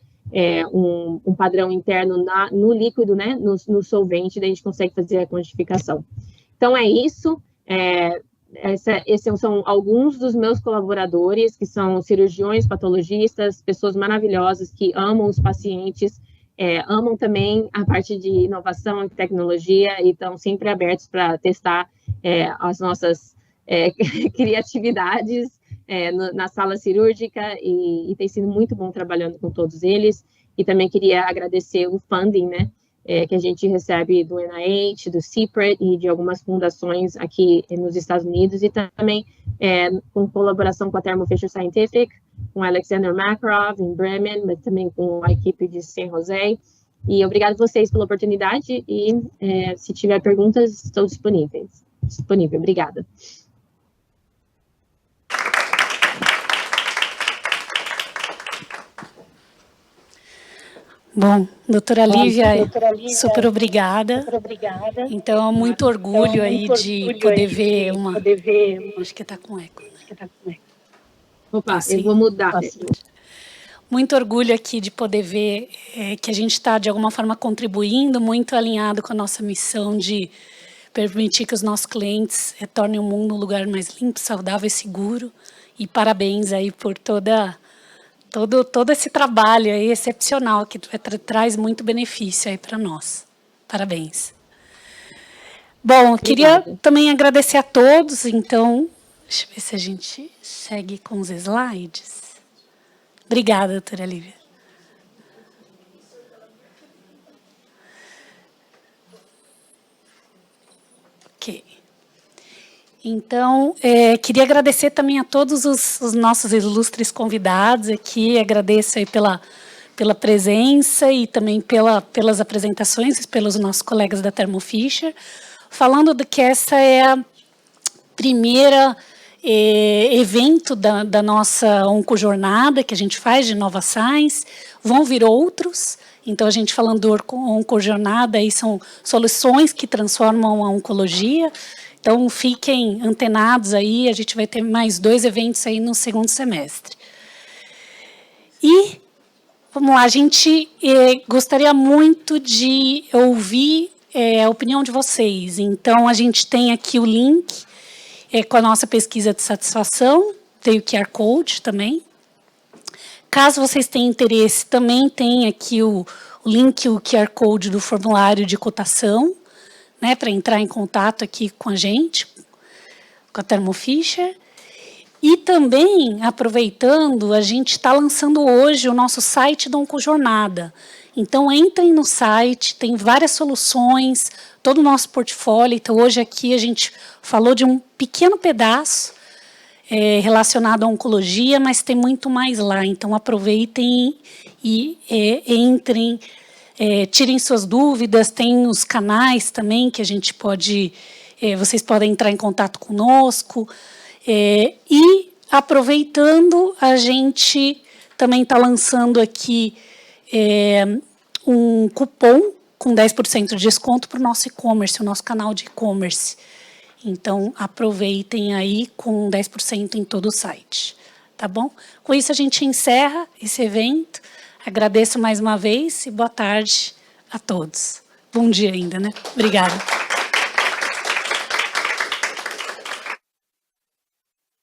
[SPEAKER 8] um padrão interno no líquido, né, no solvente, daí a gente consegue fazer a quantificação. Então é isso, esses são alguns dos meus colaboradores, que são cirurgiões, patologistas, pessoas maravilhosas que amam os pacientes, amam também a parte de inovação e tecnologia, e estão sempre abertos para testar as nossas criatividades na sala cirúrgica, e tem sido muito bom trabalhando com todos eles. E também queria agradecer o funding, né, que a gente recebe do NIH, do CPRIT e de algumas fundações aqui nos Estados Unidos, e também com colaboração com a Thermo Fisher Scientific, com Alexander Makarov em Bremen, mas também com a equipe de San José. E obrigado a vocês pela oportunidade, e se tiver perguntas, estou disponível. Obrigada.
[SPEAKER 9] Bom, doutora Lívia, super obrigada. Então, muito orgulho aí de poder ver uma... Acho que está com eco, né?
[SPEAKER 8] Opa,
[SPEAKER 9] Assim.
[SPEAKER 8] eu vou mudar.
[SPEAKER 9] Muito orgulho aqui de poder ver que a gente está, de alguma forma, contribuindo, muito alinhado com a nossa missão de permitir que os nossos clientes tornem o mundo um lugar mais limpo, saudável e seguro. E parabéns aí por todo esse trabalho aí excepcional que traz muito benefício aí para nós. Parabéns. Bom, queria também agradecer a todos, então, deixa eu ver se a gente segue com os slides. Obrigada, doutora Lívia. Ok. Então, queria agradecer também a todos os nossos ilustres convidados aqui, agradeço aí pela presença e também pelas apresentações, pelos nossos colegas da Thermo Fisher, falando de que essa é a primeira evento da nossa oncojornada que a gente faz de Nova Science. Vão vir outros, então a gente falando do oncojornada, aí são soluções que transformam a oncologia, então fiquem antenados aí, a gente vai ter mais 2 eventos aí no segundo semestre. E, vamos lá, a gente gostaria muito de ouvir a opinião de vocês, então a gente tem aqui o link com a nossa pesquisa de satisfação, tem o QR Code também. Caso vocês tenham interesse, também tem aqui o link, o QR Code do formulário de cotação, né, para entrar em contato aqui com a gente, com a Thermo Fisher. E também, aproveitando, a gente está lançando hoje o nosso site da Oncojornada. Então, entrem no site, tem várias soluções, todo o nosso portfólio. Então, hoje aqui a gente falou de um pequeno pedaço relacionado à oncologia, mas tem muito mais lá. Então, aproveitem e entrem, tirem suas dúvidas, tem os canais também que a gente pode, vocês podem entrar em contato conosco. E, aproveitando, a gente também está lançando aqui um cupom com 10% de desconto para o nosso e-commerce, o nosso canal de e-commerce. Então, aproveitem aí com 10% em todo o site, tá bom? Com isso, a gente encerra esse evento. Agradeço mais uma vez e boa tarde a todos. Bom dia ainda, né? Obrigada.